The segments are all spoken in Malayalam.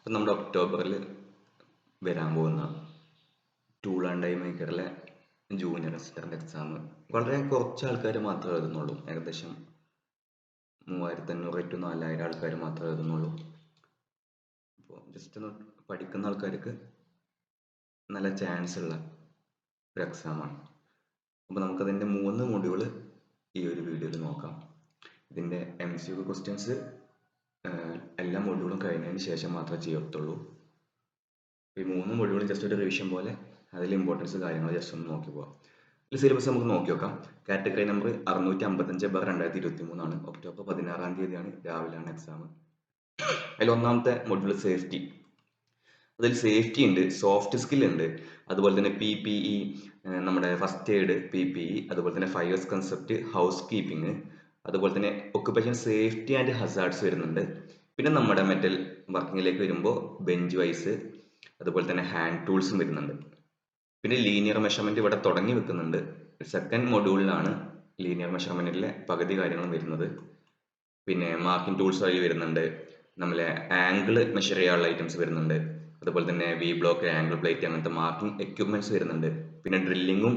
ഇപ്പം നമ്മുടെ ഒക്ടോബറിൽ വരാൻ പോകുന്ന ടൂൾ ആൻഡ് ഡൈ മേക്കറിലെ ജൂനിയർ അസിസ്റ്റൻ്റ് എക്സാം വളരെ കുറച്ച് ആൾക്കാർ മാത്രമേ എഴുതുന്നുള്ളൂ. ഏകദേശം 3500 to 4000 ആൾക്കാർ മാത്രമേ എഴുതുന്നുള്ളൂ. അപ്പോൾ ജസ്റ്റ് ഒന്ന് പഠിക്കുന്ന ആൾക്കാർക്ക് നല്ല ചാൻസ് ഉള്ള ഒരു എക്സാമാണ്. അപ്പോൾ നമുക്കതിൻ്റെ 3 മൊഡ്യൂൾ ഈ ഒരു വീഡിയോയിൽ നോക്കാം. ഇതിൻ്റെ MCQ ക്വസ്റ്റ്യൻസ് എല്ലാ മൊഡ്യൂളും കഴിഞ്ഞതിന് ശേഷം മാത്രമേ ചെയ്യത്തുള്ളൂ. ഈ 3 മൊഡ്യൂളും ജസ്റ്റ് ഒരു റിവിഷൻ പോലെ അതിൽ ഇമ്പോർട്ടൻസ് കാര്യങ്ങൾ ജസ്റ്റ് ഒന്ന് നോക്കി പോകാം. ഈ സിലബസ് നമുക്ക് നോക്കി നോക്കാം. കാറ്റഗറി നമ്പർ 655/2023 ആണ്. ഒക്ടോബർ 16-ാം തീയതിയാണ്, രാവിലെയാണ് എക്സാം. അതിൽ ഒന്നാമത്തെ മൊഡ്യൂൾ സേഫ്റ്റി. അതിൽ സേഫ്റ്റി ഉണ്ട്, സോഫ്റ്റ് സ്കിൽ ഉണ്ട്, അതുപോലെ തന്നെ PPE, നമ്മുടെ ഫസ്റ്റ് എയ്ഡ്, PPE, അതുപോലെ തന്നെ ഫയേഴ്സ് കൺസെപ്റ്റ്, ഹൗസ് കീപ്പിംഗ്, അതുപോലെ തന്നെ ഒക്കുപേഷൻ സേഫ്റ്റി ആൻഡ് ഹസാർഡ്സ് വരുന്നുണ്ട്. പിന്നെ നമ്മുടെ മെറ്റൽ വർക്കിങ്ങിലേക്ക് വരുമ്പോൾ ബെഞ്ച് വൈസ്, അതുപോലെ തന്നെ ഹാൻഡ് ടൂൾസും വരുന്നുണ്ട്. പിന്നെ ലീനിയർ മെഷർമെന്റ് ഇവിടെ തുടങ്ങി വെക്കുന്നുണ്ട്. സെക്കൻഡ് മൊഡ്യൂളിലാണ് ലീനിയർ മെഷർമെന്റിലെ പകുതി കാര്യങ്ങളും വരുന്നത്. പിന്നെ മാർക്കിംഗ് ടൂൾസ് അതിൽ വരുന്നുണ്ട്, നമ്മളെ ആംഗിൾ മെഷർ ചെയ്യാനുള്ള ഐറ്റംസ് വരുന്നുണ്ട്, അതുപോലെ തന്നെ വി ബ്ലോക്ക്, ആംഗിൾ പ്ലേറ്റ്, അങ്ങനത്തെ മാർക്കിംഗ് എക്യുപ്മെന്റ്സ് വരുന്നുണ്ട്. പിന്നെ ഡ്രില്ലിങ്ങും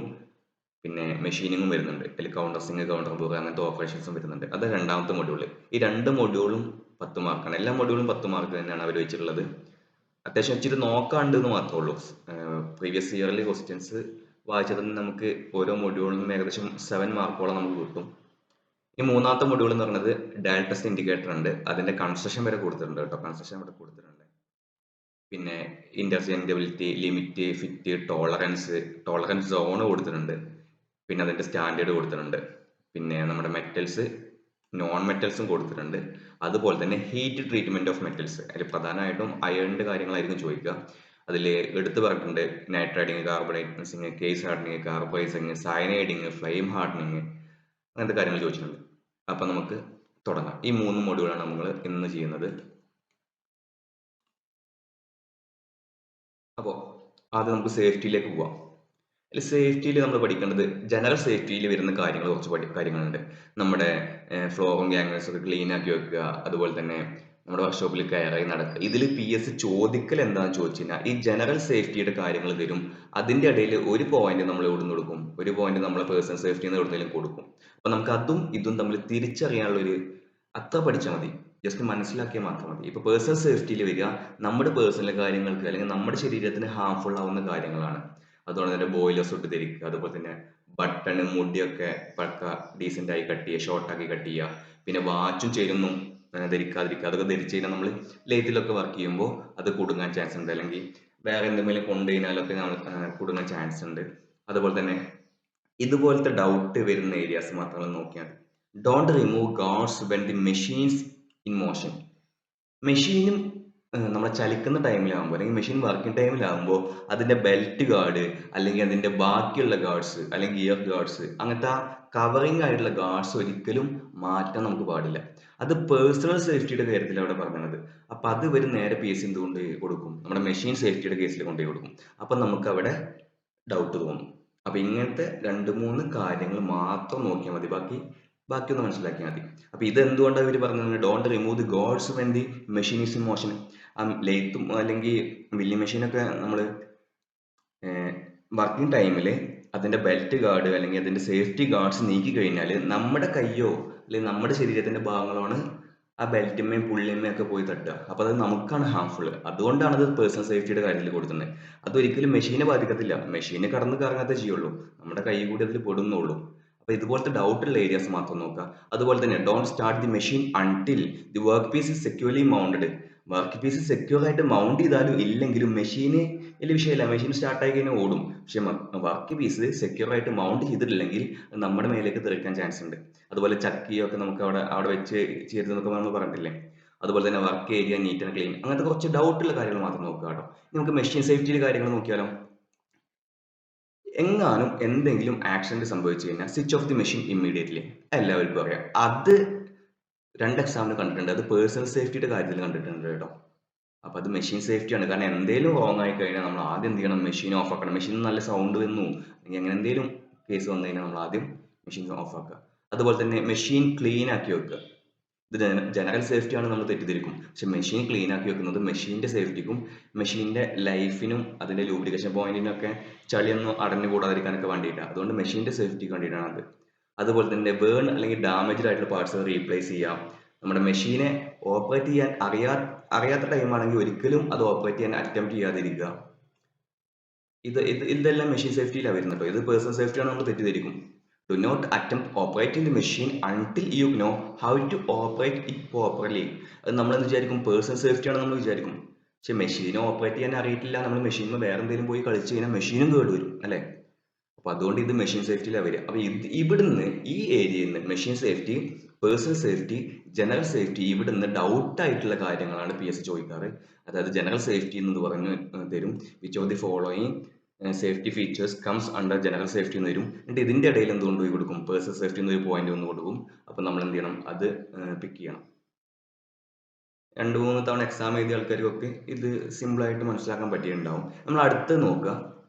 പിന്നെ മെഷീനിങ്ങും വരുന്നുണ്ട്. അതിൽ കൗണ്ടർ സിങ്, കൗണ്ടർ ബോർ, അങ്ങനത്തെ ഓപ്പറേഷൻസും വരുന്നുണ്ട്. അത് രണ്ടാമത്തെ മൊഡ്യൂള്. ഈ 2 മൊഡ്യൂളും 10 മാർക്കാണ്. എല്ലാ മൊഡ്യൂളും 10 മാർക്ക് തന്നെയാണ് അവർ വെച്ചിട്ടുള്ളത്. അത്യാവശ്യം ഇച്ചിരി നോക്കാണ്ട് എന്ന് മാത്രമേ ഉള്ളൂ. പ്രീവിയസ് ഇയറിൽ ക്വസ്റ്റ്യൻസ് വായിച്ചതിൽ നമുക്ക് ഓരോ മൊഡ്യൂളിൽ നിന്നും ഏകദേശം 7 മാർക്കോളം നമുക്ക് കിട്ടും. ഈ മൂന്നാമത്തെ മൊഡ്യൂൾ എന്ന് പറയുന്നത് ഡയൽ ടെസ്റ്റ് ഇൻഡിക്കേറ്റർ ഉണ്ട്. അതിന്റെ കൺസ്ട്രക്ഷൻ വരെ കൊടുത്തിട്ടുണ്ട് കേട്ടോ. കൺസ്ട്രക്ഷൻ വരെ കൊടുത്തിട്ടുണ്ട്. പിന്നെ interchangeability, limit, fit, tolerance zone കൊടുത്തിട്ടുണ്ട്. പിന്നെ അതിന്റെ സ്റ്റാൻഡേർഡ് കൊടുത്തിട്ടുണ്ട്. പിന്നെ നമ്മുടെ മെറ്റൽസ്, നോൺ മെറ്റൽസും കൊടുത്തിട്ടുണ്ട്. അതുപോലെ തന്നെ ഹീറ്റ് ട്രീറ്റ്മെന്റ് ഓഫ് മെറ്റൽസ്, അതിൽ പ്രധാനമായിട്ടും അയണിന്റെ കാര്യങ്ങളായിരിക്കും ചോദിക്കുക. അതിൽ എടുത്തു പറഞ്ഞിട്ടുണ്ട് നൈട്രൈഡിങ്, കാർബണൈസിങ്, കേസ് ഹാർഡനിങ്, കാർബൈസിങ്, സയനൈഡിങ്, ഫ്ലെയിം ഹാർഡനിങ്, അങ്ങനത്തെ കാര്യങ്ങൾ ചോദിച്ചിട്ടുണ്ട്. അപ്പൊ നമുക്ക് തുടങ്ങാം. ഈ 3 മൊഡ്യൂളാണ് നമ്മൾ ഇന്ന് ചെയ്യുന്നത്. അപ്പോൾ ആദ്യം നമുക്ക് സേഫ്റ്റിയിലേക്ക് പോവാം. സേഫ്റ്റിയിൽ നമ്മൾ പഠിക്കേണ്ടത്, ജനറൽ സേഫ്റ്റിയിൽ വരുന്ന കാര്യങ്ങൾ, കുറച്ച് കാര്യങ്ങളുണ്ട്. നമ്മുടെ ഫ്ലോറും ഗാംഗ്വേഴ്സും ഒക്കെ ക്ലീൻ ആക്കി വെക്കുക, അതുപോലെ തന്നെ നമ്മുടെ വർക്ക്ഷോപ്പിൽ കയറായി നടക്കുക. ഇതിൽ PS ചോദിക്കൽ എന്താണെന്ന് ചോദിച്ചു കഴിഞ്ഞാൽ ഈ ജനറൽ സേഫ്റ്റിയുടെ കാര്യങ്ങൾ തരും. അതിന്റെ ഇടയിൽ ഒരു പോയിന്റ് നമ്മൾ എവിടെ നിന്ന് കൊടുക്കും, ഒരു പോയിന്റ് നമ്മളെ പേഴ്സണൽ സേഫ്റ്റി എന്ന് എവിടെയെങ്കിലും കൊടുക്കും. അപ്പൊ നമുക്ക് അതും ഇതും തമ്മിൽ തിരിച്ചറിയാനുള്ള ഒരു അത്ര പഠിച്ചാൽ മതി, ജസ്റ്റ് മനസ്സിലാക്കിയാൽ മാത്രം മതി. ഇപ്പൊ പേഴ്സണൽ സേഫ്റ്റിയിൽ വരിക നമ്മുടെ പേഴ്സണൽ കാര്യങ്ങൾക്ക് അല്ലെങ്കിൽ നമ്മുടെ ശരീരത്തിന് ഹാർംഫുൾ ആവുന്ന കാര്യങ്ങളാണ്. അതുകൊണ്ട് തന്നെ ബോയിലേഴ്സ് ഇട്ട് ധരിക്കുക, അതുപോലെ തന്നെ ബട്ടൺ, മുടിയൊക്കെ പക്ക ഡീസെന്റ് ആയി കട്ട് ചെയ്യുക, ഷോർട്ടാക്കി കട്ട് ചെയ്യുക. പിന്നെ വാച്ചും ചെയിനൊന്നും ധരിക്കാതിരിക്കുക. അതൊക്കെ ധരിച്ചു കഴിഞ്ഞാൽ നമ്മൾ ലേറ്റിലൊക്കെ വർക്ക് ചെയ്യുമ്പോൾ അത് കുടുങ്ങാൻ ചാൻസ് ഉണ്ട്, അല്ലെങ്കിൽ വേറെ എന്തെങ്കിലും കൊണ്ടു കഴിഞ്ഞാലൊക്കെ നമ്മൾ കുടുങ്ങാൻ ചാൻസ് ഉണ്ട്. അതുപോലെ തന്നെ ഇതുപോലത്തെ ഡൗട്ട് വരുന്ന ഏരിയാസ് മാത്രം നോക്കിയാൽ മതി. Don't remove guards when the machines in motion. മെഷീനും നമ്മൾ ചലിക്കുന്ന ടൈമിലാകുമ്പോൾ അല്ലെങ്കിൽ മെഷീൻ വർക്കിംഗ് ടൈമിലാകുമ്പോൾ അതിന്റെ ബെൽറ്റ് ഗാർഡ് അല്ലെങ്കിൽ അതിന്റെ ബാക്കിയുള്ള ഗാർഡ്സ് അല്ലെങ്കിൽ ഗിയർ ഗാർഡ്സ്, അങ്ങനത്തെ കവറിങ് ആയിട്ടുള്ള ഗാർഡ്സ് ഒരിക്കലും മാറ്റാൻ നമുക്ക് പാടില്ല. അത് പേഴ്സണൽ സേഫ്റ്റിയുടെ കാര്യത്തിൽ അവിടെ പറഞ്ഞത്. അപ്പൊ അത് ഇവർ നേരെ PS എന്തുകൊണ്ട് കൊടുക്കും, നമ്മുടെ മെഷീൻ സേഫ്റ്റിയുടെ കേസിൽ കൊണ്ടുപോയി കൊടുക്കും. അപ്പൊ നമുക്ക് അവിടെ ഡൗട്ട് തോന്നും. അപ്പൊ ഇങ്ങനത്തെ 2-3 കാര്യങ്ങൾ മാത്രം നോക്കിയാൽ മതി, ബാക്കിയൊന്ന് മനസ്സിലാക്കിയാൽ മതി. അപ്പൊ ഇത് എന്തുകൊണ്ടാണ് ഇവർ പറഞ്ഞത്, don't remove the guards when the machine is in motion. ആ ലെയ്ത്തും അല്ലെങ്കിൽ മില്ലിംഗ് മെഷീനൊക്കെ നമ്മൾ വർക്കിംഗ് ടൈമിൽ അതിന്റെ ബെൽറ്റ് ഗാർഡ് അല്ലെങ്കിൽ അതിന്റെ സേഫ്റ്റി ഗാർഡ്സ് നീക്കി കഴിഞ്ഞാൽ നമ്മുടെ കയ്യോ അല്ലെങ്കിൽ നമ്മുടെ ശരീരത്തിന്റെ ഭാഗങ്ങളാണ് ആ ബെൽറ്റിന്മേയും പുള്ളിന്മേയും ഒക്കെ പോയി തട്ടുക. അപ്പൊ അത് നമുക്കാണ് ഹാർംഫുൾ. അതുകൊണ്ടാണ് അത് പേഴ്സണൽ സേഫ്റ്റിയുടെ കാര്യത്തിൽ കൊടുക്കുന്നത്. അതൊരിക്കലും മെഷീനെ ബാധിക്കത്തില്ല. മെഷീനെ കടന്ന് കറങ്ങാത്തേ ചെയ്യുള്ളൂ, നമ്മുടെ കൈ കൂടി അതിൽ പെടുന്നുള്ളൂ. അപ്പൊ ഇതുപോലത്തെ ഡൗട്ടുള്ള ഏരിയാസ് മാത്രം നോക്കുക. അതുപോലെ തന്നെ don't start the machine until the work piece is securely mounted. Work piece secure ആയിട്ട് മൗണ്ട് ചെയ്താലും ഇല്ലെങ്കിലും മെഷീന് വലിയ വിഷയമില്ല, മെഷീൻ സ്റ്റാർട്ട് ആയി കഴിഞ്ഞാൽ ഓടും. പക്ഷെ വർക്ക് പീസ് സെക്യൂർ ആയിട്ട് മൗണ്ട് ചെയ്തിട്ടില്ലെങ്കിൽ നമ്മുടെ മേലേക്ക് തെറിക്കാൻ ചാൻസ് ഉണ്ട്. അതുപോലെ ചക്കിയൊക്കെ നമുക്ക് അവിടെ വെച്ച് ചെയ്തെന്നൊക്കെ നമ്മൾ പറഞ്ഞിട്ടില്ലേ. അതുപോലെ തന്നെ work area neat and clean, അങ്ങനത്തെ കുറച്ച് ഡൗട്ടുള്ള കാര്യങ്ങൾ മാത്രം നോക്കുക കേട്ടോ. നമുക്ക് മെഷീൻ സേഫ്റ്റിയുടെ കാര്യങ്ങൾ നോക്കിയാലോ. എങ്ങാനും എന്തെങ്കിലും ആക്സിഡന്റ് സംഭവിച്ചു കഴിഞ്ഞാൽ switch off the machine immediately, എല്ലാവർക്കും അറിയാം. അത് 2 എക്സാമിന് കണ്ടിട്ടുണ്ട്, അത് പേഴ്സണൽ സേഫ്റ്റിയുടെ കാര്യത്തിൽ കണ്ടിട്ടുണ്ട് കേട്ടോ. അപ്പൊ അത് മെഷീൻ സേഫ്റ്റിയാണ്. കാരണം എന്തെങ്കിലും റോങ് ആയി കഴിഞ്ഞാൽ നമ്മൾ ആദ്യം എന്ത് ചെയ്യണം, മെഷീൻ ഓഫ് ആക്കണം. മെഷീൻ നല്ല സൗണ്ട് വന്നു അല്ലെങ്കിൽ അങ്ങനെ എന്തെങ്കിലും കേസ് വന്നു കഴിഞ്ഞാൽ നമ്മൾ ആദ്യം മെഷീൻ ഓഫ് ആക്കുക. അതുപോലെ തന്നെ മെഷീൻ ക്ലീൻ ആക്കി വെക്കുക. ഇത് ജനറൽ സേഫ്റ്റി ആണ് നമ്മൾ തെറ്റിദ്ധരിക്കും. പക്ഷെ മെഷീൻ ക്ലീൻ ആക്കി വെക്കുന്നത് മെഷീൻ്റെ സേഫ്റ്റിക്കും മെഷീൻ്റെ ലൈഫിനും അതിൻ്റെ ലൂബ്രിക്കേഷൻ പോയിന്റിനൊക്കെ ചളിയൊന്നും അടഞ്ഞു കൂടാതിരിക്കാനൊക്കെ വേണ്ടിയിട്ടാണ്. അതുകൊണ്ട് മെഷീൻ്റെ സേഫ്റ്റിക്ക് വേണ്ടിയിട്ടാണ് അത്. അതുപോലെ തന്നെ ബേൺ അല്ലെങ്കിൽ ഡാമേജ്ഡ് ആയിട്ടുള്ള പാർട്സ് റീപ്ലേസ് ചെയ്യാം. നമ്മുടെ മെഷീനെ ഓപ്പറേറ്റ് ചെയ്യാൻ അറിയാത്ത ടൈമാണെങ്കിൽ ഒരിക്കലും അത് ഓപ്പറേറ്റ് ചെയ്യാൻ അറ്റംപ്റ്റ് ചെയ്യാതിരിക്കുക. ഇതെല്ലാം മെഷീൻ സേഫ്റ്റിയിലാണ് വരുന്നത് കേട്ടോ. ഇത് പേഴ്സണൽ സേഫ്റ്റി ആണ് നമ്മൾ തെറ്റിദ്ധരിക്കും. Do not attempt operating the machine until you know how to operate it properly. അത് നമ്മളെന്ന് വിചാരിക്കും പേഴ്സണൽ സേഫ്റ്റി ആണ് നമ്മൾ വിചാരിക്കും. പക്ഷെ മെഷീനെ ഓപ്പറേറ്റ് ചെയ്യാൻ അറിയിട്ടില്ല, നമ്മൾ മെഷീനിൽ വേറെ എന്തെങ്കിലും പോയി കളിച്ച് കഴിഞ്ഞാൽ മെഷീനും കേടുവരും അല്ലേ. അപ്പോൾ അതുകൊണ്ട് ഇത് മെഷീൻ സേഫ്റ്റിയിലാണ് വരിക. അപ്പോൾ ഇവിടുന്ന് ഈ ഏരിയയിൽ നിന്ന് machine safety, personal safety, general safety, ഇവിടുന്ന് ഡൗട്ട് ആയിട്ടുള്ള കാര്യങ്ങളാണ് PSC ചോദിക്കാറ്. അതായത് ജനറൽ സേഫ്റ്റി എന്ന് പറഞ്ഞു തരും. Which of the following safety features comes under general safety എന്ന് വരും. എന്നിട്ട് ഇതിൻ്റെ ഇടയിൽ എന്ത് കൊണ്ടുപോയി കൊടുക്കും, പേഴ്സണൽ സേഫ്റ്റി എന്നൊരു പോയിന്റ് ഒന്ന് കൊടുക്കും. അപ്പോൾ നമ്മൾ എന്ത് ചെയ്യണം, അത് പിക്ക് ചെയ്യണം. 2-3 തവണ എക്സാം എഴുതിയ ആൾക്കാർക്കൊക്കെ ഇത് സിമ്പിളായിട്ട് മനസ്സിലാക്കാൻ പറ്റിയിട്ടുണ്ടാവും. നമ്മൾ അടുത്ത് നോക്കുക,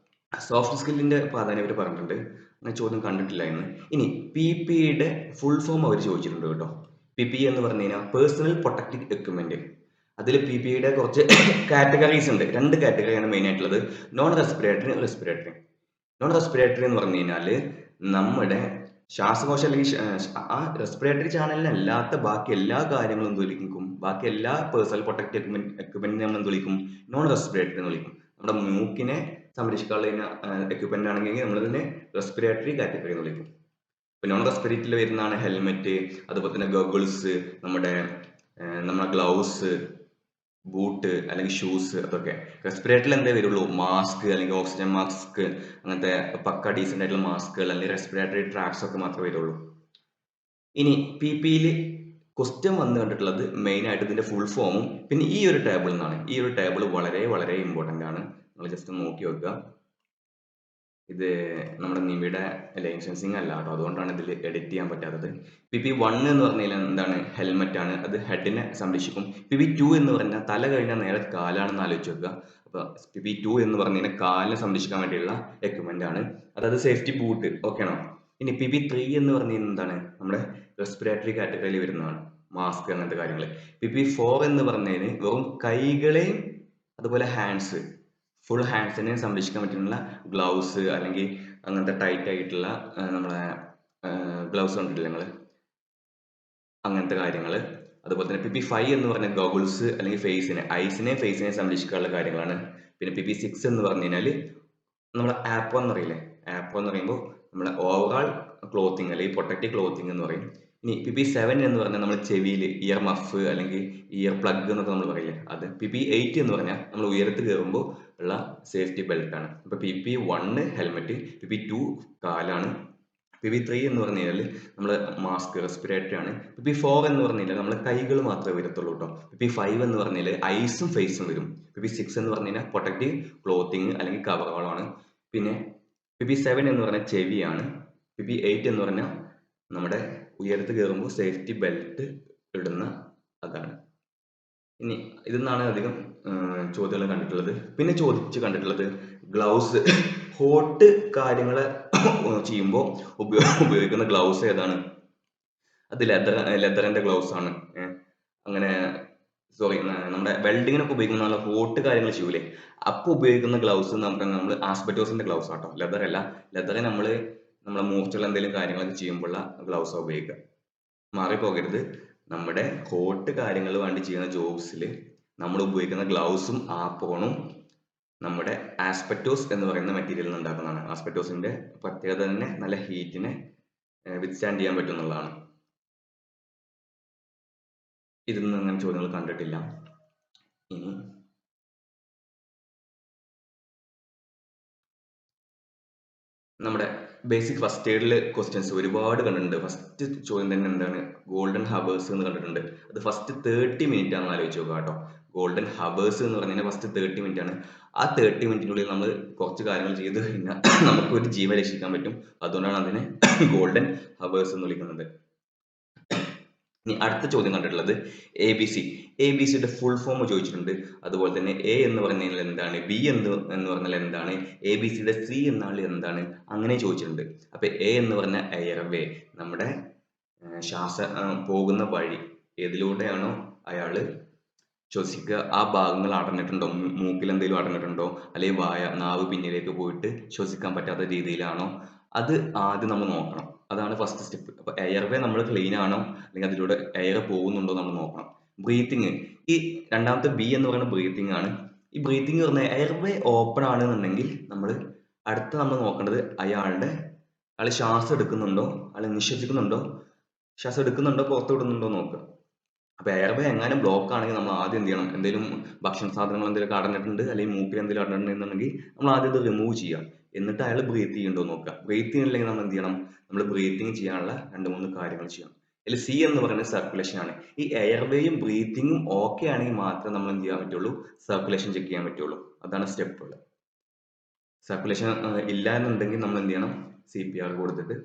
സോഫ്റ്റ് സ്കില്ലിൻ്റെ പ്രാധാന്യം അവർ പറഞ്ഞിട്ടുണ്ട്. അങ്ങനെ ചോദ്യം കണ്ടിട്ടില്ല ഇന്ന്. ഇനി PPE ഫുൾ ഫോം അവർ ചോദിച്ചിട്ടുണ്ട് കേട്ടോ. PPE എന്ന് പറഞ്ഞു കഴിഞ്ഞാൽ പേഴ്സണൽ പ്രൊട്ടക്റ്റീവ് എക്യുപ്മെന്റ്. അതിൽ PPE കുറച്ച് കാറ്റഗറീസ് ഉണ്ട്. 2 കാറ്റഗറിയാണ് മെയിൻ ആയിട്ടുള്ളത്, non respiratory, respiratory. Non respiratory എന്ന് പറഞ്ഞു കഴിഞ്ഞാൽ നമ്മുടെ ശ്വാസകോശം അല്ലെങ്കിൽ ആ റെസ്പിറേറ്ററി ചാനലിനല്ലാത്ത ബാക്കി എല്ലാ കാര്യങ്ങളും എന്ത് വിളിക്കും, ബാക്കി എല്ലാ പേഴ്സണൽ പ്രൊട്ടക്റ്റീവ് എക്യുപ്മെന്റിനെ നമ്മൾ എന്ത് വിളിക്കും, നോൺ റെസ്പിറേറ്ററി എന്ന് വിളിക്കും. നമ്മുടെ മൂക്കിനെ സംരക്ഷിക്കാനുള്ള എക്യുപ്മെന്റ് ആണെങ്കിൽ നമ്മളതിനെ റെസ്പിറേറ്ററി കാറ്റഗറി എന്ന് വിളിക്കും. ഇപ്പൊ നോൺ റെസ്പിറേറ്ററിയിൽ വരുന്നതാണ് ഹെൽമെറ്റ്, അതുപോലെ തന്നെ ഗോഗിൾസ്, നമ്മുടെ ഗ്ലൗസ്, ബൂട്ട് അല്ലെങ്കിൽ ഷൂസ്. അതൊക്കെ റെസ്പിറേറ്ററിൽ എന്തേ വരുള്ളൂ, മാസ്ക് അല്ലെങ്കിൽ ഓക്സിജൻ മാസ്ക്, അങ്ങനത്തെ പക്ക ഡീസൻ്റ് ആയിട്ടുള്ള മാസ്കുകൾ അല്ലെങ്കിൽ റെസ്പിറേറ്ററി ട്രാക്സ് ഒക്കെ മാത്രമേ വരുള്ളൂ. ഇനി PPEയിൽ ക്വസ്റ്റ്യൻ വന്ന് കണ്ടിട്ടുള്ളത് മെയിൻ ആയിട്ട് ഇതിന്റെ ഫുൾ ഫോമും പിന്നെ ഈ ഒരു ടേബിളിൽ നിന്നാണ്. ഈ ഒരു ടേബിൾ വളരെ വളരെ ഇമ്പോർട്ടൻ്റ് ആണ്, നിങ്ങൾ ജസ്റ്റ് നോക്കി വെക്കുക. ഇത് നമ്മുടെ നിവിയുടെ ലൈസൻസിങ് അല്ല കേട്ടോ, അതുകൊണ്ടാണ് ഇതിൽ എഡിറ്റ് ചെയ്യാൻ പറ്റാത്തത്. PP1 എന്ന് പറഞ്ഞാൽ എന്താണ്, ഹെൽമെറ്റ് ആണ്, അത് ഹെഡിനെ സംരക്ഷിക്കും. PP2 എന്ന് പറഞ്ഞാൽ തല കഴിഞ്ഞാൽ നേരെ കാലാണെന്ന് ആലോചിച്ച് വെക്കുക. അപ്പോൾ PP2 എന്ന് പറഞ്ഞു കഴിഞ്ഞാൽ കാലിനെ സംരക്ഷിക്കാൻ വേണ്ടിയുള്ള എക്യുപ്മെന്റ് ആണ്, അതായത് സേഫ്റ്റി ബൂട്ട്. ഓക്കെ ആണോ? ഇനി PP3 എന്ന് പറഞ്ഞു കഴിഞ്ഞാൽ എന്താണ്, നമ്മുടെ റെസ്പിറേറ്ററി കാറ്റഗറിയിൽ വരുന്നതാണ്, മാസ്ക് അങ്ങനത്തെ കാര്യങ്ങൾ. PP4 എന്ന് പറഞ്ഞതിന് വെറും കൈകളെയും അതുപോലെ ഹാൻഡ്സ്, ഫുൾ ഹാൻഡ്സിനെ സംരക്ഷിക്കാൻ പറ്റുന്ന ഗ്ലൗസ് അല്ലെങ്കിൽ അങ്ങനത്തെ ടൈറ്റ് ആയിട്ടുള്ള നമ്മളെ ഗ്ലൗസ് കണ്ടിട്ടില്ല നിങ്ങൾ, അങ്ങനത്തെ കാര്യങ്ങൾ. അതുപോലെ തന്നെ PP5 എന്ന് പറഞ്ഞാൽ ഗോഗിൾസ് അല്ലെങ്കിൽ ഫേസിനെ സംരക്ഷിക്കാനുള്ള കാര്യങ്ങളാണ്. പിന്നെ PP6 എന്ന് പറഞ്ഞു കഴിഞ്ഞാൽ നമ്മളെ ആപ്രോ എന്ന് പറയില്ലേ, ആപ്രോ എന്ന് പറയുമ്പോൾ നമ്മളെ ഓവറാൾ ക്ലോത്തിങ് അല്ലെങ്കിൽ പ്രൊട്ടക്റ്റീവ് ക്ലോത്തിങ് എന്ന് പറയും. ഇനി PP7 എന്ന് പറഞ്ഞാൽ നമ്മൾ ചെവിയിൽ ഇയർ മഫ് അല്ലെങ്കിൽ ഇയർ പ്ലഗ് എന്നൊക്കെ നമ്മൾ പറയില്ലേ, അത്. PP8 എന്ന് പറഞ്ഞാൽ നമ്മൾ ഉയരത്ത് കയറുമ്പോൾ ഉള്ള സേഫ്റ്റി ബെൽറ്റ് ആണ്. അപ്പോൾ PP1 ഹെൽമെറ്റ്, PP2 കാലാണ്, PP3 എന്ന് പറഞ്ഞു കഴിഞ്ഞാൽ നമ്മൾ മാസ്ക് റെസ്പിറേറ്ററി ആണ്, PP4 എന്ന് പറഞ്ഞു കഴിഞ്ഞാൽ നമ്മൾ കൈകൾ മാത്രമേ വരത്തുള്ളൂ കേട്ടോ, PP5 എന്ന് പറഞ്ഞാൽ ഐസും ഫേസും വരും, PP6 എന്ന് പറഞ്ഞു കഴിഞ്ഞാൽ പ്രൊട്ടക്റ്റീവ് ക്ലോത്തിങ് അല്ലെങ്കിൽ കവറുകളാണ്, പിന്നെ PP7 എന്ന് പറഞ്ഞാൽ ചെവിയാണ്, PP8 എന്ന് പറഞ്ഞാൽ നമ്മുടെ ഉയരത്ത് കയറുമ്പോൾ സേഫ്റ്റി ബെൽറ്റ് ഇടുന്ന അതാണ്. ഇനി ഇതെന്നാണ് അധികം ചോദ്യങ്ങൾ കണ്ടിട്ടുള്ളത്. പിന്നെ ചോദിച്ച് കണ്ടിട്ടുള്ളത് ഗ്ലൗസ്, ഹോട്ട് കാര്യങ്ങൾ ചെയ്യുമ്പോൾ ഉപയോഗിക്കുന്ന ഗ്ലൗസ് ഏതാണ്, അത് ലെതറിന്റെ ഗ്ലൗസ് ആണ്. അങ്ങനെ സോറി, നമ്മുടെ വെൽഡിങ്ങിനൊക്കെ ഉപയോഗിക്കുന്ന നല്ല ഹോട്ട് കാര്യങ്ങൾ ചെയ്യൂലേ, അപ്പോൾ ഉപയോഗിക്കുന്ന ഗ്ലൗസ് നമ്മൾ ആസ്ബറ്റോസിന്റെ ഗ്ലൗസ് ആട്ടോ, ലെതർ അല്ല. ലെതർ നമ്മളെ മൂർച്ചയുള്ള എന്തെങ്കിലും കാര്യങ്ങളൊക്കെ ചെയ്യുമ്പോഴുള്ള ഗ്ലൗസ് ഉപയോഗിക്കുക, മാറിപ്പോകരുത്. നമ്മുടെ ഹോട്ട് കാര്യങ്ങൾ വേണ്ടി ചെയ്യുന്ന ജോബ്സിൽ നമ്മൾ ഉപയോഗിക്കുന്ന ഗ്ലൗസും ആപ്രോണും നമ്മുടെ ആസ്പെറ്റോസ് എന്ന് പറയുന്ന മെറ്റീരിയലിൽ നിന്ന് ഉണ്ടാക്കുന്നതാണ്. ആസ്പെറ്റോസിന്റെ പ്രത്യേകത തന്നെ നല്ല ഹീറ്റിനെ വിത്ത്സ്റ്റാൻഡ് ചെയ്യാൻ പറ്റും എന്നുള്ളതാണ്. ഇതിൽ നിന്ന് അങ്ങനെ ചോദ്യങ്ങൾ കണ്ടിട്ടില്ല. ഇനി നമ്മുടെ ബേസിക് ഫസ്റ്റ് എയ്ഡിൽ ക്വസ്റ്റ്യൻസ് ഒരുപാട് കണ്ടിട്ടുണ്ട്. ഫസ്റ്റ് ചോദ്യം തന്നെ എന്താണ്, ഗോൾഡൻ ഹവേഴ്സ് എന്ന് കണ്ടിട്ടുണ്ട്. അത് ഫസ്റ്റ് 30 മിനിറ്റ് ആണെന്ന് ആലോചിച്ച് നോക്കുക കേട്ടോ. ഗോൾഡൻ ഹവേഴ്സ് എന്ന് പറഞ്ഞാൽ ഫസ്റ്റ് 30 മിനിറ്റ് ആണ്. ആ 30 മിനിറ്റിനുള്ളിൽ നമ്മൾ കുറച്ച് കാര്യങ്ങൾ ചെയ്ത് കഴിഞ്ഞാൽ നമുക്ക് ഒരു ജീവൻ രക്ഷിക്കാൻ പറ്റും. അതുകൊണ്ടാണ് അതിനെ ഗോൾഡൻ ഹവേഴ്സ് എന്ന് വിളിക്കുന്നത്. ഇനി അടുത്ത ചോദ്യം കണ്ടിട്ടുള്ളത് ABCയുടെ ഫുൾ ഫോം ചോദിച്ചിട്ടുണ്ട്. അതുപോലെ തന്നെ A എന്ന് പറഞ്ഞാൽ എന്താണ്, B എന്ന് പറഞ്ഞാൽ എന്താണ്, ABCയുടെ C എന്നാൽ എന്താണ്, അങ്ങനെ ചോദിച്ചിട്ടുണ്ട്. അപ്പൊ A എന്ന് പറഞ്ഞാൽ എയർവേ, നമ്മുടെ പോകുന്ന വഴി, ഏതിലൂടെയാണോ അയാള് ശ്വസിക്കുക ആ ഭാഗങ്ങൾ അടഞ്ഞിട്ടുണ്ടോ, മൂക്കിൽ എന്തെങ്കിലും അടഞ്ഞിട്ടുണ്ടോ, അല്ലെങ്കിൽ നാവ് പിന്നിലേക്ക് പോയിട്ട് ശ്വസിക്കാൻ പറ്റാത്ത രീതിയിലാണോ, അത് ആദ്യം നമ്മൾ നോക്കണം. അതാണ് ഫസ്റ്റ് സ്റ്റെപ്പ്. അപ്പൊ എയർവേ നമ്മൾ ക്ലീൻ ആണോ അല്ലെങ്കിൽ അതിലൂടെ എയർ പോകുന്നുണ്ടോ നമ്മൾ നോക്കണം. ബ്രീത്തിങ്, ഈ രണ്ടാമത്തെ ബി എന്ന് പറയുന്ന ബ്രീത്തിങ് ആണ്. ഈ ബ്രീത്തിങ് പറഞ്ഞ എയർവേ ഓപ്പൺ ആണെന്നുണ്ടെങ്കിൽ നമ്മൾ നോക്കേണ്ടത് അയാൾ ശ്വാസം എടുക്കുന്നുണ്ടോ, അയാൾ നിശ്വസിക്കുന്നുണ്ടോ, ശ്വാസം എടുക്കുന്നുണ്ടോ പുറത്തു വിടുന്നുണ്ടോ നോക്കുക. അപ്പൊ എയർവേ എങ്ങാനും ബ്ലോക്ക് ആണെങ്കിൽ നമ്മൾ ആദ്യം എന്ത് ചെയ്യണം, എന്തെങ്കിലും ഭക്ഷണ സാധനങ്ങൾ എന്തെങ്കിലും അടഞ്ഞിട്ടുണ്ട് അല്ലെങ്കിൽ മൂക്കിൽ എന്തെങ്കിലും അടഞ്ഞിട്ടുണ്ടെന്നുണ്ടെങ്കിൽ നമ്മൾ ആദ്യം ഇത് റിമൂവ് ചെയ്യുക. എന്നിട്ട് അയാൾ ബ്രീത്ത് ചെയ്യുന്നുണ്ടോ നോക്കുക. ബ്രീത്ത് ചെയ്യുന്നില്ലെങ്കിൽ നമ്മൾ എന്ത് ചെയ്യണം, നമ്മൾ ബ്രീത്തിങ് ചെയ്യാനുള്ള 2-3 കാര്യങ്ങൾ ചെയ്യണം. അതിൽ സി എന്ന് പറയുന്നത് സർക്കുലേഷൻ ആണ്. ഈ എയർവേയും ബ്രീത്തിങ്ങും ഓക്കെ ആണെങ്കിൽ മാത്രമേ നമ്മൾ എന്ത് ചെയ്യാൻ പറ്റുള്ളൂ, സർക്കുലേഷൻ ചെക്ക് ചെയ്യാൻ പറ്റുള്ളൂ. അതാണ് സ്റ്റെപ്പുകൾ. സർക്കുലേഷൻ ഇല്ല എന്നുണ്ടെങ്കിൽ നമ്മൾ എന്ത് ചെയ്യണം, CPR കൊടുത്തിട്ട്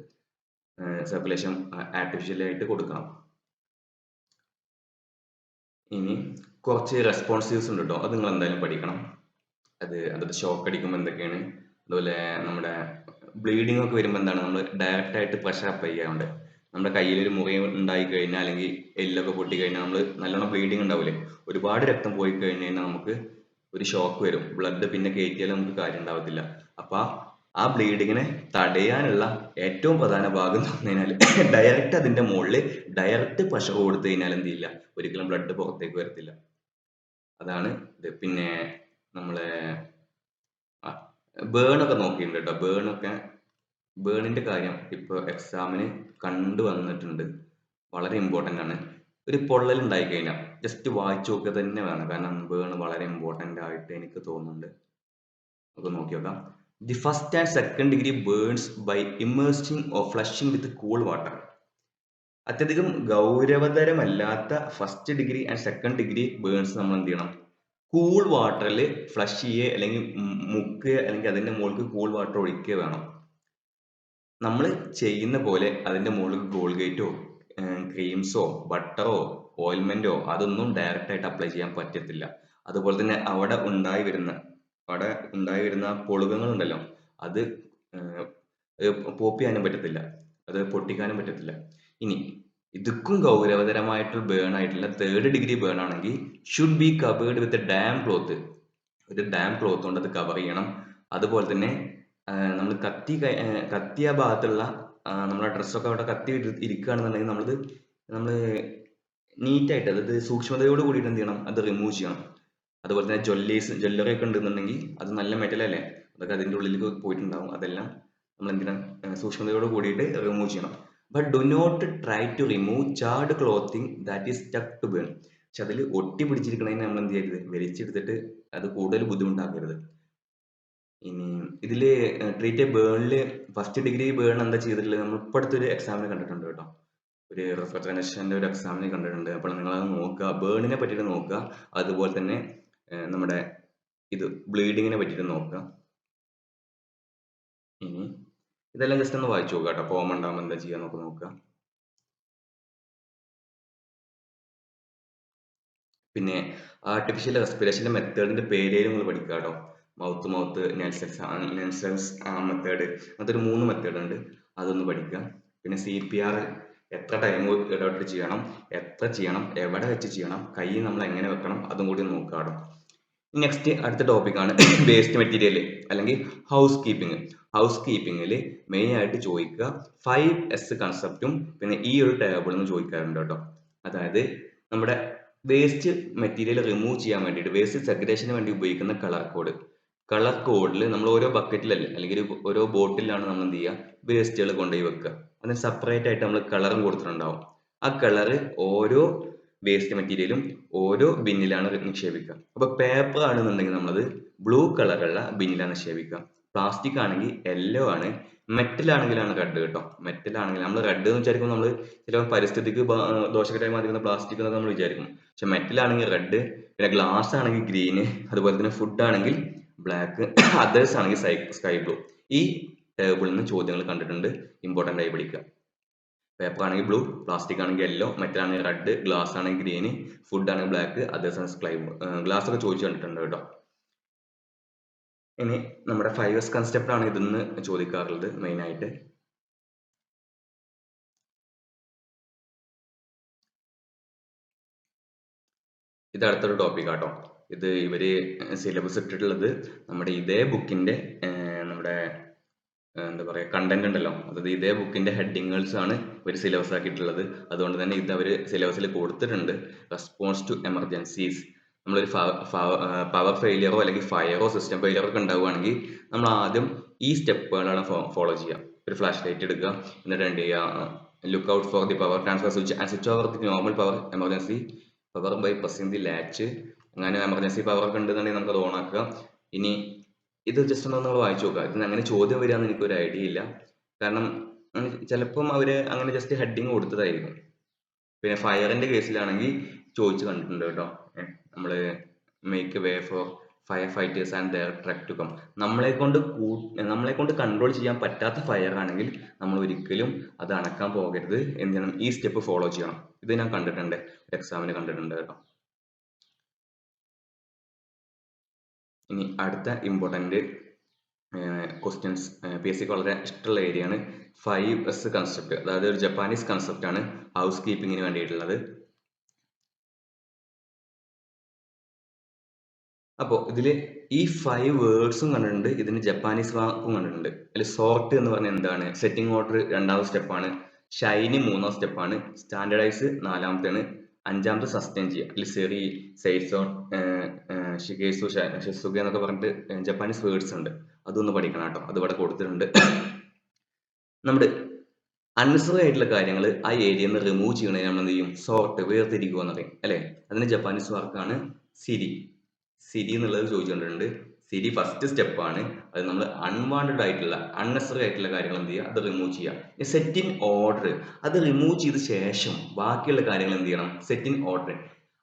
സർക്കുലേഷൻ ആർട്ടിഫിഷ്യലായിട്ട് കൊടുക്കണം. ഇനി കുറച്ച് റെസ്പോൺസീവ്സ് ഉണ്ട് കേട്ടോ, അത് നിങ്ങൾ എന്തായാലും പഠിക്കണം. അതായത് ഷോക്ക് അടിക്കുമ്പോൾ എന്തൊക്കെയാണ്, അതുപോലെ നമ്മുടെ ബ്ലീഡിംഗ് ഒക്കെ വരുമ്പോൾ എന്താണ്, നമ്മൾ ഡയറക്റ്റ് ആയിട്ട് പ്രഷർ അപ്ലൈ ചെയ്യാറുണ്ട്. നമ്മുടെ കയ്യിൽ ഒരു മുറി ഉണ്ടായി കഴിഞ്ഞാൽ അല്ലെങ്കിൽ എല്ലൊക്കെ പൊട്ടി കഴിഞ്ഞാൽ നമ്മൾ നല്ലോണം ബ്ലീഡിങ് ഉണ്ടാവില്ലേ, ഒരുപാട് രക്തം പോയി കഴിഞ്ഞ് കഴിഞ്ഞാൽ നമുക്ക് ഒരു ഷോക്ക് വരും. ബ്ലഡ് പിന്നെ കയറ്റിയാൽ നമുക്ക് കാര്യം ഉണ്ടാവത്തില്ല. അപ്പൊ ആ ബ്ലീഡിങ്ങിനെ തടയാനുള്ള ഏറ്റവും പ്രധാന ഭാഗം എന്ന് പറഞ്ഞു കഴിഞ്ഞാൽ ഡയറക്റ്റ് അതിന്റെ മുകളിൽ ഡയറക്റ്റ് പ്രഷർ കൊടുത്തു കഴിഞ്ഞാൽ എന്ത് ചെയ്യില്ല, ഒരിക്കലും ബ്ലഡ് പുറത്തേക്ക് വരത്തില്ല. അതാണ് ഇത്. പിന്നെ നമ്മളെ ബേണൊക്കെ നോക്കിയിട്ടുണ്ട് കേട്ടോ. ബേണിന്റെ കാര്യം ഇപ്പൊ എക്സാമിന് കണ്ടുവന്നിട്ടുണ്ട്, വളരെ ഇമ്പോർട്ടന്റ് ആണ്. ഒരു പൊള്ളൽ ഉണ്ടായി കഴിഞ്ഞാൽ ജസ്റ്റ് വായിച്ചു നോക്കുക തന്നെ വേണം, കാരണം ബേൺ വളരെ ഇമ്പോർട്ടന്റ് ആയിട്ട് എനിക്ക് തോന്നുന്നുണ്ട്. നമുക്ക് നോക്കി നോക്കാം. The first and second degree burns by immersing or flushing with cool water. അത്യധികം ഗൗരവതരമല്ലാത്ത first degree and second degree burns നമ്മൾ എന്ത് ചെയ്യണം, കൂൾ വാട്ടറിൽ ഫ്ലഷ് ചെയ്യുക അല്ലെങ്കിൽ മുക്കുക, അല്ലെങ്കിൽ അതിന്റെ മുകളിൽ കൂൾ വാട്ടർ ഒഴിക്കുക വേണം. നമ്മൾ ചെയ്യുന്ന പോലെ അതിന്റെ മുകളിൽ ഗോൾഗേറ്റോ ക്രീംസോ ബട്ടറോ ഓയിൽമെന്റോ അതൊന്നും ഡയറക്റ്റ് ആയിട്ട് അപ്ലൈ ചെയ്യാൻ പറ്റത്തില്ല. അതുപോലെ തന്നെ അവിടെ ഉണ്ടായി വരുന്ന പൊളുകങ്ങൾ ഉണ്ടല്ലോ, അത് പോപ്പ് ചെയ്യാനും പറ്റത്തില്ല, അത് പൊട്ടിക്കാനും പറ്റത്തില്ല. ഇനി ഇതുക്കും ഗൗരവതരമായിട്ടുള്ള ബേൺ ആയിട്ടുള്ള 3rd ഡിഗ്രി ബേൺ ആണെങ്കിൽ should be covered with dam cloth. ഒരു ഡാം ക്ലോത്ത് കൊണ്ട് അത് കവർ ചെയ്യണം. അതുപോലെ തന്നെ നമ്മൾ കത്തിയ ഭാഗത്തുള്ള നമ്മുടെ ഡ്രസ്സൊക്കെ അവിടെ കത്തി ഇരിക്കുകയാണെന്നുണ്ടെങ്കിൽ നമ്മൾ നീറ്റായിട്ട്, അതായത് സൂക്ഷ്മതയോട് കൂടിയിട്ട് എന്ത് ചെയ്യണം, അത് റിമൂവ് ചെയ്യണം. അതുപോലെ തന്നെ ജ്വല്ലറി ഒക്കെ ഉണ്ടെന്നുണ്ടെങ്കിൽ അത് നല്ല മെറ്റൽ അല്ലേ, അതൊക്കെ അതിൻ്റെ ഉള്ളിലേക്ക് പോയിട്ടുണ്ടാവും. അതെല്ലാം നമ്മൾ എന്തിനാണ് സൂക്ഷ്മതയോട് കൂടിയിട്ട് റിമൂവ് ചെയ്യണം. But do not try to remove charred clothing that is stuck to burn. പക്ഷെ അതിൽ ഒട്ടി പിടിച്ചിരിക്കണതിന് നമ്മൾ എന്ത് ചെയ്യരുത്, വലിച്ചെടുത്തിട്ട് അത് കൂടുതൽ ബുദ്ധിമുട്ടാക്കരുത്. ഇനി ഇതില് ട്രീറ്റ് ബേണില് ഫസ്റ്റ് ഡിഗ്രി ബേൺ എന്താ ചെയ്തിട്ടുള്ളത്, നമ്മൾ ഇപ്പൊ അടുത്തൊരു എക്സാമിന് കണ്ടിട്ടുണ്ട് കേട്ടോ, ഒരു റെഫ്രിജറേഷന്റെ ഒരു എക്സാമിന് കണ്ടിട്ടുണ്ട്. അപ്പോൾ നിങ്ങൾ അത് നോക്കുക, ബേണിനെ പറ്റിയിട്ട് നോക്കുക, അതുപോലെ തന്നെ നമ്മുടെ ബ്ലീഡിങ്ങിനെ പറ്റിയിട്ട് നോക്കുക. ഇനി ഇതെല്ലാം ജസ്റ്റ് ഒന്ന് വായിച്ചു നോക്കുക കേട്ടോ, ഫോം ഉണ്ടാകുമ്പോൾ എന്താ ചെയ്യാൻ നോക്കുക. പിന്നെ ആർട്ടിഫിഷ്യൽ റെസ്പിറേഷന്റെ മെത്തേഡിന്റെ പേരേലും നിങ്ങൾ പഠിക്കുക കേട്ടോ. മൗത്ത് നെൽസൺസ് മെത്തേഡ്, അങ്ങനത്തെ ഒരു 3 മെത്തേഡ് ഉണ്ട്, അതൊന്ന് പഠിക്കുക. പിന്നെ CPR എത്ര ടൈം ഇടവിട്ട് ചെയ്യണം, എത്ര ചെയ്യണം, എവിടെ വെച്ച് ചെയ്യണം, കൈ നമ്മൾ എങ്ങനെ വെക്കണം, അതും കൂടി നോക്കുക കേട്ടോ. നെക്സ്റ്റ് അടുത്ത ടോപ്പിക്കാണ് വേസ്റ്റ് മെറ്റീരിയൽ അല്ലെങ്കിൽ ഹൗസ് കീപ്പിംഗിൽ മെയിൻ ആയിട്ട് ചോദിക്കുക 5S കൺസെപ്റ്റും പിന്നെ ഈ ഒരു ടേബിളും ചോദിക്കാറുണ്ട് കേട്ടോ. അതായത് നമ്മുടെ വേസ്റ്റ് മെറ്റീരിയൽ റിമൂവ് ചെയ്യാൻ വേണ്ടിയിട്ട് വേസ്റ്റ് സെഗ്രേഷന് വേണ്ടി ഉപയോഗിക്കുന്ന കളർ കോഡിൽ നമ്മൾ ഓരോ ബക്കറ്റിലല്ലേ അല്ലെങ്കിൽ ഓരോ ബോട്ടിലാണ് നമ്മൾ എന്ത് ചെയ്യുക, വേസ്റ്റുകൾ കൊണ്ടുപോയി വെക്കുക. അതിന് സെപ്പറേറ്റ് ആയിട്ട് നമ്മൾ കളറും കൊടുത്തിട്ടുണ്ടാവും. ആ കളറ് ഓരോ വേസ്റ്റ് മെറ്റീരിയലും ഓരോ ബിന്നിലാണ് നിക്ഷേപിക്കുക. അപ്പൊ പേപ്പർ ആണെന്നുണ്ടെങ്കിൽ നമ്മളത് ബ്ലൂ കളറുള്ള ബിന്നിലാണ് നിക്ഷേപിക്കുക. പ്ലാസ്റ്റിക് ആണെങ്കിൽ യെല്ലോ ആണ്. മെറ്റൽ ആണെങ്കിലാണ് റെഡ് കേട്ടോ. മെറ്റൽ ആണെങ്കിൽ നമ്മൾ റെഡ് എന്ന് വിചാരിക്കുമ്പോൾ നമ്മൾ ചില പരിസ്ഥിതിക്ക് ദോഷകരമായി ബാധിക്കുന്ന പ്ലാസ്റ്റിക് എന്നൊക്കെ നമ്മൾ വിചാരിക്കും. പക്ഷെ മെറ്റൽ ആണെങ്കിൽ റെഡ്, പിന്നെ ഗ്ലാസ് ആണെങ്കിൽ ഗ്രീന്, അതുപോലെ തന്നെ ഫുഡ് ആണെങ്കിൽ ബ്ലാക്ക്, അതേഴ്സ് ആണെങ്കിൽ സ്കൈ ബ്ലൂ. ഈ ടേബിളിൽ നിന്ന് ചോദ്യങ്ങൾ കണ്ടിട്ടുണ്ട്, ഇമ്പോർട്ടൻ്റ് ആയി പഠിക്കുക. പേപ്പർ ആണെങ്കിൽ ബ്ലൂ, പ്ലാസ്റ്റിക് ആണെങ്കിൽ യെല്ലോ, മെറ്റൽ ആണെങ്കിൽ റെഡ്, ഗ്ലാസ് ആണെങ്കിൽ ഗ്രീന്, ഫുഡ് ആണെങ്കിൽ ബ്ലാക്ക്, അതേഴ്സ് ആണെങ്കിൽ സ്കൈ ബ്ലൂ. ഗ്ലാസ് ഒക്കെ ചോദിച്ചു കണ്ടിട്ടുണ്ട് കേട്ടോ. ഇനി നമ്മുടെ 5S കൺസെപ്റ്റ് ആണ് ഇതിന്ന് ചോദിക്കാറുള്ളത് മെയിൻ ആയിട്ട്. ഇത് അടുത്തൊരു ടോപ്പിക് ആട്ടോ. ഇത് ഇവര് സിലബസ് ഇട്ടിട്ടുള്ളത് നമ്മുടെ ഇതേ ബുക്കിന്റെ നമ്മുടെ എന്താ പറയുക കണ്ടന്റ് ഉണ്ടല്ലോ, അതായത് ഇതേ ബുക്കിന്റെ ഹെഡിങ്ങുകൾസ് ആണ് ഇവർ സിലബസ് ആക്കിയിട്ടുള്ളത്. അതുകൊണ്ട് തന്നെ ഇത് അവർ സിലബസിൽ കൊടുത്തിട്ടുണ്ട്. റെസ്പോൺസ് ടു എമർജൻസീസ്, നമ്മളൊരു പവർ ഫെയിലിയറോ അല്ലെങ്കിൽ ഫയറോ സിസ്റ്റം ഫെയിലിയറോ ഒക്കെ ഉണ്ടാവുകയാണെങ്കിൽ നമ്മൾ ആദ്യം ഈ സ്റ്റെപ്പുകളാണ് ഫോളോ ചെയ്യുക. ഒരു ഫ്ലാഷ് ലൈറ്റ് എടുക്കുക, എന്നിട്ട് എന്ത് ചെയ്യുക, look out for the power transfer switch and switch over the normal power emergency power by pressing the latch. അങ്ങനെ എമർജൻസി പവർ ഒക്കെ ഉണ്ടെന്നുണ്ടെങ്കിൽ നമുക്ക് അത് ഓൺ ആക്കുക. ഇനി ഇത് ജസ്റ്റ് ഒന്ന് നമ്മൾ വായിച്ചു നോക്കുക. ഇതിന് അങ്ങനെ ചോദ്യം വരികയെന്ന് എനിക്കൊരു ഐഡിയ ഇല്ല. കാരണം ചിലപ്പം അവർ അങ്ങനെ ജസ്റ്റ് ഹെഡിങ് കൊടുത്തതായിരിക്കും. പിന്നെ ഫയറിന്റെ കേസിലാണെങ്കിൽ ചോദിച്ചു കണ്ടിട്ടുണ്ട് കേട്ടോ. നമ്മൾ make way for fire fighters and their truck to come. നമ്മളെ കൊണ്ട് കൺട്രോൾ ചെയ്യാൻ പറ്റാത്ത ഫയർ ആണെങ്കിൽ നമ്മൾ ഒരിക്കലും അത് അണക്കാൻ പോകരുത്. എന്ത് ചെയ്യണം, ഈ സ്റ്റെപ്പ് ഫോളോ ചെയ്യണം. ഇത് ഞാൻ കണ്ടിട്ടുണ്ട്, എക്സാമിന് കണ്ടിട്ടുണ്ട് കേട്ടോ. ഇനി അടുത്ത ഇമ്പോർട്ടൻറ്റ് ക്വസ്റ്റ്യൻസ് PSC വളരെ ഇഷ്ടമുള്ള ഏരിയ ആണ് 5S കൺസെപ്റ്റ്. അതായത് ഒരു ജപ്പാനീസ് കൺസെപ്റ്റ് ആണ് ഹൗസ് കീപ്പിങ്ങിന് വേണ്ടിയിട്ടുള്ളത്. അപ്പോൾ ഇതിൽ ഈ 5 വേർഡ്സും കണ്ടിട്ടുണ്ട്, ഇതിന് ജപ്പാനീസ് വാക്കും കണ്ടിട്ടുണ്ട്. അതിൽ സോർട്ട് എന്ന് പറഞ്ഞാൽ എന്താണ്, സെറ്റിംഗ് ഓർഡർ രണ്ടാമത്തെ സ്റ്റെപ്പാണ്, ഷൈനി മൂന്നാം സ്റ്റെപ്പാണ്, സ്റ്റാൻഡേർഡൈസ് നാലാമത്തെയാണ്, അഞ്ചാമത്തെ സസ്റ്റെയിൻ ചെയ്യുക. അതിൽ സെറി, സൈസോൺ, ഷിഗേസു, ഷിസുഗെ എന്നൊക്കെ പറഞ്ഞിട്ട് ജപ്പാനീസ് വേർഡ്സ് ഉണ്ട്. അതൊന്ന് പഠിക്കണം കേട്ടോ, അത് ഇവിടെ കൊടുത്തിട്ടുണ്ട്. നമ്മുടെ അൺനെസറി ആയിട്ടുള്ള കാര്യങ്ങൾ ആ ഏരിയയിൽ നിന്ന് റിമൂവ് ചെയ്യണതിന് നമ്മൾ എന്ത് ചെയ്യും, സോർട്ട് വേർതിരിക്കുക എന്ന് പറയും അല്ലേ. അതിന് ജപ്പാനീസ് വാക്കാണ് സിരി. സിരി എന്നുള്ളത് ചോദിച്ചുകൊണ്ടിട്ടുണ്ട്. സിരി ഫസ്റ്റ് സ്റ്റെപ്പാണ്. അത് നമ്മൾ അൺവാണ്ടഡ് ആയിട്ടുള്ള അൺനെസറി ആയിട്ടുള്ള കാര്യങ്ങൾ എന്ത് ചെയ്യുക, അത് റിമൂവ് ചെയ്യുക. സെറ്റ് ഇൻ ഓർഡർ, അത് റിമൂവ് ചെയ്ത ശേഷം ബാക്കിയുള്ള കാര്യങ്ങൾ എന്ത് ചെയ്യണം, സെറ്റ് ഇൻ ഓർഡർ.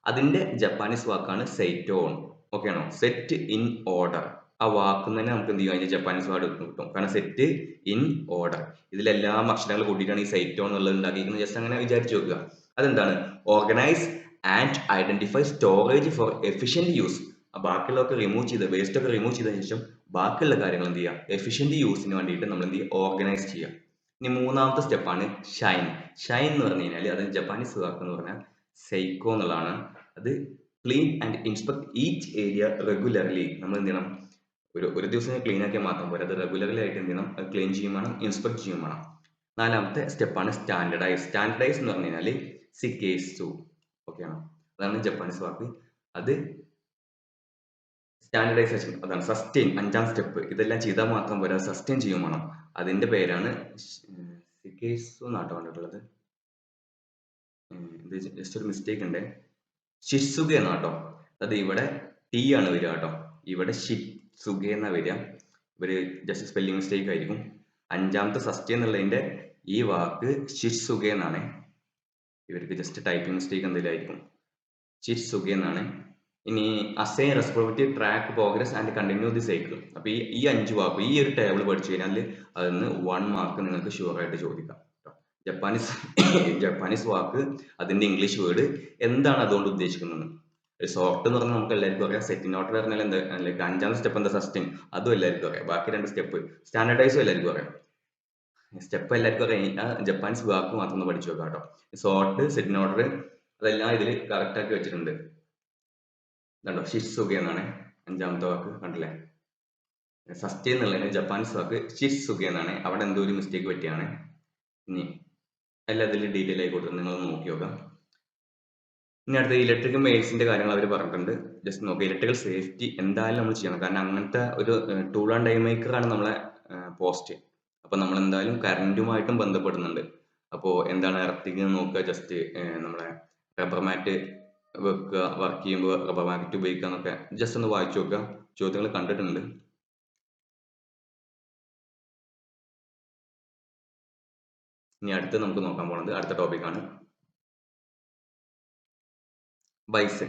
അതിന്റെ ജപ്പാനീസ് വാക്കാണ് സെയ്റ്റോൺ. ഓക്കെ ആണോ. സെറ്റ് ഇൻ ഓർഡർ, ആ വാക്കിൽ തന്നെ നമുക്ക് എന്ത് ചെയ്യും, അതിന്റെ ജപ്പാനീസ് വാർഡ് കിട്ടും. കാരണം സെറ്റ് ഇൻ ഓർഡർ, ഇതിലെല്ലാം അക്ഷരങ്ങൾ കൂട്ടിയിട്ടാണ് ഈ സൈറ്റോൺ എന്നുള്ളത് ഉണ്ടാക്കിയിരിക്കുന്നത്. ജസ്റ്റ് അങ്ങനെ വിചാരിച്ചു നോക്കുക. അതെന്താണ്, organise and identify storage for efficient use. ബാക്കിയുള്ളതൊക്കെ റിമൂവ് ചെയ്ത്, വേസ്റ്റ് ഒക്കെ റിമൂവ് ചെയ്തതിനു ശേഷം ബാക്കിയുള്ള കാര്യങ്ങൾ എന്ത് ചെയ്യുക, എഫിഷ്യന്റ് യൂസിന് വേണ്ടിയിട്ട് നമ്മൾ എന്ത് ചെയ്യുക, ഓർഗനൈസ് ചെയ്യുക. ഇനി മൂന്നാമത്തെ സ്റ്റെപ്പാണ് ഷൈൻ. ഷൈൻ എന്ന് പറഞ്ഞു കഴിഞ്ഞാൽ അത് ജപ്പാനീസ് വാക്ക് എന്ന് പറഞ്ഞാൽ സെയ്ക്കോ എന്നുള്ളതാണ്. അത് clean and inspect each area regularly. നമ്മൾ എന്ത് ചെയ്യണം, ഒരു ദിവസം ക്ലീൻ ആക്കിയാൽ മാത്രം പോരാ, അത് റെഗുലർലി ആയിട്ട് എന്ത് ചെയ്യണം, ക്ലീൻ ചെയ്യും വേണം, ഇൻസ്പെക്ട് ചെയ്യും വേണം. നാലാമത്തെ സ്റ്റെപ്പാണ് സ്റ്റാൻഡേർഡൈസ്. സ്റ്റാൻഡേർഡൈസ് എന്ന് പറഞ്ഞു കഴിഞ്ഞാൽ സിക്കേസു. ഓക്കെ ആണോ, അതാണ് ജപ്പാനീസ് വാക്ക്. അത് സ്റ്റാൻഡേർഡൈസേഷൻ, അതാണ് സസ്റ്റെയിൻ, അഞ്ചാം സ്റ്റെപ്പ്. ഇതെല്ലാം ചെയ്താൽ മാത്രം പോരാ, സസ്റ്റെയിൻ ചെയ്യും വേണം. അതിന്റെ പേരാണ് സിക്കേസു എന്നാട്ടോ കണ്ടിട്ടുള്ളത്. ഇത് ജസ്റ്റ് ഒരു മിസ്റ്റേക്ക് ഉണ്ട്, ഷിസുഗെ എന്നാട്ടോ. അത് ഇവിടെ ടി ആണ് വരിക കേട്ടോ, ഇവിടെ ഷിസുഗെ എന്നാ വരിക. ഇവര് ജസ്റ്റ് സ്പെല്ലിംഗ് മിസ്റ്റേക്ക് ആയിരിക്കും. അഞ്ചാമത്തെ സസ്റ്റെയിൻ എന്നുള്ളതിന്റെ ഈ വാക്ക് ഷിസുഗെ എന്നാണ്. ഇവർക്ക് ജസ്റ്റ് ടൈപ്പിംഗ് മിസ്റ്റേക്ക് എന്തെങ്കിലും ആയിരിക്കും. ഷിസുഗെ എന്നാണ്. ഇനി assign responsibility, track progress and continue the cycle. അപ്പൊ ഈ 5 വാക്ക്, ഈ ഒരു ടേബിൾ പഠിച്ചു കഴിഞ്ഞാൽ അതിന് 1 മാർക്ക് നിങ്ങൾക്ക് ഷുവർ ആയിട്ട് ചോദിക്കാം. ജപ്പാനീസ് വാക്ക്, അതിന്റെ ഇംഗ്ലീഷ് വേർഡ്, എന്താണ് അതുകൊണ്ട് ഉദ്ദേശിക്കുന്നത്. സോർട്ട് എന്ന് പറഞ്ഞാൽ നമുക്ക് എല്ലാവർക്കും അറിയാം. സെറ്റിൻ ഓർഡർ പറഞ്ഞാൽ എന്താ, ലൈക്ക് അഞ്ചാമത്തെ സ്റ്റെപ്പ് എന്താ, സസ്റ്റെയിൻ, അതും എല്ലാവർക്കും അറിയാം. ബാക്കി 2 സ്റ്റെപ്പ് സ്റ്റാൻഡേർഡൈസും എല്ലാവർക്കും അറിയാം. സ്റ്റെപ്പ് എല്ലാവർക്കും അറിയാം. ജപ്പാനീസ് വാക്ക് മാത്രം ഒന്ന് പഠിച്ചു നോക്കാം കേട്ടോ. സോർട്ട്, സെറ്റിൻ ഓർഡർ, അതെല്ലാം ഇതിൽ കറക്റ്റ് ആക്കി വെച്ചിട്ടുണ്ട്. ഇതുണ്ടോ, ഷിസുഗെ എന്നാണ് അഞ്ചാമത്തെ വാക്ക്, കണ്ടില്ലേ. സസ്റ്റെയിൻ എന്നുള്ളതിന് ജപ്പാനീസ് വാക്ക് ഷിസുഗെ എന്നാണ്. അവിടെ എന്തോ ഒരു മിസ്റ്റേക്ക് പറ്റിയാണ്. ഇനി എല്ലാം ഇതിൽ ഡീറ്റെയിൽ ആയി കൊടുത്ത് നിങ്ങൾ നോക്കി നോക്കാം. ഇനി അടുത്ത ഇലക്ട്രിക്കൽ മെയിൽസിന്റെ കാര്യങ്ങൾ അവർ പറഞ്ഞിട്ടുണ്ട്. ജസ്റ്റ് നോക്കുക. ഇലക്ട്രിക്കൽ സേഫ്റ്റി എന്തായാലും നമ്മൾ ചെയ്യണം. കാരണം അങ്ങനത്തെ ഒരു ടൂൾ ആൻഡ് ഡൈ മേക്കർ ആണ് നമ്മളെ പോസ്റ്റ്. അപ്പൊ നമ്മൾ എന്തായാലും കറന്റുമായിട്ടും ബന്ധപ്പെടുന്നുണ്ട്. അപ്പോൾ എന്താണ് എർത്തിങ് നോക്കുക, ജസ്റ്റ് നമ്മളെ റബ്ബർ മാറ്റ് വെക്കുക, വർക്ക് ചെയ്യുമ്പോൾ റബ്ബർ മാറ്റ് ഉപയോഗിക്കുക എന്നൊക്കെ ജസ്റ്റ് ഒന്ന് വായിച്ചു നോക്കുക. ചോദ്യങ്ങൾ കണ്ടിട്ടുണ്ട്. ഇനി അടുത്ത് നമുക്ക് നോക്കാൻ പോകുന്നത് അടുത്ത ടോപ്പിക്കാണ് വൈസ്.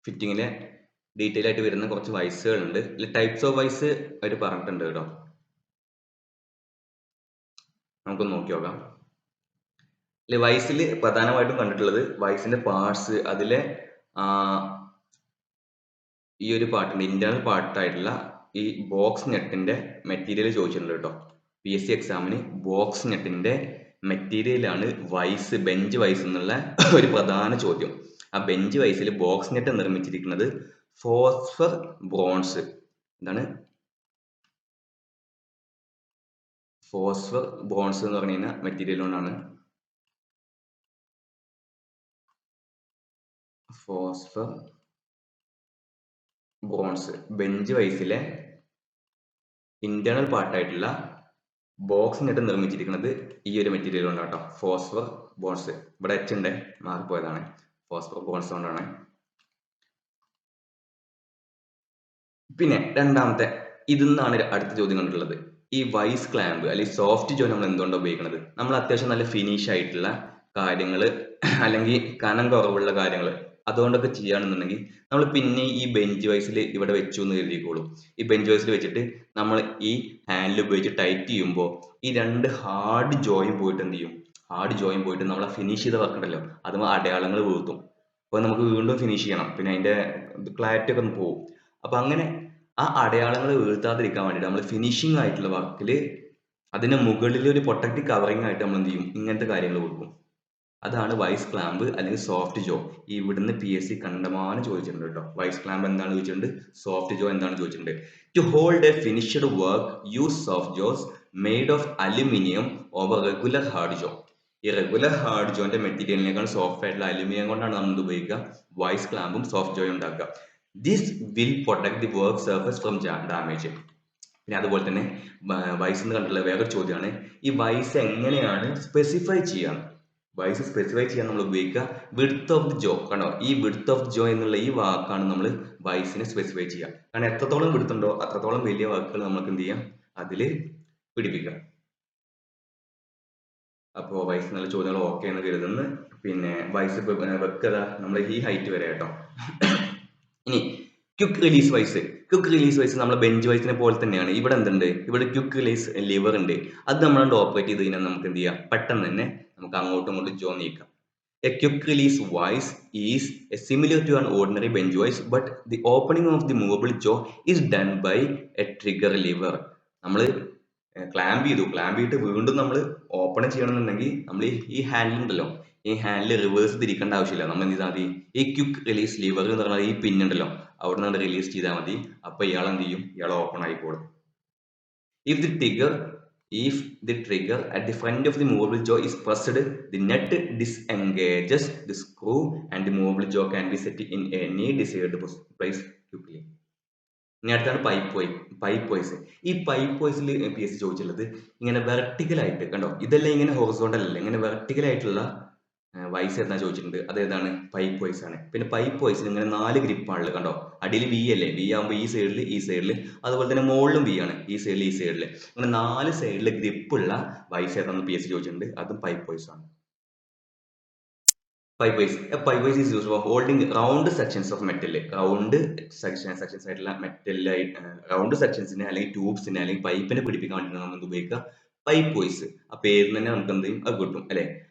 ഫിറ്റിങ്ങിലെ ഡീറ്റെയിൽ ആയിട്ട് വരുന്ന കുറച്ച് വൈസുകളുണ്ട്. ടൈപ്സ് ഓഫ് വൈസ് അവർ പറഞ്ഞിട്ടുണ്ട് കേട്ടോ. നമുക്കൊന്ന് നോക്കി നോക്കാം. വൈസിൽ പ്രധാനമായിട്ടും കണ്ടിട്ടുള്ളത് വൈസിന്റെ പാർട്സ്, അതിലെ ഈ ഒരു പാർട്ടിന്റെ ഇന്റേണൽ പാർട്ടായിട്ടുള്ള ഈ ബോക്സ് നെറ്റിന്റെ മെറ്റീരിയൽ ചോദിച്ചിട്ടുണ്ട് കേട്ടോ. PSC എക്സാമിന് ബോക്സ് നെറ്റിന്റെ മെറ്റീരിയലാണ് വൈസ്, ബെഞ്ച് വൈസ് എന്നുള്ള ഒരു പ്രധാന ചോദ്യം. ആ ബെഞ്ച് വൈസിൽ ബോക്സ് നെറ്റ് നിർമ്മിച്ചിരിക്കുന്നത് ഫോസ്ഫർ ബ്രോൺസ്. എന്താണ് ഫോസ്ഫർ ബ്രോൺസ് എന്ന് പറഞ്ഞു കഴിഞ്ഞാൽ മെറ്റീരിയൽ കൊണ്ടാണ്. ഫോസ്ഫർ ബ്രോൺസ് ബെഞ്ച് വൈസിലെ ഇന്റേണൽ പാർട്ടായിട്ടുള്ള ബോക്സ് നെറ്റ് നിർമ്മിച്ചിരിക്കുന്നത് ഈ ഒരു മെറ്റീരിയൽ കൊണ്ടാണ് കേട്ടോ, ഫോസ്ഫർ ബോൺസ്. ഇവിടെ എച്ച് ഉണ്ട്, മാറിപ്പോയതാണ്, ഫോസ്ഫർ ബോൺസ് കൊണ്ടാണ്. പിന്നെ രണ്ടാമത്തെ ഇതിന്നാണ് അടുത്ത ചോദ്യം കണ്ടിട്ടുള്ളത്. ഈ വൈസ് ക്ലാമ്പ് അല്ലെങ്കിൽ സോഫ്റ്റ് ജോ നമ്മൾ എന്തുകൊണ്ടാണ് ഉപയോഗിക്കുന്നത്? നമ്മൾ അത്യാവശ്യം നല്ല ഫിനിഷ് ആയിട്ടുള്ള കാര്യങ്ങൾ അല്ലെങ്കിൽ കനം കുറവുള്ള കാര്യങ്ങൾ അതുകൊണ്ടൊക്കെ ചെയ്യുകയാണെന്നുണ്ടെങ്കിൽ നമ്മൾ പിന്നെ ഈ ബെഞ്ച് വൈസിൽ ഇവിടെ വെച്ചു എന്ന് കരുതിക്കോളൂ. ഈ ബെഞ്ച് വൈസിൽ വെച്ചിട്ട് നമ്മൾ ഈ ഹാൻഡിൽ ഉപയോഗിച്ച് ടൈറ്റ് ചെയ്യുമ്പോൾ ഈ രണ്ട് ഹാർഡ് ജോയിൻ പോയിട്ട് എന്ത് ചെയ്യും? ഹാർഡ് ജോയിൻ പോയിട്ട് നമ്മൾ ഫിനിഷ് ചെയ്ത വർക്ക് ഉണ്ടല്ലോ അത് അടയാളങ്ങൾ വീഴ്ത്തും. അപ്പോൾ നമുക്ക് വീണ്ടും ഫിനിഷ് ചെയ്യണം, പിന്നെ അതിന്റെ ക്ലാരിറ്റി ഒക്കെ ഒന്ന് പോകും. അപ്പൊ അങ്ങനെ ആ അടയാളങ്ങൾ വീഴ്ത്താതിരിക്കാൻ വേണ്ടിയിട്ട് നമ്മൾ ഫിനിഷിംഗ് ആയിട്ടുള്ള വർക്കിൽ അതിന് മുകളിൽ ഒരു പ്രൊട്ടക്റ്റീവ് കവറിംഗ് ആയിട്ട് നമ്മൾ എന്ത് ചെയ്യും? ഇങ്ങനത്തെ കാര്യങ്ങൾ കൊടുക്കും. അതാണ് വൈസ് ക്ലാമ്പ് അല്ലെങ്കിൽ സോഫ്റ്റ് ജോ. ഇവിടുന്ന് PSC കണ്ടമാനം ചോദിച്ചിട്ടുണ്ട് കേട്ടോ. വൈസ് ക്ലാമ്പ് എന്താണ് ചോദിച്ചിട്ടുണ്ട്, സോഫ്റ്റ് ജോ എന്താണ് ചോദിച്ചിട്ടുണ്ട്. To hold a finished work use soft jaws made of aluminium over regular hard jaw. ഈ റെഗുലർ ഹാർഡ് ജോന്റെ മെറ്റീരിയലിനേക്കാൾ സോഫ്റ്റ് ആയിട്ടുള്ള അലുമിനിയം കൊണ്ടാണ് നമ്മൾ ഉപയോഗിക്കുക വൈസ് ക്ലാമ്പും സോഫ്റ്റ് ജോയും ഉണ്ടാക്കുക. This will protect the work surface from damage. പിന്നെ അതുപോലെ തന്നെ വൈസ് എന്ന് കണ്ടിട്ടുള്ള വേറൊരു ചോദ്യമാണ്, ഈ വൈസ് എങ്ങനെയാണ് സ്പെസിഫൈ ചെയ്യാൻ? വൈസ് സ്പെസിഫൈ ചെയ്യാൻ നമ്മൾ ഉപയോഗിക്കുക വിഡ്ത്ത് ഓഫ് ദി ജോ. കണ്ടോ, ഈ വിഡ്ത്ത് ഓഫ് ജോ എന്നുള്ള ഈ വാക്കാണ് നമ്മൾ വൈസിനെ സ്പെസിഫൈ ചെയ്യുക. കാരണം എത്രത്തോളം വിഡ്ത്ത് ഉണ്ടോ അത്രത്തോളം വലിയ വാക്കുകൾ നമുക്ക് എന്ത് ചെയ്യാം അതിൽ പിടിപ്പിക്കാം. അപ്പോൾ വൈസ് എന്നുള്ള ചോദ്യങ്ങൾ ഓക്കെ എന്ന് കരുതുന്നു. പിന്നെ വൈസ് വെക്കുക നമ്മൾ ഈ ഹൈറ്റ് വരെ കേട്ടോ. ഇനി quick release vise. Quick release vise നമ്മളെ ബെഞ്ച് വൈസിനെ പോലെ തന്നെയാണ്. ഇവിടെ എന്തുണ്ട്? ഇവിടെ ക്വിക്ക് റിലീസ് ലിവർ ഉണ്ട്. അത് നമ്മൾ ഓപ്പറേറ്റ് ചെയ്ത് കഴിഞ്ഞാൽ നമുക്ക് എന്ത് ചെയ്യാം? പെട്ടെന്ന് തന്നെ നമുക്ക് അങ്ങോട്ടും ഇങ്ങോട്ടും ജോ നീക്കാം. A quick release vice is similar to an ordinary bench vice, but the opening of the movable jaw is done by a trigger lever. നമ്മൾ ക്ലാമ്പ് ചെയ്തിട്ട് വീണ്ടും നമ്മൾ ഓപ്പൺ ചെയ്യണമെന്നുണ്ടെങ്കിൽ നമ്മൾ ഈ ഹാൻഡിൽ ഉണ്ടല്ലോ, ഈ ഹാൻഡിൽ റിവേഴ്സ് തിരിക്കേണ്ട ആവശ്യമില്ല. നമ്മൾ എന്ത് ചെയ്താൽ മതി, ഈ ക്വിക്ക് റിലീസ് ലിവർ എന്ന് പറഞ്ഞാൽ ഈ പിൻ ഉണ്ടല്ലോ അവിടെ നിന്ന് റിലീസ് ചെയ്താൽ മതി. അപ്പൊ ഇയാൾ എന്ത് ചെയ്യും? ഇയാൾ ഓപ്പൺ ആയിക്കോളും. If the trigger at the front of the movable jaw is pressed, the nut disengages the screw and the movable jaw can be set in any desired place quickly. ഇനി അടുത്താണ് പൈപ്പ് വോയിസ്. ഈ പൈപ്പ് വോയിസിൽ PSC ചോദിച്ചുള്ളത് ഇങ്ങനെ വെർട്ടിക്കൽ ആയിട്ട് കണ്ടോ, ഇതെല്ലാം ഇങ്ങനെ ഹൊറിസോണ്ടൽ അല്ല, ഇങ്ങനെ വെർട്ടിക്കൽ ആയിട്ടുള്ള വൈസ് എന്താ ചോദിച്ചിട്ടുണ്ട്, അതേതാണ്? പൈപ്പ് വൈസ് ആണ്. പിന്നെ പൈപ്പ് വൈസിൽ ഇങ്ങനെ 4 ഗ്രിപ്പാണുള്ളത് കണ്ടോ. അടിയിൽ V അല്ലേ, V ആകുമ്പോൾ ഈ സൈഡിൽ അതുപോലെ തന്നെ മുകളിലും V ആണ്, ഈ സൈഡിൽ അങ്ങനെ 4 സൈഡിൽ ഗ്രിപ്പുള്ള വൈസ് ഏതാണെന്ന് PSC ചോദിച്ചിട്ടുണ്ട്. അതും പൈപ്പ് വൈസ് ആണ്. Pipe vise is used for holding round sections of metal. Round sections ആയിട്ടുള്ള റൗണ്ട് സെക്ഷൻസിനെ അല്ലെങ്കിൽ ട്യൂബ്സിനെ അല്ലെങ്കിൽ പൈപ്പിനെ പിടിപ്പിക്കാൻ വേണ്ടിയിട്ടാണ് നമ്മൾ ഉപയോഗിക്കുക പൈപ്പ് വൈസ്. ആ പേരിൽ തന്നെ നമുക്ക് എന്ത് ചെയ്യും? അത് കിട്ടും അല്ലെ.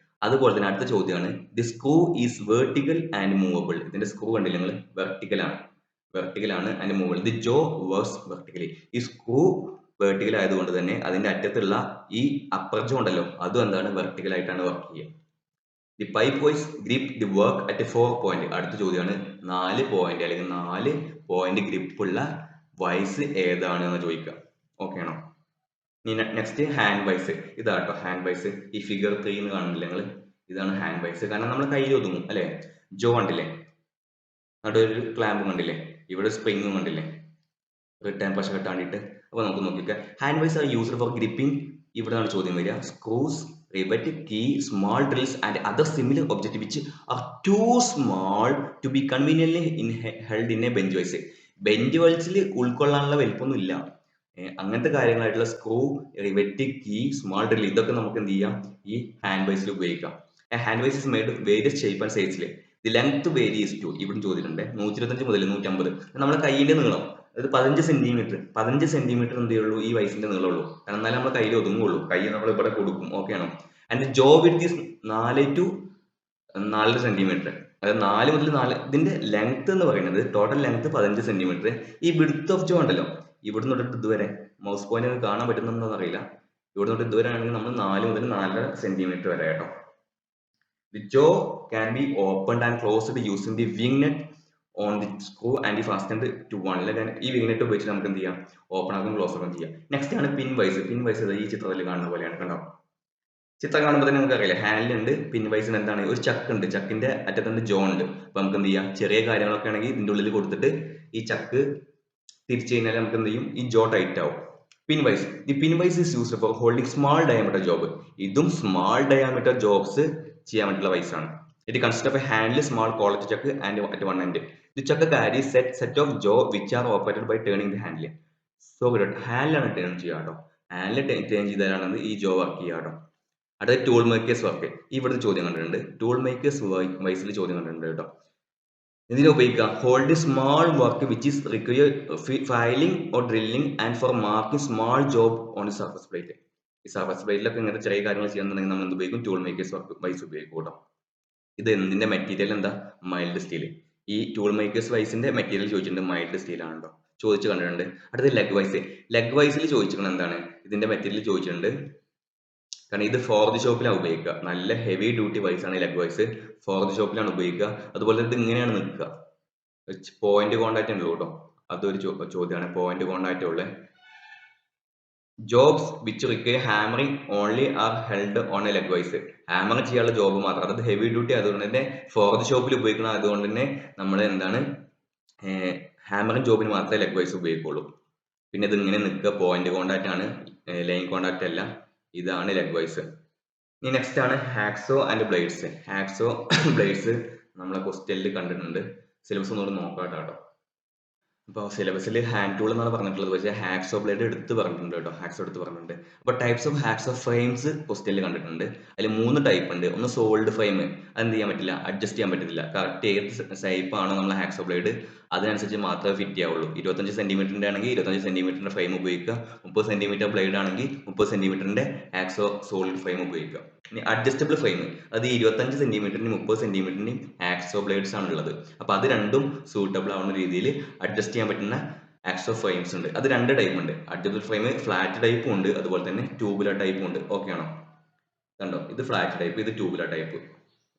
അതുപോലെ തന്നെ അടുത്ത ചോദ്യമാണ്, the screw is vertical and movable. ഇതിന്റെ സ്ക്രൂ കണ്ടില്ല നിങ്ങൾ, വെർട്ടിക്കൽ ആണ് and movable. The jaw works vertically. ഈ സ്ക്രൂ വെർട്ടിക്കൽ ആയതുകൊണ്ട് തന്നെ അതിന്റെ അറ്റത്തുള്ള ഈ അപ്പർ ജോ ഉണ്ടല്ലോ അതും എന്താണ്? വെർട്ടിക്കൽ ആയിട്ടാണ് വർക്ക് ചെയ്യുക. The pipe vise grip the work at 4 point. അടുത്ത ചോദ്യമാണ്, 4 പോയിന്റ് അല്ലെങ്കിൽ 4 പോയിന്റ് ഗ്രിപ്പുള്ള വൈസ് ഏതാണ് എന്ന് ചോദിക്കുക. ഓക്കെ ആണോ? Next hand vise. ഇതാട്ടോ ഹാൻഡ് വൈസ്. ഈ ഫിഗർ 3 എന്ന് കാണുന്നില്ല നിങ്ങൾ, ഇതാണ് ഹാൻഡ് വൈസ്. കാരണം നമ്മൾ കയ്യിൽ ഒതുങ്ങും അല്ലെ. ജോ കണ്ടില്ലേ, അവിടെ ഒരു ക്ലാമ്പും കണ്ടില്ലേ, ഇവിടെ സ്പ്രിങ്ങും കണ്ടില്ലേ, റിട്ടേൺ പ്രഷർ കിട്ടാൻ വേണ്ടിയിട്ട്. അപ്പൊ നമുക്ക് നോക്കിക്കാം. Hand vice are used for gripping. ഇവിടെയാണ് ചോദ്യം വരിക. Screws, rivet, key, small drills and other similar object which are too small to be conveniently held in a bench vice. Bench വൈസിൽ ഉൾക്കൊള്ളാനുള്ള വലിപ്പമൊന്നും ഇല്ല. അങ്ങനത്തെ കാര്യങ്ങളായിട്ടുള്ള screw, rivet, key, small drill ഇതൊക്കെ നമുക്ക് എന്ത് ചെയ്യാം? ഈ ഹാൻഡ് വൈസിൽ ഉപയോഗിക്കാം. Hand vice is made various shape and സൈസിൽ. The length varies too. ഇവിടെ ചോദിച്ചിട്ടുണ്ട് 125 മുതൽ 150. നമ്മുടെ കൈയിന്റെ നീളം അത് 15 സെന്റിമീറ്റർ എന്ത് ചെയ്യുള്ളൂ? ഈ വയസ്സിന്റെ നീളമുള്ളൂ. എന്നാലും നമ്മുടെ കയ്യിൽ ഒതുങ്ങുള്ളൂ. കൈ നമ്മൾ ഇവിടെ കൊടുക്കും. ഓക്കെ ആണോ? And jaw width is 4 to 4.5 centimetre. അതായത് 4 മുതൽ 4. ഇതിന്റെ ലെങ്ത് എന്ന് പറയുന്നത് ടോട്ടൽ ലെങ്ത് 15 സെന്റിമീറ്റർ. ഈ വിഡ്ത്ത് ഓഫ് ജോ ഉണ്ടല്ലോ, ഇവിടുന്ന് തൊട്ടിട്ട് ഇതുവരെ മൗസ് പോയിന്റ് കാണാൻ പറ്റുന്നുണ്ടോന്ന് അറിയില്ല. ഇവിടെ തൊട്ട് ഇതുവരെ ആണെങ്കിൽ നമ്മൾ 4 മുതൽ 4.5 സെന്റിമീറ്റർ വരെ കേട്ടോ. The jaw can be opened and closed using the wing nut on the screw and fastened to one. അല്ലെങ്കിൽ ഈ wing nut ഉപയോഗിച്ച് നമുക്ക് എന്ത് ചെയ്യാം, ഓപ്പൺ ആക്കും ക്ലോസ് ആക്കും ചെയ്യാം. നെക്സ്റ്റ് ആണ് പിൻ വൈസ്. പിൻ വൈസ് ഈ ചിത്രത്തിൽ കാണുന്ന പോലെയാണ് കണ്ടോ. ചിത്രം കാണുമ്പോൾ തന്നെ നമുക്ക് അറിയില്ല, ഹാൻഡിൽ ഉണ്ട്, പിൻ വൈസിന് എന്താണ് ഒരു ചക്ക് ഉണ്ട്, ചക്കിന്റെ അറ്റത്തുണ്ട് ജോ ഉണ്ട്. അപ്പൊ നമുക്ക് എന്ത് ചെയ്യാം, ചെറിയ കാര്യങ്ങളൊക്കെ ആണെങ്കിൽ ഇതിന്റെ ഉള്ളിൽ കൊടുത്തിട്ട് ഈ ചക്ക് തിരിച്ചു കഴിഞ്ഞാൽ നമുക്ക് എന്ത് ചെയ്യും, ഈ ജോ ടൈറ്റ് ആവും. Pin vice, the pin vice is used for holding small diameter job. ഇതും സ്മാൾ ഡയമീറ്റർ ജോബ്സ് ചെയ്യാൻ വേണ്ടിയിട്ടുള്ള വൈസാണ്. It consist of a handle small collet chuck and at one end. The chuck carry set of jaw which are operated by turning the handle. So ഹാൻഡിലാണ് ടേൺ ചെയ്യുക കേട്ടോ. ഹാൻഡിൽ ടേൺ ചെയ്താലാണ് ഈ ജോ വർക്ക് ചെയ്യുക കേട്ടോ. അടുത്ത ടൂൾ മേക്കേഴ്സ് വർക്ക്. ഇവിടുത്തെ ചോദ്യം കണ്ടിട്ടുണ്ട്, ടൂൾ മേക്കേഴ്സ് വൈസിൽ ചോദ്യം കണ്ടിട്ടുണ്ട് കേട്ടോ. ഇതിനെ ഉപയോഗിക്കുക, hold small work which is require filing or drilling and for marking small job on the surface plate. ഈ സർഫസ് പ്ലേറ്റിലൊക്കെ ഇങ്ങനത്തെ ചെറിയ കാര്യങ്ങൾ ചെയ്യുന്നുണ്ടെങ്കിൽ നമ്മൾ എന്ത് ഉപയോഗിക്കും, ടൂൾ മേക്കേഴ്സ് വർക്ക് വൈസ് ഉപയോഗിക്കും കേട്ടോ. ഇത് എന്തിന്റെ മെറ്റീരിയൽ എന്താ, മൈൽഡ് സ്റ്റീൽ. ഈ ടൂൾ മേക്കേഴ്സ് വൈസിന്റെ മെറ്റീരിയൽ ചോദിച്ചിട്ടുണ്ട്, മൈൽഡ് സ്റ്റീൽ ആണ് കേട്ടോ, ചോദിച്ചു കണ്ടിട്ടുണ്ട്. അടുത്ത ലെഗ് വൈസ്. ലെഗ് വൈസിൽ ചോദിച്ചിരിക്കുന്നത് എന്താണ്, ഇതിന്റെ മെറ്റീരിയൽ ചോദിച്ചിട്ടുണ്ട്. കാരണം ഇത് ഫോർത്ത് ഷോപ്പിലാണ് ഉപയോഗിക്കുക. നല്ല ഹെവി ഡ്യൂട്ടി വൈസ് ആണ് ലെഗ് വൈസ്, ഫോർത്ത് ഷോപ്പിലാണ് ഉപയോഗിക്കുക. അതുപോലെ ഇത് ഇങ്ങനെയാണ് നിൽക്കുക, പോയിന്റ് കോണ്ടാക്ട് ഉള്ളൂ കേട്ടോ. അതൊരു ചോദ്യമാണ്, പോയിന്റ് കോണ്ടാക്ട് ഉള്ള jobs which require hammering only are held on a leg vise. Hammer ചെയ്യാനുള്ള ജോബ് മാത്രം, അത് ഹെവി ഡ്യൂട്ടി ആയതുകൊണ്ട് തന്നെ ഫോർത്ത് ഷോപ്പിൽ ഉപയോഗിക്കണം. അതുകൊണ്ട് തന്നെ നമ്മൾ എന്താണ്, ഹാമറിംഗ് ജോബിന് മാത്രമേ ലെഗ് വൈസ് ഉപയോഗിക്കുള്ളൂ. പിന്നെ ഇത് ഇങ്ങനെ നിൽക്കുക, പോയിന്റ് കോണ്ടാക്ട് ആണ്, ലൈൻ കോണ്ടാക്ട് അല്ല. ഇതാണ് ലെഗ് വൈസ്. ഇനി നെക്സ്റ്റ് ആണ് hacksaw and blades. Hacksaw blades നമ്മളെ ക്വസ്റ്റ്യനിൽ കണ്ടിട്ടുണ്ട്, സിലബസ് ഒന്നുകൂടി നോക്കാം കേട്ടോ. അപ്പോൾ സിലബസിൽ ഹാൻഡ് ടൂൾ എന്നാണ് പറഞ്ഞിട്ടുള്ളത്, പക്ഷേ ഹാക്സോ ബ്ലേഡ് എടുത്ത് പറഞ്ഞിട്ടുണ്ട് കേട്ടോ, ഹാക്സോ എടുത്ത് പറഞ്ഞിട്ടുണ്ട്. അപ്പോൾ ടൈപ്സ് ഓഫ് ഹാക്സോ ഫ്രെയിംസ് ക്വസ്റ്റ്യനിൽ കണ്ടിട്ടുണ്ട്. അതിൽ 3 ടൈപ്പ് ഉണ്ട്. ഒന്ന് സോൾഡ് ഫ്രെയിം, അതെന്ത് ചെയ്യാൻ പറ്റില്ല, അഡ്ജസ്റ്റ് ചെയ്യാൻ പറ്റത്തില്ല. കറക്റ്റ് ഏത് ഷേപ്പ് ആണോ നമ്മളെ ഹാക്സോ ബ്ലേഡ് അതിനനുസരിച്ച് മാത്രമേ ഫിറ്റ് ചെയ്യാവുള്ളൂ. 25 സെന്റിമീറ്ററിന്റെ ആണെങ്കിൽ 25 സെന്റിമീറ്ററിന്റെ ഫ്രെയിം ഉപയോഗിക്കുക. 30 സെന്റിമീറ്റർ ബ്ലേഡ് ആണെങ്കിൽ 30 സെന്റിമീറ്ററിന്റെ ഹാക്സോ സോളിഡ് ഫ്രെയിം ഉപയോഗിക്കുക. ഇനി അഡ്ജസ്റ്റബിൾ ഫ്രെയിം, അത് 25 സെന്റിമീറ്ററിനും 30 സെന്റിമീറ്ററിനും ഹാക്സോ ബ്ലേഡ്സ് ആണ് ഉള്ളത്. അപ്പോൾ അത് രണ്ടും സൂട്ടബിൾ ആവുന്ന രീതിയിൽ അഡ്ജസ്റ്റ് ചെയ്യാൻ പറ്റുന്ന ഹാക്സോ ഫ്രെയിംസ് ഉണ്ട്. അത് 2 ടൈപ്പ് ഉണ്ട്. അഡ്ജസ്റ്റബിൾ ഫ്രെയിം ഫ്ലാറ്റ് ടൈപ്പും ഉണ്ട്, അതുപോലെ തന്നെ ട്യൂബുലർ ടൈപ്പും ഉണ്ട്. ഓക്കെ ആണോ? കണ്ടോ, ഇത് ഫ്ലാറ്റ് ടൈപ്പ്, ഇത് ട്യൂബുലർ ടൈപ്പ്.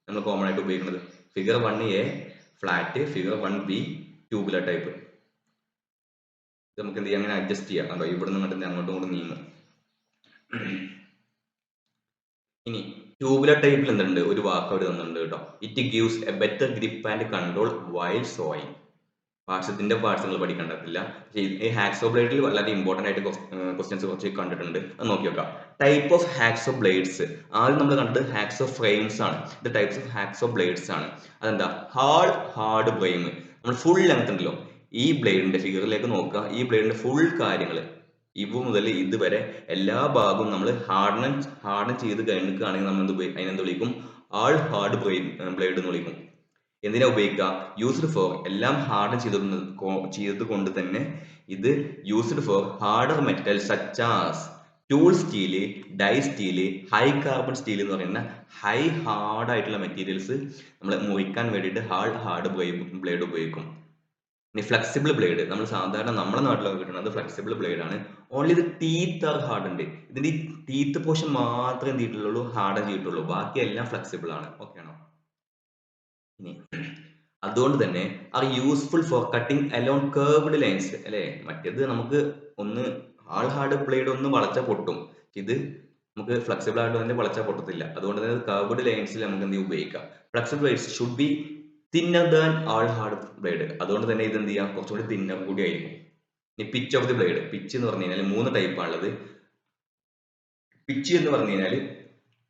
നമ്മൾ കോമൺ ആയിട്ട് ഉപയോഗിക്കുന്നത് figure 1A flat, figure 1B tubular type. നമുക്ക് എന്ത് ചെയ്യാം, അങ്ങനെ അഡ്ജസ്റ്റ് ചെയ്യാം. കണ്ടോ, ഇവിടെ നിന്ന് അങ്ങോട്ടും ഇങ്ങോട്ടും നീങ്ങും. ഇനി ട്യൂബുലർ ടൈപ്പിൽ എന്തുണ്ട്, ഒരു വാക്ക് അവിടെ തന്നിട്ടുണ്ട് കേട്ടോ. It gives a better grip and control while sawing. പാർട്സിന്റെ പാർട്സ് നിങ്ങൾ പഠിക്കേണ്ടതില്ല. ഈ ഹാക്സോ ബ്ലേഡിൽ വളരെ ഇമ്പോർട്ടന്റ് ആയിട്ട് ക്വസ്റ്റ്യൻസ് കുറച്ച് കണ്ടിട്ടുണ്ട്, അത് നോക്കി നോക്കാം. Type of hacksaw blades. ആദ്യം നമ്മൾ കണ്ടത് ഹാക്സോ ഫ്രെയിംസ് ആണ്. ഇത് ടൈപ്സ് ഓഫ് ഹാക്സോ ബ്ലേഡ്സ് ആണ്. അതെന്താ, ഹാർഡ് ഫ്രെയിം. നമ്മൾ ഫുൾ ലെങ്ത് ഉണ്ടല്ലോ, ഈ ബ്ലേഡിന്റെ ഫിഗറിലേക്ക് നോക്കുക. ഈ ബ്ലേഡിന്റെ ഫുൾ കാര്യങ്ങൾ ഇവ മുതൽ ഇതുവരെ എല്ലാ ഭാഗവും നമ്മൾ ഹാർഡൻ ചെയ്ത് കഴിഞ്ഞിട്ടാണെങ്കിൽ നമ്മൾ അതിനെന്ത് വിളിക്കും, ഹാർഡ് ബ്ലേഡ് എന്ന് വിളിക്കും. എന്തിനാ ഉപയോഗിക്കുക, യൂസ്ഡ് ഫോർ, എല്ലാം ഹാർഡൻ ചെയ്തുകൊണ്ട് തന്നെ ഇത് used for harder metal such as tool steel, die steel, high carbon steel എന്ന് പറയുന്ന ഹൈ ഹാർഡ് ആയിട്ടുള്ള മെറ്റീരിയൽസ് നമ്മൾ മുറിക്കാൻ വേണ്ടിയിട്ട് ഹാർഡ് ബ്ലേഡ് ഉപയോഗിക്കും. ഇനി ഫ്ലെക്സിബിൾ ബ്ലേഡ്, നമ്മൾ സാധാരണ നമ്മുടെ നാട്ടിലൊക്കെ കിട്ടുന്നത് ഫ്ലെക്സിബിൾ ബ്ലേഡ് ആണ്. ഓൺലി ഇത് ടീത്ത് ആർ ഹാർഡ് ഉണ്ട്. ഇതിന്റെ ഈ ടീത്ത് പോർഷൻ മാത്രമേ എന്ത് ചെയ്തിട്ടുള്ളൂ, ഹാർഡൻ ചെയ്തിട്ടുള്ളൂ. ബാക്കി എല്ലാം ഫ്ലെക്സിബിൾ ആണ്. ഓക്കെ ആണോ? ഇനി അതുകൊണ്ട് തന്നെ R useful for cutting alone curved lines അല്ലെ. മറ്റേത് നമുക്ക് ഒന്ന് ഹാർഡ് ബ്ലേഡ് ഒന്ന് വളച്ചാൽ പൊട്ടും, ഇത് നമുക്ക് ഫ്ലെക്സിബിൾ ആയിട്ട് തന്നെ വളച്ചാൽ പൊട്ടത്തില്ല. അതുകൊണ്ട് തന്നെ കർവ്ഡ് ലൈൻസിൽ നമുക്ക് എന്ത് ഉപയോഗിക്കാം. Flexible blades should be thinner than hard blade. അതുകൊണ്ട് തന്നെ ഇത് എന്ത് ചെയ്യാം, കുറച്ചുകൂടി തിന്നർ കൂടി ആയിരിക്കും. ഇനി pitch of the blade. Pitch എന്ന് പറഞ്ഞു കഴിഞ്ഞാൽ 3 ടൈപ്പാണുള്ളത്. പിച്ച് എന്ന് പറഞ്ഞു കഴിഞ്ഞാൽ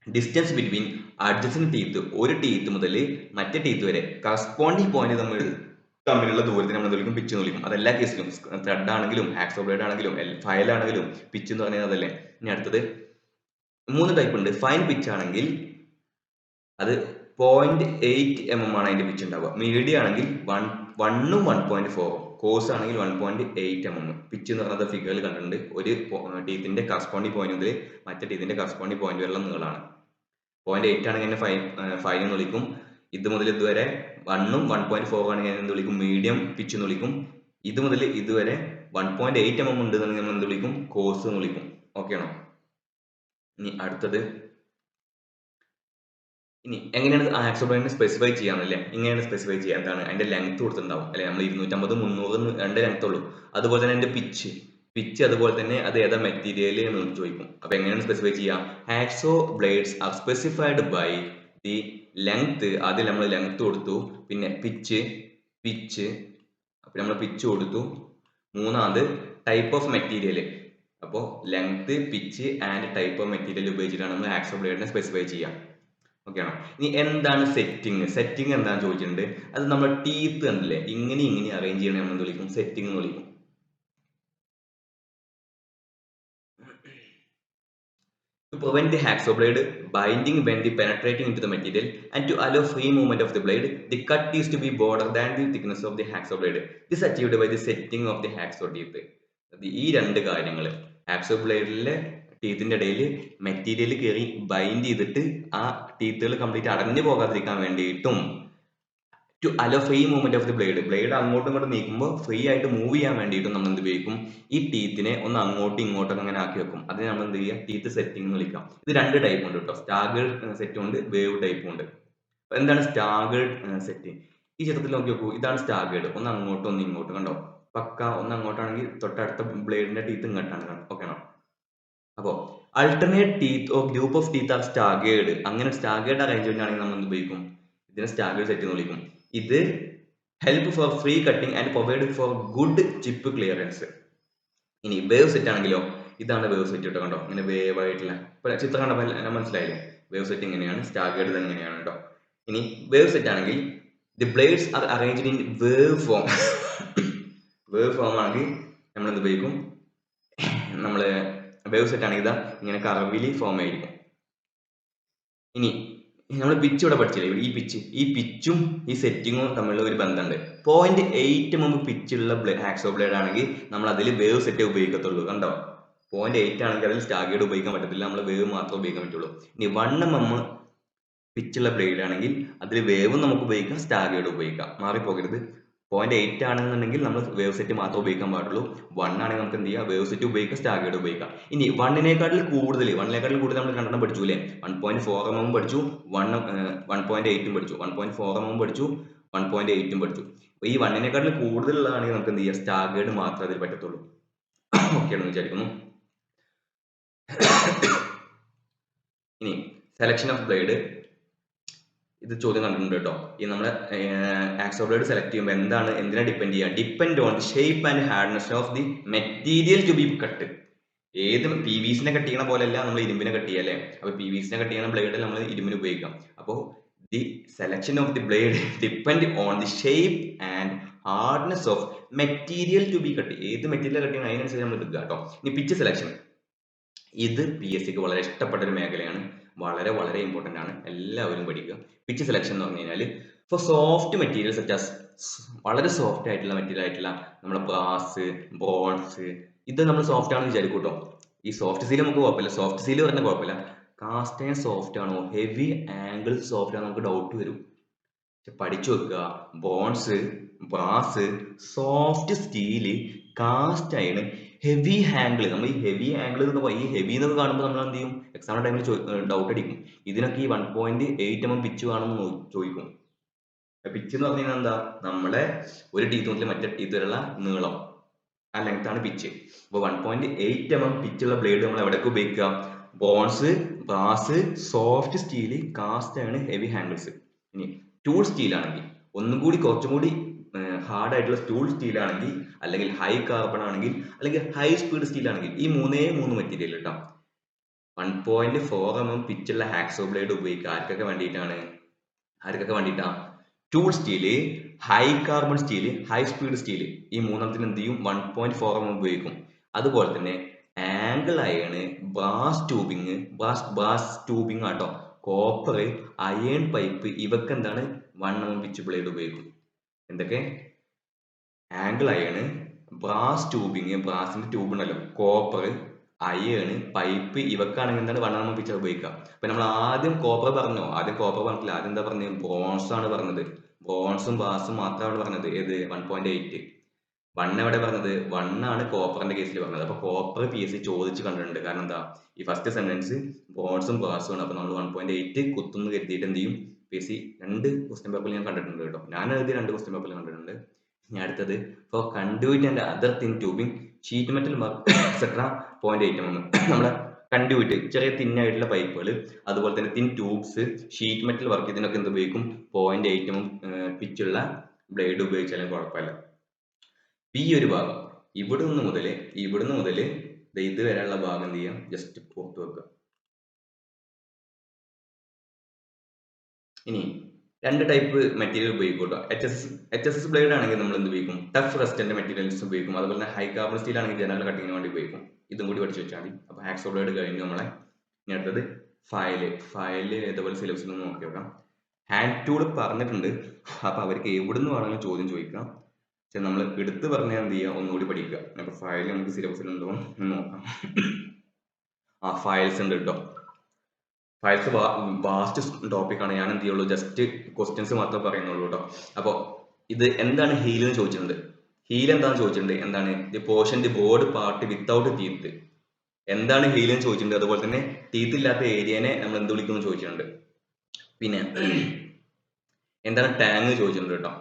ഡിസ്റ്റൻസ് ബിറ്റ്വീൻ അഡ്ജസന്റ് ടീത്ത്, ഒരു ടീത്ത് മുതൽ മറ്റേ ടീത്ത് വരെ കറസ്പോണ്ടിങ് പോയിന്റ് തമ്മിലുള്ള ദൂരത്തിന് നമ്മൾ വിളിക്കും പിച്ച് എന്ന് വിളിക്കും. അതെല്ലാ കേസിലും ത്രെഡ് ആണെങ്കിലും ഹാക്സോ ബ്ലേഡ് ആണെങ്കിലും ഫയൽ ആണെങ്കിലും പിച്ച് എന്ന് പറഞ്ഞാൽ അതല്ലേ. ഇനി അടുത്തത് 3 ടൈപ്പ് ഉണ്ട്. ഫൈൻ പിച്ച് ആണെങ്കിൽ അത് 0.8 mm ആണ് അതിന്റെ പിച്ച് ഉണ്ടാവുക. മീഡിയം ആണെങ്കിൽ 1 ഉം 1.4, കോഴ്സ് ആണെങ്കിൽ 1.8 mm. പിച്ച് എന്ന് പറയുന്നത് ഫിഗറിൽ കണ്ടിട്ടുണ്ട്. ഒരു ടീത്തിന്റെ കറസ്പോണ്ടിങ് പോയിന്റ് മുതൽ മറ്റേ ടീത്തിന്റെ കറസ്പോണ്ടിങ് പോയിന്റ് വരെയുള്ള നീളമാണ്. 0.8 ആണെങ്കിൽ ഫൈൻ എന്ന് വിളിക്കും. ഇത് മുതൽ ഇതുവരെ 1 ഉം 1.4 ആണെങ്കിൽ എന്ത് വിളിക്കും, മീഡിയം പിച്ച് എന്ന് വിളിക്കും. ഇത് മുതൽ ഇതുവരെ 1.8 mm ഉണ്ട് നമ്മൾ എന്ത് വിളിക്കും, കോഴ്സ് എന്ന് വിളിക്കും. ഓക്കെ ആണോ? ഇനി അടുത്തത്, ഇനി എങ്ങനെയാണ് ആക്സോ ബ്ലേഡിനെ സ്പെസിഫൈ ചെയ്യാന്നല്ലേ? ഇങ്ങനെയാണ് സ്പെസിഫൈ ചെയ്യുക. എന്താണ് അതിന്റെ ലെങ്ത് കൊടുത്തിട്ടുണ്ടാവും അല്ലെ? നമ്മൾ 250, 300 രണ്ട് ലെങ്ത് ഉള്ളൂ. അതുപോലെ തന്നെ അതിന്റെ പിച്ച് അതുപോലെ തന്നെ അത് ഏതാ മെറ്റീരിയൽ എന്ന് ചോദിക്കും. അപ്പൊ എങ്ങനെയാണ് സ്പെസിഫൈ ചെയ്യുക? Hacksaw blades are specified by the length. ആദ്യം നമ്മൾ ലെങ്ത് കൊടുത്തു, പിന്നെ പിച്ച് അപ്പൊ നമ്മൾ പിച്ച് കൊടുത്തു. മൂന്നാമത് ടൈപ്പ് ഓഫ് മെറ്റീരിയൽ. അപ്പോൾ length, pitch and type of material ഉപയോഗിച്ചിട്ടാണ് നമ്മൾ ആക്സോ ബ്ലേഡിനെ സ്പെസിഫൈ ചെയ്യുക. ഓക്കെ ആണോ? ഇനി എന്താണ് സെറ്റിംഗ്? സെറ്റിംഗ് എന്താണെന്ന് ചോദിച്ചിട്ടുണ്ട്. അത് നമ്മൾ ടീത്ത് കണ്ടില്ലേ, ഇങ്ങനെ അറേഞ്ച് ചെയ്യണേ നമ്മൾ എന്ത് വിളിക്കും? സെറ്റിംഗ് എന്ന് വിളിക്കും. To prevent the hacksaw blade binding when the penetrating into the material and to allow free movement of the blade, the cut is to be broader than the thickness of the hacksaw blade. This is achieved by the setting of the hacksaw teeth. ഈ രണ്ട് കാര്യങ്ങൾ, hacksaw ബ്ലേഡിലെ ടീത്തിന്റെ ഇടയിൽ മെറ്റീരിയൽ കയറി ബൈൻഡ് ചെയ്തിട്ട് ആ ടീത്തുകൾ കംപ്ലീറ്റ് അടഞ്ഞു പോകാതിരിക്കാൻ വേണ്ടിയിട്ടും, to allow free movement of the blade അങ്ങോട്ടും ഇങ്ങോട്ടും നീക്കുമ്പോൾ ഫ്രീ ആയിട്ട് മൂവ് ചെയ്യാൻ വേണ്ടിയിട്ടും നമ്മൾ എന്ത് ഉപയോഗിക്കും? ഈ ടീത്തിനെ ഒന്ന് അങ്ങോട്ടും ഇങ്ങോട്ടൊക്കെ അങ്ങനെ ആക്കി വെക്കും. അതിനെ നമ്മൾ എന്ത് ചെയ്യുക? ടീത്ത് സെറ്റിംഗ് എന്ന് വിളിക്കാം. ഇത് രണ്ട് ടൈപ്പ് ഉണ്ട് കേട്ടോ. സ്റ്റാഗേർഡ് സെറ്റും ഉണ്ട്, വേവ് ടൈപ്പും ഉണ്ട്. എന്താണ് സ്റ്റാഗേർഡ് സെറ്റിംഗ്? ഈ ചിത്രത്തിൽ നോക്കി നോക്കൂ. ഇതാണ് സ്റ്റാഗേർഡ്. ഒന്ന് അങ്ങോട്ടും ഒന്ന് ഇങ്ങോട്ടും, കണ്ടോ? പക്ക ഒന്ന് അങ്ങോട്ടാണെങ്കിൽ തൊട്ടടുത്ത ബ്ലേഡിന്റെ ടീത്ത് ഇങ്ങോട്ടാണ്. ഓക്കെ ആണോ? അപ്പോ alternate teeth or group of teeth are staggered. അങ്ങനെ സ്റ്റാഗേർഡ് അറേഞ്ച്മെന്റ് ആണെങ്കിൽ നമ്മൾ എന്ത് ഉപയോഗിക്കും? ഇതിനെ സ്റ്റാഗേർഡ് സെറ്റ് എന്ന് വിളിക്കും. ഇത് help four free cutting and provide four good chip clearance. ഇനി വേവ് സെറ്റ് ആണെങ്കിലോ, ഇതാണ് വേവ് സെറ്റ് കേട്ടോ. കണ്ടോ? ഇങ്ങനെ വേവ് ആയിട്ടുള്ള ചിത്രം കണ്ടപ്പോൾ മനസ്സിലായില്ലേ? വേവ് സെറ്റ് ഇങ്ങനെയാണ്, സ്റ്റാഗേർഡ് എങ്ങനെയാണ് കേട്ടോ. ഇനി വേവ് സെറ്റ് ആണെങ്കിൽ the blades R arranged in wave form. Wave form ആണെങ്കിൽ നമ്മൾ എന്ത് ഉപയോഗിക്കും? നമ്മള് വേവ് സെറ്റ് ആണെങ്കിൽ ഇതാ ഇങ്ങനെ കർവിലി ഫോം ആയിരിക്കും. ഇനി നമ്മൾ പിച്ച് ഇവിടെ പഠിച്ചില്ലേ? ഈ പിച്ചും ഈ സെറ്റിങ്ങും തമ്മിലുള്ള ഒരു ബന്ധമുണ്ട്. 0.8 mm പിച്ചുള്ള ആക്സോ ബ്ലേഡ് ആണെങ്കിൽ നമ്മൾ അതിൽ വേവ് സെറ്റ് ഉപയോഗിക്കത്തുള്ളൂ. കണ്ടോ? 0.8 ആണെങ്കിൽ അതിൽ സ്റ്റാഗേർഡ് ഉപയോഗിക്കാൻ പറ്റത്തില്ല, നമ്മൾ വേവ് മാത്രമേ ഉപയോഗിക്കാൻ പറ്റുള്ളൂ. ഇനി 1 mm പിച്ചുള്ള ബ്ലേഡ് ആണെങ്കിൽ അതിൽ വേവും നമുക്ക് ഉപയോഗിക്കാം, സ്റ്റാഗേർഡ് ഉപയോഗിക്കാം. മാറിപ്പോകരുത്. 0.8 ആണെന്നുണ്ടെങ്കിൽ നമ്മൾ വേവ് സെറ്റ് മാത്രമേ ഉപയോഗിക്കാൻ പാടുള്ളൂ. 1 ആണെങ്കിൽ നമുക്ക് എന്ത് ചെയ്യാം? വേവ് സെറ്റ് ഉപയോഗിക്കാം, സ്റ്റാഗേർഡ് ഉപയോഗിക്കാം. ഇനി 1നേക്കാട്ടിൽ കൂടുതൽ നമ്മൾ രണ്ടെണ്ണം പഠിച്ചു അല്ലേ? 1.4 mm പഠിച്ചു, 1.8 പഠിച്ചു, 1.4 mm പഠിച്ചു, 1.8 പഠിച്ചു. അപ്പൊ ഈ 1നേക്കാട്ടിൽ കൂടുതലുള്ളതാണെങ്കിൽ നമുക്ക് എന്ത് ചെയ്യാം? സ്റ്റാഗേർഡ് മാത്രമേ അതിൽ പറ്റത്തുള്ളൂ. ഓക്കെ ആണെന്ന് വിചാരിക്കുന്നു. ഇനി സെലക്ഷൻ ഓഫ് ബ്ലേഡ്, ഇത് ചോദ്യം കണ്ടിട്ടുണ്ട് കേട്ടോ. ഈ നമ്മളെ ആക്സോ ബ്ലേഡ് സെലക്ട് ചെയ്യുമ്പോൾ എന്തിനാ ഡിപ്പെൻഡ് ചെയ്യുക? Depend on the shape and hardness of the material to be cut. ഏത് PVC കട്ട് ചെയ്യണ പോലെയല്ല നമ്മൾ ഇരുമ്പിനെ കട്ട് ചെയ്യുക അല്ലേ? അപ്പൊ PVC കട്ട് ചെയ്യുന്ന ബ്ലേഡ് നമ്മൾ ഇരുമ്പിന് ഉപയോഗിക്കാം. അപ്പോൾ the selection of the blade depend on the shape and hardness of material to be cut. ഏത് മെറ്റീരിയൽ കട്ട് ചെയ്യണം അതിനനുസരിച്ച് നമ്മൾ എടുക്കുക കേട്ടോ. ഇനി പിച്ച് സെലക്ഷൻ, ഇത് PSCക്ക് വളരെ ഇഷ്ടപ്പെട്ട ഒരു മേഖലയാണ്. വളരെ വളരെ ഇമ്പോർട്ടന്റ് ആണ്, എല്ലാവരും പഠിക്കുക. പിച്ച് സെലക്ഷൻ എന്ന് പറഞ്ഞു കഴിഞ്ഞാൽ four soft material such as, വളരെ സോഫ്റ്റ് ആയിട്ടുള്ള മെറ്റീരിയൽ ആയിട്ടുള്ള നമ്മുടെ ബ്രാസ്, ബോൺസ്, ഇത് നമ്മൾ സോഫ്റ്റ് ആണെന്ന് വിചാരിക്കും കേട്ടോ. ഈ സോഫ്റ്റ് സീൽ നമുക്ക് കുഴപ്പമില്ല, സോഫ്റ്റ് സീൽ പറഞ്ഞാൽ കുഴപ്പമില്ല. കാസ്റ്റ് അയൺ സോഫ്റ്റ് ആണോ, ഹെവി ആംഗിൾ സോഫ്റ്റ് ആണോ, നമുക്ക് ഡൗട്ട് വരും. പഠിച്ചു വെക്കുക. Bronze, brass, soft steel, cast iron, heavy angle. നമ്മൾ ഈ ഹെവി ആംഗിൾ ഈ ഹെവി എന്നൊക്കെ കാണുമ്പോൾ നമ്മൾ എന്ത് ചെയ്യും? എക്സാമിന്റെ ടൈമിൽ ഡൗട്ട് അടിക്കും. ഇതിനൊക്കെ ഈ 1.8 mm പിച്ച് വേണമെന്ന് ചോദിക്കും. പിച്ച് എന്ന് പറഞ്ഞു കഴിഞ്ഞാൽ എന്താ? നമ്മളെ ഒരു ടീത്ത് മുതൽ മറ്റേ ടീത്ത് വരെയുള്ള നീളം, ആ ലെങ്ത് ആണ് പിച്ച്. അപ്പൊ 1.8 mm പിച്ചുള്ള ബ്ലേഡ് നമ്മൾ എവിടെയൊക്കെ ഉപയോഗിക്കുക? Bronze, brass, soft steel, cast iron, heavy handles. ഇനി ടൂൾ സ്റ്റീൽ ആണെങ്കിൽ, ഒന്നും കൂടി കുറച്ചും കൂടി ഹാർഡ് ആയിട്ടുള്ള ടൂൾ സ്റ്റീൽ ആണെങ്കിൽ, അല്ലെങ്കിൽ ഹൈ കാർബൺ ആണെങ്കിൽ, അല്ലെങ്കിൽ ഹൈ സ്പീഡ് സ്റ്റീൽ ആണെങ്കിൽ, ഈ മൂന്നേ മെറ്റീരിയൽ കേട്ടോ. 1.4 mm പിച്ചുള്ള ആക്സോ ബ്ലേഡ് ഉപയോഗിക്കുക. ആർക്കൊക്കെ വേണ്ടിയിട്ടാ? Tool steel, high carbon steel, high speed steel, ഈ മൂന്നെണ്ണത്തിന് എന്ത് ചെയ്യും? 1.4 mm ഉപയോഗിക്കും. അതുപോലെ തന്നെ ആംഗിൾ അയൺ, ബ്രാസ് ട്യൂബിങ് ആട്ടോ, കോപ്പർ, അയൺ പൈപ്പ്, ഇവക്ക് എന്താണ്? 1 mm പിച്ച് ബ്ലേഡ് ഉപയോഗിക്കും. എന്തൊക്കെ? ആംഗിൾ അയൺ, ബ്രാസ് ട്യൂബിങ്, ബ്രാസിന്റെ ട്യൂബ് ഉണ്ടല്ലോ, കോപ്പർ, അയൺ, പൈപ്പ്, ഇവക്കാണെങ്കിൽ എന്താണ്? 1 mm പിച്ച് ഉപയോഗിക്കുക. അപ്പൊ നമ്മൾ ആദ്യം കോപ്പർ പറഞ്ഞോ? ആദ്യം കോപ്പർ പറഞ്ഞില്ല, ആദ്യം എന്താ പറഞ്ഞത്? ബ്രോൺസ് ആണ് പറഞ്ഞത്. ബ്രോൺസും ബ്രാസും മാത്രമാണ് പറഞ്ഞത്. ഏത്? 1.8. 1 എവിടെ പറഞ്ഞത്? 1 ആണ് കോപ്പറിന്റെ കേസിൽ പറഞ്ഞത്. അപ്പൊ കോപ്പർ PSC ചോദിച്ച് കണ്ടിട്ടുണ്ട്. കാരണം എന്താ? ഈ ഫസ്റ്റ് സെന്റൻസ് ബോൺസും ഗ്ലാസും ആണ്. അപ്പൊ നമ്മൾ 1.8 കുത്തുന്ന് കരുതിയിട്ട് എന്ത് ചെയ്യും? PSC 2 ക്വസ്റ്റ്യൻ പേപ്പറിൽ ഞാൻ കണ്ടിട്ടുണ്ട് കേട്ടോ. ഞാൻ എഴുതിയ 2 ക്വസ്റ്റ്യൻ പേപ്പറിൽ കണ്ടിട്ടുണ്ട്. ഇനി അടുത്തത് for conduit and other thin tubing sheet metal work etcetera 0.8 mm. നമ്മളെ കണ്ടുവിറ്റ് ചെറിയ തിന്നായിട്ടുള്ള പൈപ്പുകൾ, അതുപോലെ തന്നെ thin tubes, sheet metal work, ഇതിനൊക്കെ എന്ത് ഉപയോഗിക്കും? 0.8 mm പിച്ചുള്ള ബ്ലേഡ് ഉപയോഗിച്ചാലും കുഴപ്പമില്ല. ഈ ഒരു ഭാഗം ഇവിടുന്ന് മുതൽ ഇതുവരെയുള്ള ഭാഗം എന്ത് ചെയ്യാം? ജസ്റ്റ് പുറത്ത് വെക്കുക. ഇനി 2 ടൈപ്പ് മെറ്റീരിയൽ ഉപയോഗിക്കും കേട്ടോ. HSS ബ്ലേഡ് ആണെങ്കിൽ നമ്മൾ എന്ത് ഉപയോഗിക്കും? ടഫ് റെസ്റ്റന്റ് മെറ്റീരിയൽസ് ഉപയോഗിക്കും. അതുപോലെ തന്നെ ഹൈ കാർബൺ സ്റ്റീൽ ആണെങ്കിൽ ജനറൽ കട്ടിങ്ങിന് വേണ്ടി ഉപയോഗിക്കും. ഇതും കൂടി പഠിച്ചു വെച്ചാൽ മതി. അപ്പോൾ ഹാക്സോ ബ്ലേഡ് കഴിഞ്ഞു നമ്മളെ. ഇനി അടുത്തത് ഫയല് ഇതുപോലെ സിലബസിൽ നിന്ന് നോക്കി വെക്കാം. ഹാൻഡ് ടൂൾ പറഞ്ഞിട്ടുണ്ട്. അപ്പൊ അവർക്ക് എവിടുന്ന് വേണമെങ്കിലും ചോദ്യം ചോദിക്കാം. പക്ഷെ നമ്മൾ എടുത്ത് പറഞ്ഞാൽ എന്ത് ചെയ്യുക? ഒന്നുകൂടി പഠിക്കുക. അപ്പൊ ഫയൽ നമുക്ക് സിലബസിൽ ഉണ്ടോ എന്ന് നോക്കാം. ഫയൽസ് ഉണ്ട് കേട്ടോ. ഫയൽസ് വാസ്റ്റ് ടോപ്പിക്കാണ്. ഞാൻ എന്ത് ചെയ്യുള്ളൂ? ജസ്റ്റ് ക്വസ്റ്റ്യൻസ് മാത്രമേ പറയുന്നുള്ളൂ കേട്ടോ. അപ്പോൾ ഇത് എന്താണ് ഹീൽ എന്ന് ചോദിച്ചിട്ടുണ്ട്. ഹീൽ എന്താണെന്ന് ചോദിച്ചിട്ടുണ്ട്. എന്താണ്? The portion the board part without teeth. എന്താണ് ഹീൽ എന്ന് ചോദിച്ചിട്ടുണ്ട്. അതുപോലെ തന്നെ ടീത്ത് ഇല്ലാത്ത ഏരിയനെ നമ്മൾ എന്ത് വിളിക്കുന്നു ചോദിച്ചിട്ടുണ്ട്. പിന്നെ എന്താണ് ടാങ് ചോദിച്ചിട്ടുണ്ട് കേട്ടോ.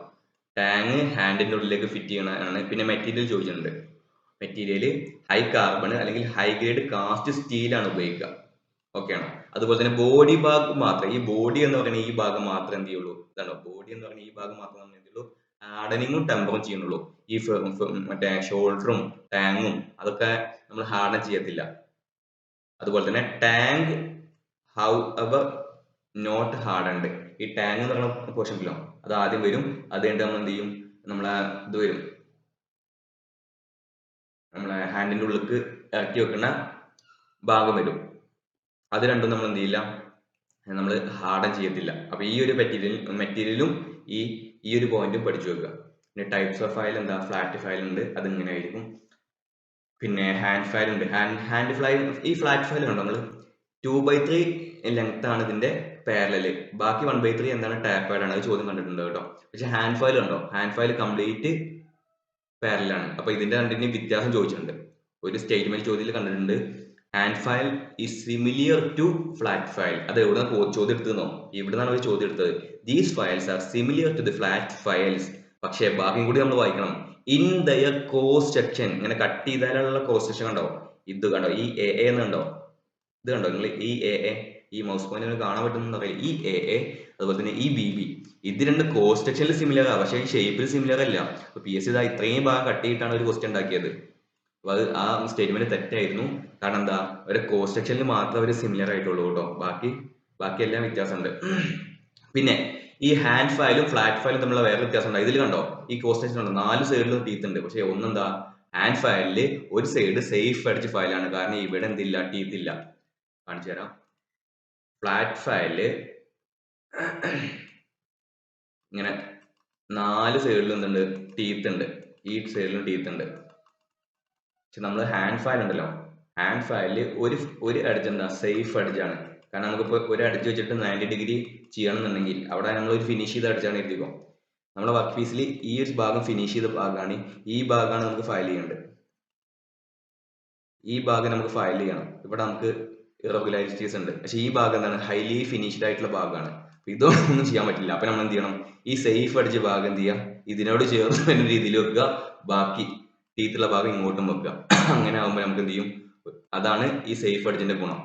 ടാങ് ഹാൻഡിന്റെ ഉള്ളിലേക്ക് ഫിറ്റ് ചെയ്യണതാണ്. പിന്നെ മെറ്റീരിയൽ ചോദിച്ചിട്ടുണ്ട്. മെറ്റീരിയൽ ഹൈ കാർബൺ അല്ലെങ്കിൽ ഹൈ ഗ്രേഡ് കാസ്റ്റ് സ്റ്റീൽ ആണ് ഉപയോഗിക്കുക. ഓക്കെ ആണോ? അതുപോലെ തന്നെ ബോഡി ഭാഗം മാത്രം, ഈ ബോഡി എന്ന് പറയുന്ന ഈ ഭാഗം മാത്രം എന്ത് ചെയ്യുള്ളൂ? ഇതാണോ ബോഡി എന്ന് പറയുന്ന ഈ ഭാഗം മാത്രം നമ്മൾ എന്ത് ചെയ്യുള്ളൂ? ഹാർഡനിങ്ങും ടെമ്പറും ചെയ്യുന്നുള്ളൂ. ഈ മറ്റേ ഷോൾഡറും ടാങ്ങും അതൊക്കെ നമ്മൾ ഹാർഡൻ ചെയ്യത്തില്ല. അതുപോലെ തന്നെ tang however not hardened. ഈ ടാങ് എന്ന് പറയുന്ന പോർഷനിലോ അത് ആദ്യം വരും. അത് കഴിഞ്ഞിട്ട് നമ്മൾ എന്ത് ചെയ്യും? നമ്മളെ ഇത് വരും, നമ്മളെ ഹാൻഡിന്റെ ഉള്ളിലേക്ക് ഇറക്കി വെക്കുന്ന ഭാഗം വരും. അത് രണ്ടും നമ്മൾ എന്ത് ചെയ്യില്ല? നമ്മൾ ഹാർഡൻ ചെയ്യത്തില്ല. അപ്പൊ ഈ ഒരു മെറ്റീരിയലും ഈ ഒരു പോയിന്റും പഠിച്ചു വെക്കുക. പിന്നെ ടൈപ്സ് ഓഫ് ഫയൽ എന്താ? ഫ്ലാറ്റ് ഫയൽ ഉണ്ട്, അത് ഇങ്ങനെ ആയിരിക്കും. പിന്നെ ഹാൻഡ് ഫയൽ ഉണ്ട്. ഹാൻഡ് ഫയൽ, ഈ ഫ്ലാറ്റ് ഫയൽ കണ്ടോ നമ്മൾ? 2/3 ലെങ്ത് ആണ് ഇതിന്റെ പാരലല്. ബാക്കി 1/3 എന്താണ്? ടാപ്പേഡ് ആണ്. അത് ചോദ്യം കണ്ടിട്ടുണ്ട് കേട്ടോ. പക്ഷെ ഹാൻഡ് ഫയൽ കണ്ടോ? ഹാൻഡ് ഫയൽ കംപ്ലീറ്റ് പാരലാണ്. അപ്പൊ ഇതിന്റെ രണ്ടിന്റെയും വ്യത്യാസം ചോദിച്ചിട്ടുണ്ട്. ഒരു സ്റ്റേറ്റ്മെന്റ് ചോദ്യത്തിൽ കണ്ടിട്ടുണ്ട്. Hand file is similar to flat file. അത് എവിടെ ചോദ്യം എടുത്തതെന്നോ? ഇവിടുന്നാണ് അവർ ചോദ്യം എടുത്തത്. These files are similar to the flat files. പക്ഷേ ബാക്കിയും കൂടി നമ്മൾ വായിക്കണം. ഇൻ ദയർ കോസ്റ്റ് സെക്ഷൻ. ഇങ്ങനെ കട്ട് ചെയ്താലുള്ള കോസ്റ്റ് സെക്ഷൻ കണ്ടോ? ഇത് കണ്ടോ? ഈ എ എന്നുണ്ടോ? ഇത് കണ്ടോ നിങ്ങൾ? ഈ എ ഈ മൗസ് പോയിന്റ് കാണാൻ പറ്റുന്ന അറിയില്ല. ഈ എ അതുപോലെ തന്നെ ഈ BB, ഇത് രണ്ട് കോസ്റ്റ് സെക്ഷനിൽ സിമിലർ ആണ്, പക്ഷേ ഈ ഷേപ്പിൽ സിമിലർ അല്ല. അപ്പൊ PSC ഇതാ ഇത്രയും ഭാഗം കട്ട് ചെയ്തിട്ടാണ് ഒരു ക്വസ്റ്റ്യൻ ഉണ്ടാക്കിയത്. അപ്പൊ അത് ആ സ്റ്റേറ്റ്മെന്റ് തെറ്റായിരുന്നു. കാരണം എന്താ? ഒരു കോസ്റ്റ് സെക്ഷനിൽ മാത്രമേ അവർ സിമിലർ ആയിട്ടുള്ളൂ കേട്ടോ. ബാക്കി എല്ലാം വ്യത്യാസമുണ്ട്. പിന്നെ ഈ ഹാൻഡ് ഫയലും ഫ്ലാറ്റ് ഫയലും തമ്മിലുള്ള വേറെ വ്യത്യാസം ഉണ്ട്. ഇതിൽ കണ്ടോ? ഈ കോസ്റ്റ് സെക്ഷൻ ഉണ്ടോ? 4 സൈഡിലും ടീത്ത് ഉണ്ട്. പക്ഷെ ഒന്നെന്താ? ഹാൻഡ് ഫയലില് ഒരു സൈഡ് സേഫ് അടിച്ച ഫയലാണ്. കാരണം ഇവിടെ എന്തില്ല? ടീത്ത് ഇല്ല. കാണിച്ചു തരാം. ഫ്ലാറ്റ് ഫയലില് ഇങ്ങനെ 4 സൈഡിലും എന്തുണ്ട്? ടീത്ത് ഉണ്ട്. ഈ സൈഡിലും ടീത്ത് ഉണ്ട്. പക്ഷെ നമ്മൾ ഹാൻഡ് ഫയൽ ഉണ്ടല്ലോ, ഹാൻഡ് ഫയലില് ഒരു എഡ്ജ് എന്താ? സേഫ് എഡ്ജ് ആണ്. കാരണം നമുക്കിപ്പോൾ ഒരു എഡ്ജ് വെച്ചിട്ട് 90 ഡിഗ്രി ചെയ്യണമെന്നുണ്ടെങ്കിൽ അവിടെ നമ്മൾ ഒരു ഫിനിഷ് ചെയ്ത എഡ്ജാണ് എഴുതിക്കോ. നമ്മുടെ വർക്ക് പീസിൽ ഈ ഒരു ഭാഗം ഫിനിഷ് ചെയ്ത ഭാഗമാണ്. ഈ ഭാഗമാണ് നമുക്ക് ഫയൽ ചെയ്യേണ്ടത്. ഈ ഭാഗം നമുക്ക് ഫയൽ ചെയ്യണം. ഇവിടെ നമുക്ക് ഇറഗുലാരിറ്റീസ് ഉണ്ട്. പക്ഷെ ഈ ഭാഗം എന്താണ്? ഹൈലി ഫിനിഷ്ഡ് ആയിട്ടുള്ള ഭാഗമാണ്. ഇതൊന്നും ചെയ്യാൻ പറ്റില്ല. അപ്പൊ നമ്മൾ എന്ത് ചെയ്യണം? ഈ സേഫ് അടിച്ച ഭാഗം എന്ത് ചെയ്യുക? ഇതിനോട് ചേർന്ന് വരുന്ന രീതിയിൽ വെക്കുക. ബാക്കി ടീത്തുള്ള ഭാഗം ഇങ്ങോട്ടും വെക്കുക. അങ്ങനെ ആകുമ്പോൾ നമുക്ക് എന്ത് ചെയ്യും? അതാണ് ഈ സേഫ് അടിച്ചിന്റെ ഗുണം.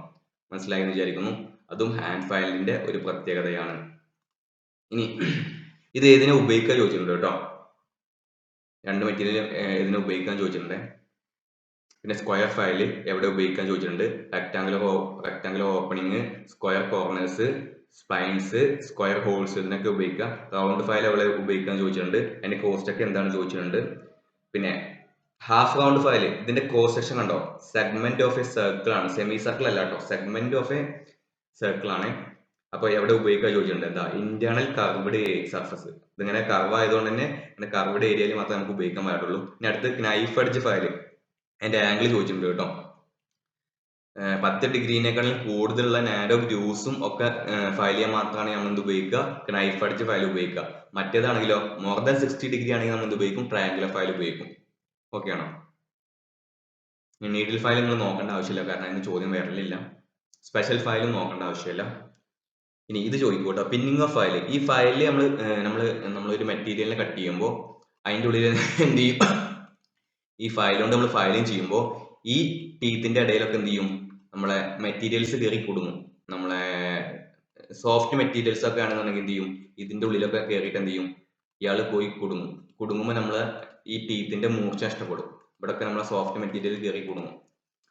മനസ്സിലായെന്ന് വിചാരിക്കുന്നു. അതും ഹാൻഡ് ഫയലിന്റെ ഒരു പ്രത്യേകതയാണ്. ഇനി ഇത് ഏതിനെ ഉപയോഗിക്കാൻ ചോദിച്ചിട്ടുണ്ട് കേട്ടോ. 2 മെറ്റീരിയൽ ഇതിനെ ഉപയോഗിക്കാൻ ചോദിച്ചിട്ടുണ്ട്. പിന്നെ സ്ക്വയർ ഫയൽ എവിടെ ഉപയോഗിക്കാൻ ചോദിച്ചിട്ടുണ്ട്. Rectangular opening, square corners, splines, square holes, ഇതിനൊക്കെ ഉപയോഗിക്കാം. റൗണ്ട് ഫയൽ എവിടെ ഉപയോഗിക്കാൻ ചോദിച്ചിട്ടുണ്ട്. അതിന്റെ കോസ്റ്റ് ഒക്കെ എന്താണ് ചോദിച്ചിട്ടുണ്ട്. പിന്നെ ഹാഫ് റൗണ്ട് ഫയൽ, ഇതിന്റെ കോസ്റ്റ് സെക്ഷൻ കണ്ടോ? സെഗ്മെന്റ് ഓഫ് എ സർക്കിൾ ആണ്. സെമി സർക്കിൾ അല്ല കേട്ടോ, സെഗ്മെന്റ് ഓഫ് എ സർക്കിൾ ആണ്. അപ്പൊ എവിടെ ഉപയോഗിക്കാൻ ചോദിച്ചിട്ടുണ്ട്. എന്താ? Internal curved surface. ഇതിങ്ങനെ കർവ് ആയതുകൊണ്ട് തന്നെ ഇങ്ങനെ കർവ്ഡ് ഏരിയയിൽ മാത്രമേ നമുക്ക് ഉപയോഗിക്കാൻ പാടുള്ളൂ. ഇനി അടുത്ത് നൈഫ് എഡ്ജ് ഫയൽ, അതിന്റെ ആംഗിൾ ചോദിച്ചിട്ടുണ്ട് കേട്ടോ. 10 ഡിഗ്രീനേക്കാളും കൂടുതലുള്ള നാരോ ഗ്രൂസും ഒക്കെ ഫയൽ ചെയ്യാൻ മാത്രമാണ് നമ്മൾ എന്ത് ഉപയോഗിക്കുക? നൈഫ് എഡ്ജ് ഫയൽ ഉപയോഗിക്കുക. മറ്റേതാണെങ്കിലോ മോർ ദാൻ 60 ഡിഗ്രി ആണെങ്കിൽ നമ്മൾ എന്ത് ഉപയോഗിക്കും? ട്രയാങ്കുലർ ഫയൽ ഉപയോഗിക്കും. ഓക്കെ ആണോ? നീഡിൽ ഫയൽ നിങ്ങൾ നോക്കേണ്ട ആവശ്യമില്ല, കാരണം അതിന് ചോദ്യം വരലില്ല. സ്പെഷ്യൽ ഫയലും നോക്കേണ്ട ആവശ്യമില്ല. ഇനി ഇത് ചോദിക്കൂട്ടോ, പിന്നിങ് ഓഫ് ഫയൽ. ഈ ഫയലിൽ നമ്മളൊരു മെറ്റീരിയലിനെ കട്ട് ചെയ്യുമ്പോൾ അതിൻ്റെ ഉള്ളിൽ എന്ത് ചെയ്യും, ഈ ഫയൽ കൊണ്ട് നമ്മൾ ഫയലിങ് ചെയ്യുമ്പോൾ ഈ ടീത്തിന്റെ ഇടയിലൊക്കെ എന്ത് ചെയ്യും, നമ്മളെ മെറ്റീരിയൽസ് കയറി കുടുങ്ങും. നമ്മളെ സോഫ്റ്റ് മെറ്റീരിയൽസ് ഒക്കെ ആണെന്നുണ്ടെങ്കിൽ എന്ത് ചെയ്യും, ഇതിന്റെ ഉള്ളിലൊക്കെ കയറിയിട്ട് എന്ത് ചെയ്യും, ഇയാൾ പോയി കുടുങ്ങും. കുടുങ്ങുമ്പോൾ നമ്മള് ഈ ടീത്തിന്റെ മൂർച്ച നഷ്ടപ്പെടും. ഇവിടെയൊക്കെ നമ്മളെ സോഫ്റ്റ് മെറ്റീരിയൽ കയറി കുടുങ്ങും.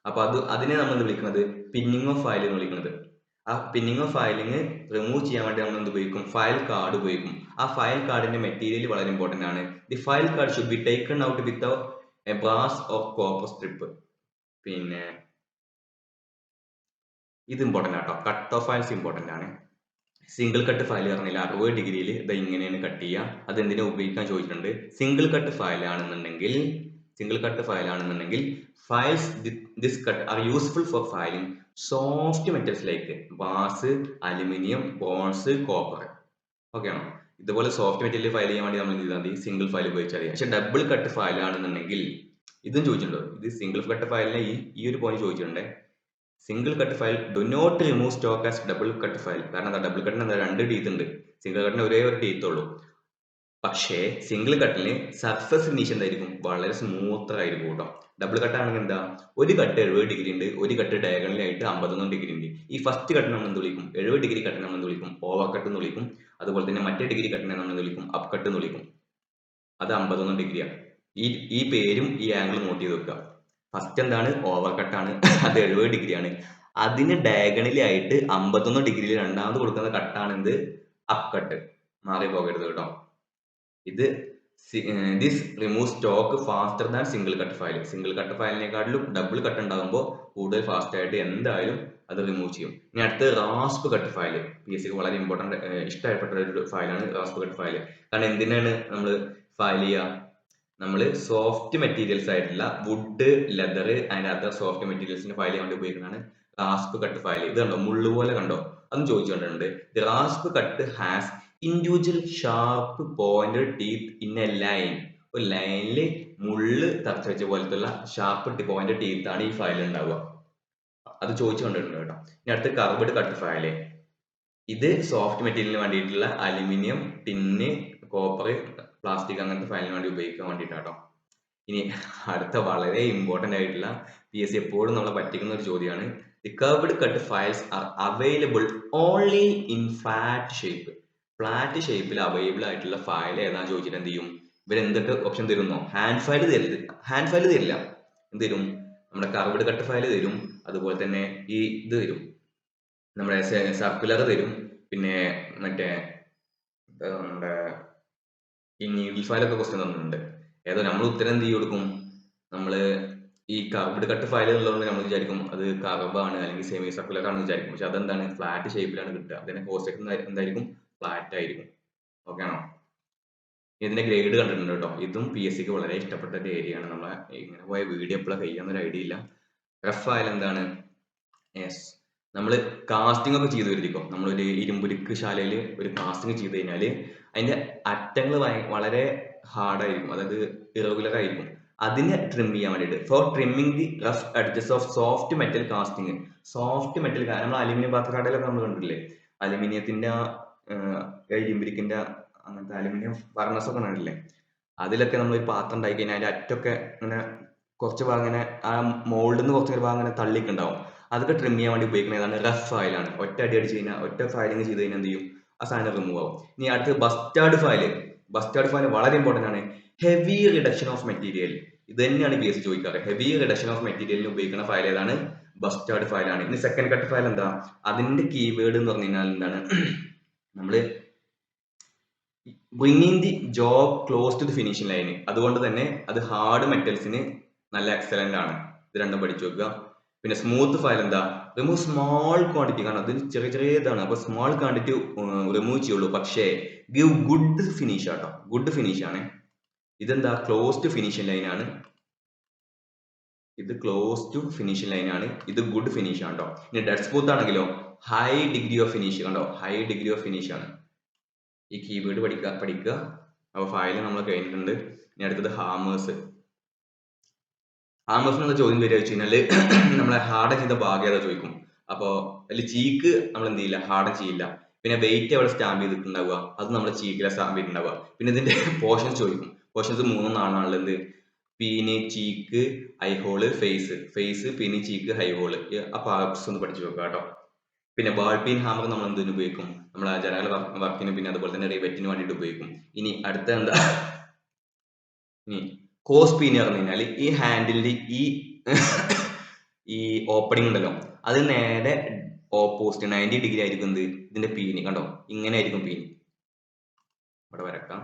അപ്പൊ അതിനെ നമ്മൾ വിളിക്കുന്നത് പിന്നിങ് ഓഫ് ഫയൽ എന്ന് വിളിക്കുന്നത്. ആ പിന്നിങ് ഓഫ് ഫയലിങ് റിമൂവ് ചെയ്യാൻ വേണ്ടി നമ്മൾ എന്ത് ഉപയോഗിക്കും, ഫയൽ കാർഡ് ഉപയോഗിക്കും. ആ ഫയൽ കാർഡിന്റെ മെറ്റീരിയൽ വളരെ ഇമ്പോർട്ടന്റ് ആണ്. The file card should be taken out with a brass or copper strip. പിന്നെ ഇത് ഇമ്പോർട്ടന്റ് ആട്ടോ, കട്ട് ഓഫ് ഫയൽസ് ഇമ്പോർട്ടന്റ് ആണ്. സിംഗിൾ കട്ട് ഫയൽ പറഞ്ഞില്ല, 60 ഡിഗ്രിയിൽ ഇത് ഇങ്ങനെയാണ് കട്ട് ചെയ്യുക. അത് എന്തിനാ ഉപയോഗിക്കാൻ ചോദിച്ചിട്ടുണ്ട്. സിംഗിൾ കട്ട് ഫയൽ ആണെന്നുണ്ടെങ്കിൽ files this cut are useful for filing soft metals like brass, aluminium, bronze, copper. Okay ആണോ? ഇതുപോലെ സോഫ്റ്റ് മെറ്റീരിയൽ ഫയൽ ചെയ്യാൻ വേണ്ടി നമ്മൾ എന്ത് ചെയ്താൽ മതി, സിംഗിൾ ഫയൽ ഉപയോഗിച്ചാൽ മതി. പക്ഷെ ഡബിൾ കട്ട് ഫയൽ ആണെന്നുണ്ടെങ്കിൽ ഇതും ചോദിച്ചിട്ടുണ്ടോ, ഇത് സിംഗിൾ കട്ട് ഫയലിനെ ഈ ഒരു പോയിന്റ് ചോദിച്ചിട്ടുണ്ട്. Single cut file do not remove stock as double cut file. കാരണം എന്താ, ഡബിൾ കട്ടിന് എന്താ 2 ടീത്ത് ഉണ്ട്, സിംഗിൾ കട്ടിന് ഒരേ ഒരു ടീത്ത് ഉള്ളൂ. പക്ഷേ സിംഗിൾ കട്ടിന് സർഫസ് ഫിനിഷ് എന്തായിരിക്കും, വളരെ സ്മൂത്ത് ആയിരിക്കും കേട്ടോ. ഡബിൾ കട്ട് ആണെങ്കിൽ എന്താ, ഒരു കട്ട് 70 ഡിഗ്രി ഉണ്ട്, ഒരു കട്ട് ഡയഗണലായിട്ട് 51 ഡിഗ്രി ഉണ്ട്. ഈ ഫസ്റ്റ് കട്ടിനെ നമ്മൾ എന്ത് വിളിക്കും, 70 ഡിഗ്രി കട്ടിനെ നമ്മൾ എന്ത് വിളിക്കും, ഓവർ കട്ട് എന്ന് വിളിക്കും. അതുപോലെ തന്നെ മറ്റേ ഡിഗ്രി കട്ടിനെ നമ്മൾ എന്ത് വിളിക്കും, അപ്പ് കട്ട് എന്ന് വിളിക്കും. അത് 51 ഡിഗ്രിയാണ്. ഈ പേരും ഈ ആംഗിൾ നോട്ട് ചെയ്ത് വെക്കുക. ഫസ്റ്റ് എന്താണ്, ഓവർ കട്ടാണ്, അത് 70 ഡിഗ്രിയാണ്. അതിന് ഡയഗണലായിട്ട് 51 ഡിഗ്രിയിൽ രണ്ടാമത് കൊടുക്കുന്ന കട്ടാണ് എന്ത്, അപ്പ് കട്ട്. മാറി പോകരുത് കേട്ടോ. ഇത് this remove stock faster than single cut file. Single cut ഫയലിനെക്കാട്ടിലും ഡബിൾ കട്ട് ഉണ്ടാകുമ്പോൾ കൂടുതൽ ഫാസ്റ്റ് ആയിട്ട് എന്തായാലും അത് റിമൂവ് ചെയ്യും. ഇനി അടുത്ത് റാസ്പ് കട്ട് ഫയൽ. PSC വളരെ ഇമ്പോർട്ടന്റ് ഇഷ്ടപ്പെട്ട ഒരു ഫയലാണ് റാസ്പ് കട്ട് ഫയൽ. കാരണം എന്തിനാണ് നമ്മൾ ഫയൽ ചെയ്യുക, നമ്മൾ സോഫ്റ്റ് മെറ്റീരിയൽസ് ആയിട്ടുള്ള wood, leather and other soft മെറ്റീരിയൽസിന്റെ ഫയൽ ചെയ്യാൻ വേണ്ടി ഉപയോഗിക്കുന്നതാണ് റാസ്പ് കട്ട് ഫയൽ. ഇത് കണ്ടോ, മുള്ളു പോലെ കണ്ടോ, അതും ചോദിച്ചുകൊണ്ടിട്ടുണ്ട്. The rasp cut has individual sharp pointed teeth in a line. ഒരു ലൈനിൽ മുള്ള് തറച്ചു വെച്ച പോലത്തുള്ള ഷാർപ്പ് പോയിന്റഡ് ടീത്ത് ആണ് ഈ ഫയൽ ഉണ്ടാവുക. അത് ചോദിച്ചുകൊണ്ടിട്ടുണ്ട് കേട്ടോ. ഇനി അടുത്ത് കർവ്ഡ് കട്ട് ഫയൽ. ഇത് സോഫ്റ്റ് മെറ്റീരിയലിന് വേണ്ടിയിട്ടുള്ള അലുമിനിയം, ടിന്ന്, കോപ്പർ, പ്ലാസ്റ്റിക് അങ്ങനത്തെ ഫയലിന് വേണ്ടി ഉപയോഗിക്കാൻ വേണ്ടിയിട്ടാട്ടോ. ഇനി അടുത്ത വളരെ ഇമ്പോർട്ടന്റ് ആയിട്ടുള്ള PSC എപ്പോഴും നമ്മളെ പറ്റിക്കുന്ന ഒരു ചോദ്യമാണ്. The curved cut files are available only in flat shape. Flat ഷേപ്പിൽ അവൈലബിൾ ആയിട്ടുള്ള ഫയൽ ഏതാണെന്ന് ചോദിച്ചിട്ട് എന്ത് ചെയ്യും, ഇവർ എന്തൊക്കെ ഓപ്ഷൻ തരുന്നോ, ഹാൻഡ് ഫയൽ തരില്ല. എന്ത് തരും, നമ്മുടെ കർവ്ഡ് കട്ട് ഫയൽ തരും, അതുപോലെ തന്നെ ഈ ഇത് തരും, നമ്മുടെ സർക്കുലർ തരും, പിന്നെ മറ്റേ നമ്മുടെ ഈ നീഡിൽ ഫയലൊക്കെ ക്വസ്റ്റ്യൻ തന്നിട്ടുണ്ട്. ഏതോ നമ്മൾ ഉത്തരം എന്ത് ചെയ്ത് കൊടുക്കും, നമ്മള് ഈ കർവ്ഡ് കട്ട് ഫയൽ ഉള്ളതുകൊണ്ട് നമ്മൾ വിചാരിക്കും അത് കർവാണ് അല്ലെങ്കിൽ സെമി സർക്കുലർ ആണെന്ന് വിചാരിക്കും. പക്ഷെ അതെന്താണ്, ഫ്ലാറ്റ് ഷേപ്പിലാണ് കിട്ടുക. അതിന്റെ കോസ്റ്റ് എന്തായിരിക്കും, ഫ്ലാറ്റ് ആയിരിക്കും. ഓക്കെ ആണോ? ഇതിന്റെ ഗ്രേഡ് കണ്ടിട്ടുണ്ട് കേട്ടോ. ഇതും PSCക്ക് വളരെ ഇഷ്ടപ്പെട്ട ഒരു ഏരിയ ആണ്. നമ്മളെ ഇങ്ങനെ പോയ വീഡിയോ എപ്പോഴാണ് കഴിയാന്നൊരു ഐഡിയ ഇല്ല. റഫ് ആയാലും എന്താണ്, യെസ്, നമ്മൾ കാസ്റ്റിംഗ് ഒക്കെ ചെയ്ത് വരുത്തിക്കോ. നമ്മളൊരു ഇരുമ്പുരുക്ക് ശാലയിൽ ഒരു കാസ്റ്റിംഗ് ചെയ്ത് കഴിഞ്ഞാൽ അതിന്റെ അറ്റങ്ങൾ വളരെ ഹാർഡായിരിക്കും, അതായത് ഇറഗുലർ ആയിരിക്കും. അതിനെ ട്രിം ചെയ്യാൻ വേണ്ടിയിട്ട് for trimming the rough edges of soft metal casting. Soft metal, നമ്മൾ അലുമിനിയം പാത്രക്കാടയിലൊക്കെ നമ്മൾ കണ്ടിട്ടില്ലേ, അലുമിനിയത്തിന്റെ ഇരുമ്പുരുക്കിന്റെ അങ്ങനത്തെ അലുമിനിയം ഫർണസ് ഒക്കെ കണ്ടിട്ടില്ലേ, അതിലൊക്കെ നമ്മൾ ഒരു പാത്രം ഉണ്ടായി കഴിഞ്ഞാൽ അതിന്റെ അറ്റൊക്കെ ഇങ്ങനെ കുറച്ച് ഭാഗം ഇങ്ങനെ ആ മോൾഡിൽ നിന്ന് കുറച്ച് ഭാഗം ഇങ്ങനെ തള്ളിക്കുണ്ടാവും. അതൊക്കെ ട്രിം ചെയ്യാൻ വേണ്ടി ഉപയോഗിക്കുന്ന ഏതാണ്, റഫ് ഫയലാണ്. ഒറ്റ അടി അടിച്ച് കഴിഞ്ഞാൽ, ഒറ്റ ഫയലിംഗ് ചെയ്ത് കഴിഞ്ഞാൽ എന്ത് ചെയ്യും, ആ സാധനം റിമൂവ് ആവും. ഇനി അടുത്ത് ബസ്റ്റാർഡ് ഫയൽ വളരെ ഇമ്പോർട്ടന്റ് ആണ്. Heavy reduction of material. ഇത് തന്നെയാണ് PSC ചോദിക്കാറ്. ഹെവി റിഡക്ഷൻ ഓഫ് മെറ്റീരിയലിന് ഉപയോഗിക്കുന്ന ഫയൽ ഏതാണ്, ബസ്റ്റാർഡ് ഫയലാണ്. ഇനി സെക്കൻഡ് കട്ട് ഫയൽ എന്താ, അതിന്റെ കീവേഡ് എന്ന് പറഞ്ഞു കഴിഞ്ഞാൽ എന്താണ്, നമ്മള് bringing the job close to the finishing line. അതുകൊണ്ട് തന്നെ അത് ഹാർഡ് മെറ്റൽസിന് നല്ല എക്സലന്റ് ആണ്. ഇത് രണ്ടും പഠിച്ചു വെക്കുക. പിന്നെ സ്മൂത്ത് ഫയൽ എന്താ, റിമൂവ് സ്മോൾ ക്വാണ്ടിറ്റി. കാരണം അത് ചെറിയ ഇതാണ്, അപ്പൊ സ്മോൾ ക്വാണ്ടിറ്റി റിമൂവ് ചെയ്യുള്ളൂ, പക്ഷേ ഗിവ് ഗുഡ് ഫിനിഷ് ആട്ടോ, ഗുഡ് ഫിനിഷ് ആണ്. ഇതെന്താ, ക്ലോസ് ടു ഫിനിഷിംഗ് ലൈൻ ആണ്. ഇത് ക്ലോസ് ടു ഫിനിഷിംഗ് ലൈൻ ആണ്, ഇത് ഗുഡ് ഫിനിഷ് ആണ് കേട്ടോ. ഇനി ഡെഡ് സ്മൂത്ത് ആണെങ്കിലോ ഹൈ ഡിഗ്രി ഓഫ് ഫിനിഷ്. കണ്ടോ, ഹൈ ഡിഗ്രി ഓഫ് ഫിനിഷ് ആണ്. ഈ കീവേഡ് പഠിക്കുക. അപ്പോൾ ഫയൽ നമ്മൾ കഴിഞ്ഞിട്ടുണ്ട്. ഇനി അടുത്തത് ഹാമേഴ്സ്. ആമസോണിലുള്ള ചോദ്യം വരിക വെച്ച് കഴിഞ്ഞാല് നമ്മളെ ഹാർഡൻ ചെയ്ത ഭാഗം ഏതാ ചോദിക്കും. അപ്പൊ അതിൽ ചീക്ക് നമ്മൾ എന്ത് ചെയ്യില്ല, ഹാർഡൻ ചെയ്യില്ല. പിന്നെ വെയിറ്റ് എവിടെ സ്റ്റാമ്പ് ചെയ്തിട്ടുണ്ടാവുക, അത് നമ്മൾ ചീക്കിലെ സ്റ്റാമ്പ് ചെയ്തിട്ടുണ്ടാവുക. പിന്നെ ഇതിന്റെ പോർഷൻസ് ചോദിക്കും. പോർഷൻസ് 3 4 എന്ത് പീന്, ചീക്ക്, ഐഹോള്, ഫേസ്, പീന്, ചീക്ക്, ഹൈഹോള്. ആ പാർട്സ് ഒന്ന് പഠിച്ചു വെക്കുക കേട്ടോ. പിന്നെ ബാൾ പീൻ ഹാമർ നമ്മൾ എന്തിനു ഉപയോഗിക്കും, നമ്മൾ ജനറൽ വർക്കിന് പിന്നെ അതുപോലെ തന്നെ റിവറ്റിന് വേണ്ടിയിട്ട് ഉപയോഗിക്കും. ഇനി അടുത്ത എന്താ, ഇനി ക്രോസ് പീൻ പറഞ്ഞു കഴിഞ്ഞാൽ ഈ ഹാൻഡിലിന്റെ ഈ ഓപ്പണിംഗ് ഉണ്ടല്ലോ, അത് നേരെ ഓപ്പോസിറ്റ് 90 ഡിഗ്രി ആയിരിക്കും എന്ത് ഇതിന്റെ പീന്. കണ്ടോ, ഇങ്ങനെ ആയിരിക്കും പീൻ. ഇവിടെ വരക്കാം.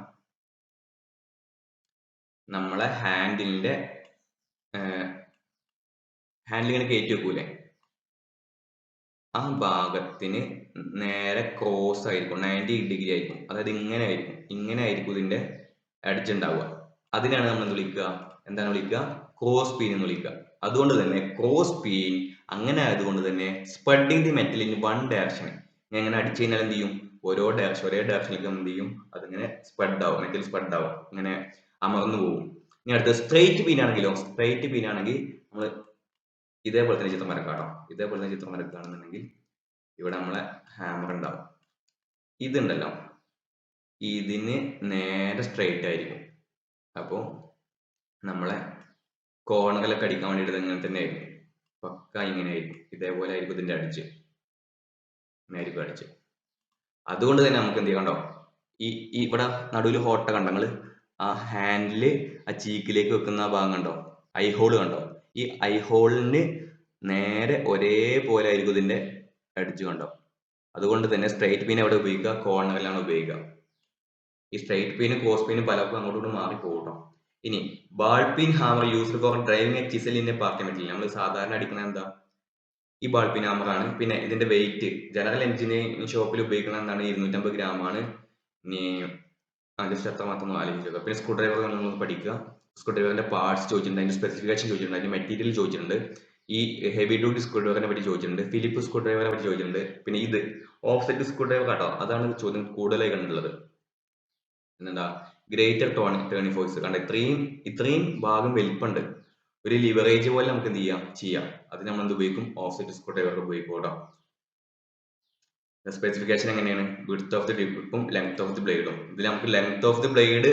നമ്മളെ ഹാൻഡിലിന്റെ ഇങ്ങനെ കയറ്റി വെക്കൂലേ, ആ ഭാഗത്തിന് നേരെ ക്രോസ് ആയിരിക്കും, 90 ഡിഗ്രി ആയിരിക്കും. അതായത് ഇങ്ങനെ ആയിരിക്കും ഇതിന്റെ എഡ്ജ് ഉണ്ടാവുക. അതിനാണ് നമ്മൾ എന്ത് വിളിക്കുക, എന്താണ് വിളിക്കുക, ക്രോസ് പീൻ എന്ന് വിളിക്കുക. അതുകൊണ്ട് തന്നെ ക്രോസ് പീൻ അങ്ങനെ ആയതുകൊണ്ട് തന്നെ spreading the metal in one direction. എങ്ങനെ അടിച്ചു കഴിഞ്ഞാൽ എന്ത് ചെയ്യും, ഒരേ ഡയറക്ഷനിലേക്ക് എന്ത് ചെയ്യും, അതിങ്ങനെ സ്പ്രെഡ് ആവും, മെറ്റൽ സ്പ്രെഡ് ആവും, ഇങ്ങനെ അമർന്നു പോകും. ഇനി അടുത്ത സ്ട്രെയിറ്റ് പീൻ ആണെങ്കിലോ, സ്ട്രെയിറ്റ് പീൻ ആണെങ്കിൽ നമ്മൾ ഇതേപോലെ തന്നെ ചിത്രം വരക്കാം കേട്ടോ. ഇതേപോലെ തന്നെ ചിത്രം വരക്കുകയാണെന്നുണ്ടെങ്കിൽ ഇവിടെ നമ്മളെ ഹാമർ ഉണ്ടാവും. ഇതുണ്ടല്ലോ, ഇതിന് നേരെ സ്ട്രെയിറ്റ് ആയിരിക്കും. അപ്പോൾ നമ്മളെ കോർണറിലൊക്കെ അടിക്കാൻ വേണ്ടിയിട്ട് ഇങ്ങനെ തന്നെ ആയിരിക്കും, പക്ക ഇങ്ങനെ ആയിരിക്കും. ഇതേപോലെ ആയിരിക്കും ഇതിന്റെ അടിച്ച്, ഇങ്ങനെ ആയിരിക്കും അടിച്ച്. അതുകൊണ്ട് തന്നെ നമുക്ക് എന്ത് ചെയ്യാം, കണ്ടോ, ഈ ഇവിടെ നടുവിൽ ഹോട്ട കണ്ടങ്ങള്, ആ ഹാൻഡില് ആ ചീക്കിലേക്ക് വെക്കുന്ന ആ ഭാഗം കണ്ടോ, ഐഹോള് കണ്ടോ, ഈ ഐഹോളിന് നേരെ ഒരേപോലെ ആയിരിക്കും ഇതിന്റെ അടിച്ച് കണ്ടോ. അതുകൊണ്ട് തന്നെ സ്ട്രെയിറ്റ് പീൻ എവിടെ ഉപയോഗിക്കുക, കോർണറിലാണ് ഉപയോഗിക്കുക. ഈ സ്ട്രെയിറ്റ് പീനും ക്രോസ് പീനും പലർക്കും അങ്ങോട്ടും മാറി പോകട്ടോ. ഇനി ball peen hammer used for driving A chisel in A party metal. നമ്മൾ സാധാരണ അടിക്കുന്നത് എന്താ, ഈ ബാൾ പീൻ ഹാമർ ആണ്. പിന്നെ ഇതിന്റെ വെയിറ്റ് ജനറൽ എഞ്ചിനീയറിംഗ് ഷോപ്പിൽ ഉപയോഗിക്കുന്ന എന്താണ് 250 gram ആണ്. ഇനി ജസ്റ്റ് എത്ര മാത്രം ആലോചിക്കുക. പിന്നെ സ്ക്രൂ ഡ്രൈവർ നമ്മൾ പഠിക്കുക. സ്ക്രൂ ഡ്രൈവറിന്റെ പാർട്സ് ചോദിച്ചിട്ടുണ്ട്, അതിന്റെ സ്പെസിഫിക്കേഷൻ ചോദിച്ചിട്ടുണ്ട്, അതിന്റെ മെറ്റീരിയൽ ചോദിച്ചിട്ടുണ്ട്. ഈ ഹെവി ഡ്യൂട്ടി സ്ക്രൂ ഡ്രൈവറിനെ പറ്റി ചോദിച്ചിട്ടുണ്ട്, ഫിലിപ്പ് സ്ക്രൂ ഡ്രൈവറെ പറ്റി ചോദിച്ചിട്ടുണ്ട്. പിന്നെ ഇത് ഓഫ്സെറ്റ് സ്ക്രൂ ഡ്രൈവർ കേട്ടോ, അതാണ് ചോദ്യം കൂടുതലായി കണ്ടിട്ടുള്ളത്. എന്താ ഗ്രേറ്റർ ടേണിംഗ് ഫോഴ്സ് കണ്ട, ഇത്രയും ഭാഗം വലിപ്പമുണ്ട്, ഒരു ലിവറേജ് പോലെ നമുക്ക് എന്ത് ചെയ്യാം. അത് നമ്മൾ എന്ത് ഉപയോഗിക്കും, ഓഫ്സെറ്റ് സ്ക്രൂ ഡ്രൈവർ ഉപയോഗിക്കും കേട്ടോ. സ്പെസിഫിക്കേഷൻ എങ്ങനെയാണ്, വിഡ്ത്ത് ഓഫ് ദി ടിപ്പും ലെങ്ത് ഓഫ് ദി ബ്ലേഡും. ഇതിൽ നമുക്ക് ലെങ്ത് ഓഫ് ദി ബ്ലേഡ്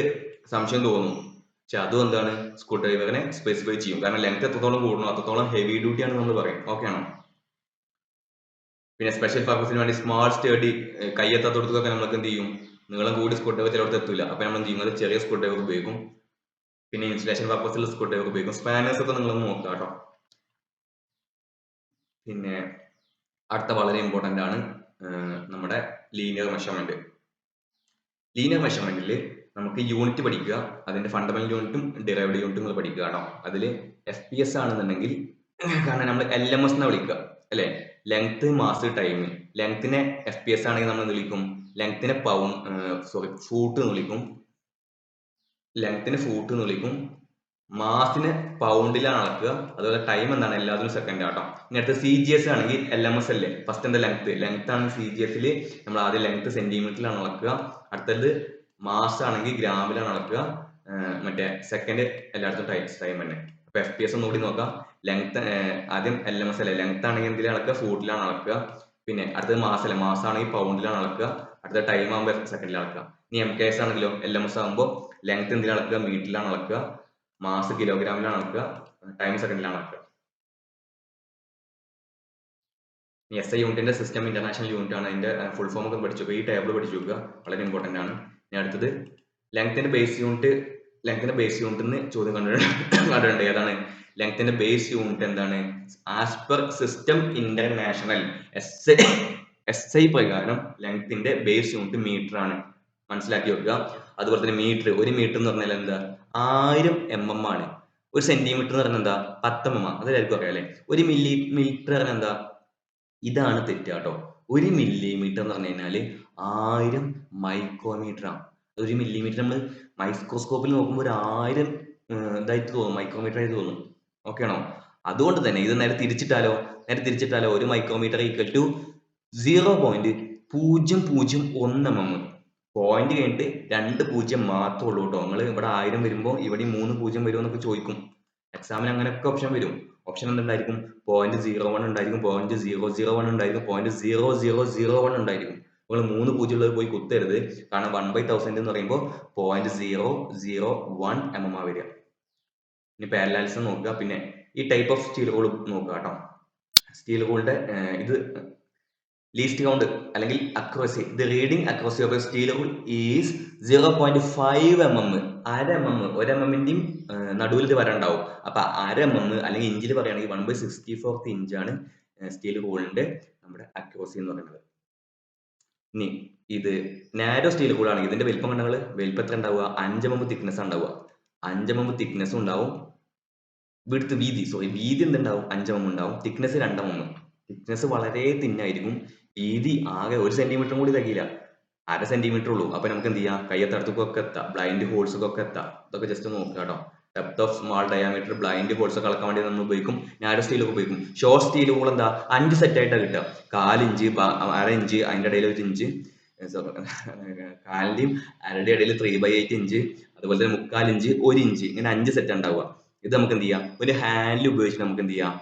സംശയം തോന്നും, പക്ഷെ അതും എന്താണ് സ്ക്രൂ ഡ്രൈവറിനെ സ്പെസിഫൈ ചെയ്യും. കാരണം ലെങ്ത് എത്രത്തോളം കൂടണം അത്രത്തോളം ഹെവി ഡ്യൂട്ടി ആണ് നമ്മൾ പറയും. ഓക്കെ ആണോ. പിന്നെ സ്പെഷ്യൽ പർപ്പസിന് വേണ്ടി സ്മാൾ സ്റ്റേഡി, കയ്യെത്താത്തോടത്തൊക്കെ നമുക്ക് എന്ത് ചെയ്യും, നീളം കൂടി സ്ക്രൂ ഡ്രൈവർ ചിലടത്ത് എത്തൂല, അപ്പൊ നമ്മൾ എന്ത് ചെയ്യും, ചെറിയ സ്ക്രൂ ഡ്രൈവർ ഉപയോഗിക്കും. പിന്നെ ഇൻസ്റ്റലേഷൻ പർപ്പസിൽ സ്ക്രൂ ഡ്രൈവർ ഉപയോഗിക്കും. സ്പാനേഴ്സ് ഒക്കെ നിങ്ങളൊന്ന് നോക്കുക കേട്ടോ. പിന്നെ അടുത്ത വളരെ ഇമ്പോർട്ടന്റ് ആണ് നമ്മുടെ ലീനിയർ മെഷർമെന്റ്. ലീനിയർ മെഷർമെന്റിൽ നമുക്ക് യൂണിറ്റ് പഠിക്കുക, അതിന്റെ ഫണ്ടമെന്റൽ യൂണിറ്റും ഡിറൈവ്ഡ് യൂണിറ്റും നിങ്ങൾ പഠിക്കുക കേട്ടോ. അതിൽ FPS ആണെന്നുണ്ടെങ്കിൽ, കാരണം നമ്മൾ LMS എന്നാ വിളിക്കുക അല്ലെ, ലെങ്ത് മാസ് ടൈം. ലെങ്ത്തിനെ FPS ആണെങ്കിൽ നമ്മൾ വിളിക്കും, ലെങ്ത്തിനെ ഫൂട്ട് എന്ന് വിളിക്കും, മാസിനെ പൗണ്ടിലാണ് അളക്കുക. അതുപോലെ ടൈം എന്താണ്, എല്ലാത്തിനും സെക്കൻഡ് ആട്ടോ. ഇനി അടുത്ത CGS ആണെങ്കിൽ LMS അല്ലേ, ഫസ്റ്റ് എന്താ ലെങ്ത് ആണ്. CGS ൽ നമ്മൾ ആദ്യം ലെങ്ത് സെന്റിമീറ്ററിലാണ് അളക്കുക. അടുത്തത് മാസ് ആണെങ്കിൽ ഗ്രാമിലാണ് അളക്കുക. മറ്റേ സെക്കൻഡ് എല്ലായിടത്തും ടൈം തന്നെ. അപ്പൊ FPS ഒന്നുകൂടി നോക്കാം. ലെങ്ത് ആദ്യം LMS അല്ലേ, ലെങ്ത് ആണെങ്കിൽ എന്തിലാണ് അളക്കുക, ഫൂട്ടിലാണ് അളക്കുക. പിന്നെ അടുത്തത് മാസ് അല്ലേ, മാസ് ആണെങ്കിൽ പൗണ്ടിലാണ് അളക്കുക. അടുത്ത ടൈം ആകുമ്പോൾ സെക്കൻഡിലാണ് അളക്കുക. ഇനി MKS ആണെങ്കിലോ, LMS ആകുമ്പോൾ ലെങ്ത് എന്തിലാണ് അളക്കുക, മീറ്ററിലാണ് അളക്കുക. മാസ് കിലോഗ്രാമിലാണ് അളക്കുക. ടൈം സെക്കൻഡിലാണ് അളക്കുക. SI യൂണിറ്റിന്റെ സിസ്റ്റം ഇന്റർനാഷണൽ യൂണിറ്റ് ആണ്. അതിന്റെ ഫുൾ ഫോം ഒക്കെ പഠിച്ചു, ഈ ടേബിൾ പഠിച്ചു വെക്കുക, വളരെ ഇമ്പോർട്ടന്റ് ആണ്. ഇനി അടുത്തത് ലെങ്ത്തിന്റെ ബേസ് യൂണിറ്റ്. നിന്ന് ചോദ്യം കണ്ടിട്ടുണ്ട്. ഏതാണ് ലെങ്ത്തിന്റെ ബേസ് യൂണിറ്റ്, എന്താണ്, as per system international SI പ്രകാരം ലെങ്ത്തിന്റെ ബേസ് യൂണിറ്റ് മീറ്റർ ആണ്, മനസ്സിലാക്കി വെക്കുക. അതുപോലെ തന്നെ ഒരു മീറ്റർ എന്ന് പറഞ്ഞാൽ എന്താ, 1000 mm ആണ്. ഒരു സെന്റിമീറ്റർ എന്ന് പറഞ്ഞാൽ എന്താ, 10 mm. അതെല്ലാവർക്കും അറിയാം അല്ലെ. ഒരു മില്ലിമീറ്റർ പറഞ്ഞാൽ എന്താ, ഇതാണ് തെറ്റ് കേട്ടോ. 1 millimeter എന്ന് പറഞ്ഞു കഴിഞ്ഞാല് 1000 മൈക്രോമീറ്റർ ആണ്. ഒരു മില്ലിമീറ്റർ നമ്മൾ മൈക്രോസ്കോപ്പിൽ നോക്കുമ്പോൾ ഒരു 1000 ഇതായിട്ട് തോന്നും, മൈക്രോമീറ്റർ ആയിട്ട് തോന്നും. ഓക്കെ ആണോ. അതുകൊണ്ട് തന്നെ ഇത് നേരെ തിരിച്ചിട്ടാലോ, 1 micrometre equal to 0.001 mm. Point കഴിഞ്ഞിട്ട് 2 0 മാത്രമേ ഉള്ളൂ കേട്ടോ. നിങ്ങൾ ഇവിടെ 1000 വരുമ്പോൾ ഇവിടെ 3 0 വരുമോ എന്നൊക്കെ ചോദിക്കും. എക്സാമിന് അങ്ങനെയൊക്കെ ഓപ്ഷൻ വരും. ഓപ്ഷൻ എന്തുണ്ടായിരിക്കും? 0.01 ഉണ്ടായിരിക്കും, 0.001 ഉണ്ടായിരിക്കും, 0.0001 ഉണ്ടായിരിക്കും. നിങ്ങൾ 3 പൂജ്യം ഉള്ളത് പോയി കുത്തരുത്. കാരണം 1/1000 എന്ന് പറയുമ്പോൾ 0.001 mm ആ വരിക. ഇനി പാരലാലിസം നോക്കുക. പിന്നെ ഈ ടൈപ്പ് ഓഫ് സ്റ്റീൽ റൂൾ നോക്കുക കേട്ടോ. സ്റ്റീൽ റൂളിന്റെ ഇത് ലീസ്റ്റ് കൗണ്ട് അല്ലെങ്കിൽ accuracy. The reading accuracy of A steel rule is 0.5 mm. 1/2 mm, 1 mm-ന്റെയും നടുവിൽ ഇത് വരണ്ടാവും. അപ്പൊ 1/2 mm അല്ലെങ്കിൽ ഇഞ്ചിൽ പറയുകയാണെങ്കിൽ 1/64 ഇഞ്ചാണ് സ്റ്റീൽ റൂളിന്റെ നമ്മുടെ അക്യുറസി എന്ന് പറയുന്നത്. ഇനി ഇത് നാരോ സ്റ്റീൽ റൂൾ ആണെങ്കിൽ ഇതിന്റെ വലിപ്പം കണ്ടാൽ വലിപ്പം എത്ര ഉണ്ടാവുക? 5 mm തിക്നെസ് ഉണ്ടാവുക. 5 mm തിക്നെസ് ഉണ്ടാവും. വീതി എന്തുണ്ടാവും? 5 mm ഉണ്ടാവും. Thickness 2 mm. തിക്നെസ് വളരെ തിന്നായിരിക്കും. വീതി ആകെ 1 സെന്റിമീറ്റർ കൂടി തികയില്ല, 1/2 സെന്റിമീറ്റർ ഉള്ളൂ. അപ്പൊ നമുക്ക് എന്ത് ചെയ്യാം? കയ്യത്തടത്തൊക്കെ എത്താം, ബ്ലൈൻഡ് ഹോൾസൊക്കെ എത്താം. ഇതൊക്കെ ജസ്റ്റ് നോക്കുക കേട്ടോ. Depth of small diameter blind holes ഒക്കെ അളക്കാൻ വേണ്ടി നമ്മൾ ഉപയോഗിക്കും. നാരോ സ്റ്റീൽ ഒക്കെ ഉപയോഗിക്കും. ഷോർട്ട് സ്റ്റീൽ റൂൾ എന്താ? 5 സെറ്റ് ആയിട്ടാണ് കിട്ടുക. 1/4 ഇഞ്ച്, 1/2 ഇഞ്ച്, അതിന്റെ ഇടയിൽ 1 ഇഞ്ച്, കാലിന്റെയും അരയുടെ ഇടയിൽ 3/8 ഇഞ്ച്, അതുപോലെ തന്നെ 3/4 ഇഞ്ച്, 1 ഇഞ്ച്, ഇങ്ങനെ 5 സെറ്റ് ഉണ്ടാവുക. ഇത് നമുക്ക് എന്ത് ചെയ്യാം? ഒരു ഹാൻഡിൽ ഉപയോഗിച്ച് നമുക്ക് എന്ത് ചെയ്യാം?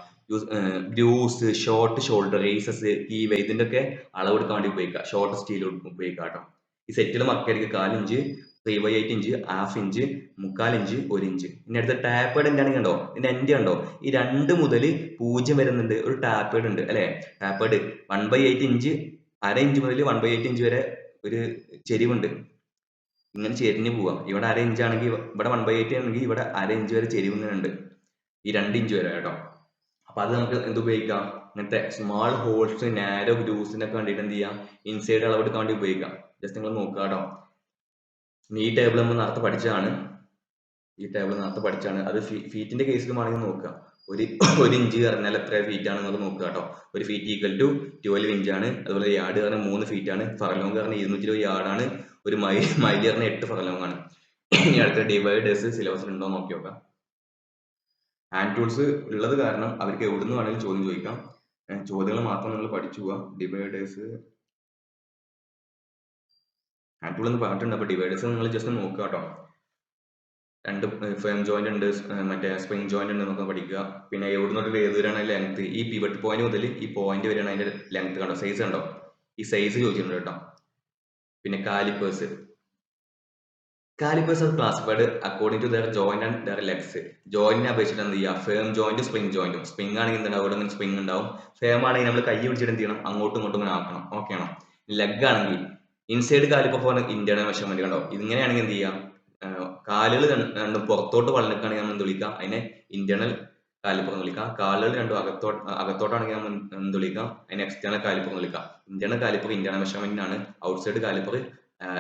Grooves, short shoulder, races, keyway, ഇതിന്റെ ഒക്കെ അളവെടുക്കാൻ വേണ്ടി ഉപയോഗിക്കുക. ഷോർട്ട് സ്റ്റീൽ ഉപയോഗിക്കുക കേട്ടോ. ഈ സെറ്റിൽ മറക്കരുത്. 1/4 inch, 3/8 inch, 1/2 inch, 3/4 inch, 1 inch. ഇനി അടുത്ത ടാപ്പേഡ് എന്താണെങ്കിൽ കണ്ടോ? ഇതിന്റെ എൻഡ് കണ്ടോ? ഈ 2 മുതൽ 0 വരുന്നുണ്ട്. ഒരു ടാപ്പേഡ് ഉണ്ട് അല്ലെ? ടാപ്പേഡ് 1/8 ഇഞ്ച്, 1/2 ഇഞ്ച് മുതൽ 1/8 ഇഞ്ച് വരെ ഒരു ചെരിവുണ്ട്. ഇങ്ങനെ ചെരിഞ്ഞ് പോവാം. ഇവിടെ 1/2 ഇഞ്ച് ആണെങ്കിൽ ഇവിടെ 1/8 ആണെങ്കിൽ ഇവിടെ 1/2 ഇഞ്ച് വരെ ചെരിവ് ഇങ്ങനെ ഉണ്ട്. ഈ 2 ഇഞ്ച് വരെ കേട്ടോ. അപ്പൊ അത് നമുക്ക് എന്ത് ഉപയോഗിക്കാം? ഇങ്ങനത്തെ സ്മാൾ ഹോൾസ്, നാരോ ഗ്രൂസിനൊക്കെ വേണ്ടിയിട്ട് എന്ത് ചെയ്യാം? ഇൻസൈഡ് അളവെടുക്കാൻ വേണ്ടി ഉപയോഗിക്കാം. ജസ്റ്റ് നിങ്ങൾ നോക്കുക കേട്ടോ. ഈ ടേബിൾ നമ്മൾ നേരത്തെ പഠിച്ചതാണ്. അത് ഫീറ്റിന്റെ കേസിലും ആണെങ്കിൽ നോക്കുക. ഒരു ഇഞ്ച് പറഞ്ഞാൽ എത്ര ഫീറ്റ് ആണെന്നത് നോക്കുക കേട്ടോ. ഒരു ഫീറ്റ് ഈക്വൽ ടു 12 ഇഞ്ചാണ്. അതുപോലെ യാർഡ് പറഞ്ഞാൽ 3 ഫീറ്റ് ആണ്. ഫർലോങ് പറഞ്ഞാൽ 220 യാർഡാണ്. ഒരു മൈൽ പറഞ്ഞാൽ 8 ഫർലോങ് ആണ്. ഇനി അടുത്ത ഡിവൈഡേഴ്സ് സിലബസിൽ ഉണ്ടോ നോക്കി നോക്കാം. ഹാൻഡ് ടൂൾസ് ഉള്ളത് കാരണം അവർക്ക് എവിടുന്ന് വേണമെങ്കിലും ചോദ്യം ചോദിക്കാം. ചോദ്യങ്ങൾ മാത്രം നിങ്ങൾ പഠിച്ചു പോവാം. ഡിവൈഡേഴ്സ് ഹാൻഡ് ടൂൾ എന്ന് പറഞ്ഞിട്ടുണ്ട്. അപ്പൊ ഡിവൈഡേഴ്സ് നിങ്ങൾ ജസ്റ്റ് നോക്കുക കേട്ടോ. 2 ഫേം ജോയിന്റ് ഉണ്ട്, മറ്റേ സ്പ്രിംഗ് ജോയിന്റ് ഉണ്ട് എന്നൊക്കെ പഠിക്കുക. പിന്നെ എവിടുന്നൊരു ഏതുവരെയാണ് ലെങ്ത്, ഈ പിവറ്റ് പോയിന്റ് മുതൽ ഈ പോയിന്റ് വരെയാണ് അതിന്റെ ലെങ്ത് കണ്ടോ, സൈസ് കണ്ടോ? ഈ സൈസ് ചോദിച്ചിട്ടുണ്ട് കേട്ടോ. പിന്നെ calipers classified according to their joint and their legs. ജോയിന്റിനെ അപേക്ഷിച്ചിട്ട് എന്ത് ചെയ്യുക? ഫേം ജോയിന്റ്, സ്പ്രിംഗ് ജോയിന്റും. സ്പ്രിംഗ് ആണെങ്കിൽ എന്തുണ്ടാവും? ഇവിടെ ഇങ്ങനെ സ്പ്രിംഗ് ഉണ്ടാവും. ഫേം ആണെങ്കിൽ നമ്മൾ കൈ പിടിച്ചിട്ട് എന്ത് ചെയ്യണം? അങ്ങോട്ടും ഇങ്ങോട്ടും ഇങ്ങനെ ആക്കണം. ഓക്കെ ആണോ? ലെഗ് ആണെങ്കിൽ inside caliper for internal measurement കണ്ടോ? ഇതിങ്ങനെയാണെങ്കിൽ എന്ത് ചെയ്യാം? കാലുകൾ രണ്ടും പുറത്തോട്ട് വളഞ്ഞിട്ടാണെങ്കിൽ നമ്മൾ എന്ത് വിളിക്കാം? അതിനെ ഇന്റേണൽ കാലിപ്പർ എന്ന് വിളിക്കാം. കാലുകൾ രണ്ടും അകത്തോട്ടാണെങ്കിൽ നമ്മൾ എന്ത് വിളിക്കാം? അതിനെ എക്സ്റ്റേണൽ കാലിപ്പർ എന്ന് വിളിക്കാം. ഇന്റേണൽ കാലിപ്പർ ഇന്റേണൽ മെഷർമെന്റിനാണ്. ഔട്ട്സൈഡ് കാലിപ്പർ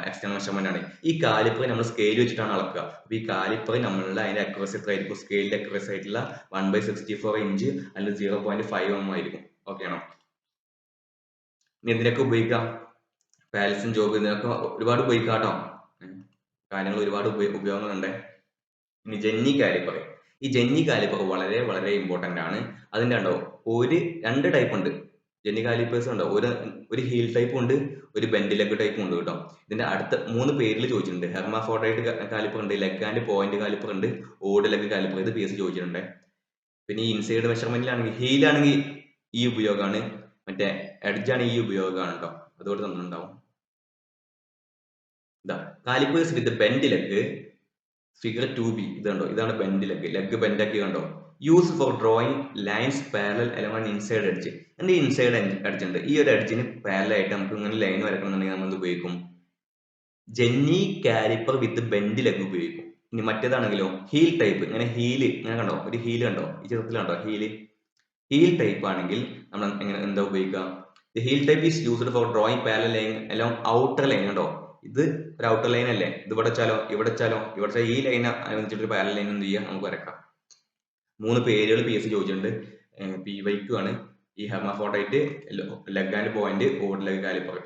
എക്സ്റ്റേണൽ മെഷർമെന്റ് ആണ്. ഈ കാലിപ്പർ നമ്മൾ സ്കെയിൽ വെച്ചിട്ടാണ് അളക്കുക. അപ്പൊ ഈ കാലിപ്പർ നമ്മളുടെ അതിന്റെ അക്യുറസി എത്ര ആയിരിക്കും? സ്കെയിലിന്റെ അക്യുറസി ആയിട്ടുള്ള 1/64 ഇഞ്ച് അല്ലെങ്കിൽ 0.5 mm ആയിരിക്കും. ഓക്കെ ആണോ? ഇനി എന്തിനൊക്കെ ഉപയോഗിക്കാം? പാലസും ജോബ് ഇതിനൊക്കെ ഒരുപാട് ഉപയോഗിക്കാം കേട്ടോ. കാര്യങ്ങൾ ഒരുപാട് ഉപയോഗങ്ങളുണ്ട്. ഇനി ജെന്നി കാലിപ്പർ. ഈ ജെന്നി കാലിപ്പർ വളരെ വളരെ ഇമ്പോർട്ടന്റ് ആണ്. അതിന്റെ കണ്ടോ രണ്ട് ടൈപ്പ് ഉണ്ട് ജെന്നി കാലിപ്പേഴ്സ്. ഉണ്ടോ? ഒരു ഹീൽ ടൈപ്പും ഉണ്ട്, ഒരു ബെൻഡ് ലെഗ് ടൈപ്പും ഉണ്ട് കേട്ടോ. ഇതിന്റെ അടുത്ത 3 പേരിൽ ചോദിച്ചിട്ടുണ്ട്. ഹെർമാഫ്രോഡൈറ്റ് കാലിപ്പർ ഉണ്ട്, ലെഗ് ആൻഡ് പോയിന്റ് കാലിപ്പർ ഉണ്ട്, ഓഡ് ലെഗ് കാലിപ്പർ. ഇത് PS ചോദിച്ചിട്ടുണ്ട്. പിന്നെ ഈ ഇൻസൈഡ് മെഷർമെന്റിലാണെങ്കിൽ ഹീലാണെങ്കിൽ ഈ ഉപയോഗമാണ്, മറ്റേ എഡ്ജ് ആണ് ഈ ഉപയോഗമാണ് കേട്ടോ. അതുകൊണ്ട് തന്നിട്ടുണ്ടാവും. ഇതാ കാലിപ്പേഴ്സ് വിത്ത് ബെൻഡ് ലെഗ് ഫിഗർ 2B. ഇത് കണ്ടോ? ഇതാണ് ബെൻഡ് ലെഗ് ബെൻഡ് ആക്കി കണ്ടോ? Use for drawing lines parallel along inside edge. എന്റെ ഇൻസൈഡ് എഡ്ജ് ഉണ്ട്. ഈ ഒരു എഡ്ജിന് പാരലൽ ആയിട്ട് നമുക്ക് ഇങ്ങനെ ലൈൻ വരക്കണമെന്നുണ്ടെങ്കിൽ നമ്മൾ എന്ത് ഉപയോഗിക്കും? ജെന്നി കാലിപ്പർ വിത്ത് ബെൻഡ് ലെഗ് ഉപയോഗിക്കും. ഇനി മറ്റേതാണെങ്കിലോ ഹീൽ ടൈപ്പ്. ഇങ്ങനെ ഹീല് ഇങ്ങനെ കണ്ടോ? ഒരു ഹീല് കണ്ടോ? ഈ ചിത്രത്തിൽ കണ്ടോ ഹീൽ ടൈപ്പ് ആണെങ്കിൽ നമ്മൾ എന്താ ഉപയോഗിക്കുക? The heel type is used for drawing parallel line along outer line. കണ്ടോ? ഇത് ഒരു ഔട്ടർ ലൈൻ അല്ലേ? ഇത് ഇവിടെ വെച്ചാലോ ഈ ലൈൻ അനുസരിച്ചിട്ട് പാരലൽ ലൈൻ എന്ത് ചെയ്യാം? നമുക്ക് വരക്കാം. 3 പേരുകൾ PS ചോദിച്ചിട്ടുണ്ട്. PYQ ആണ്. ഈ hermaphrodite, leg and point, odd leg caliper.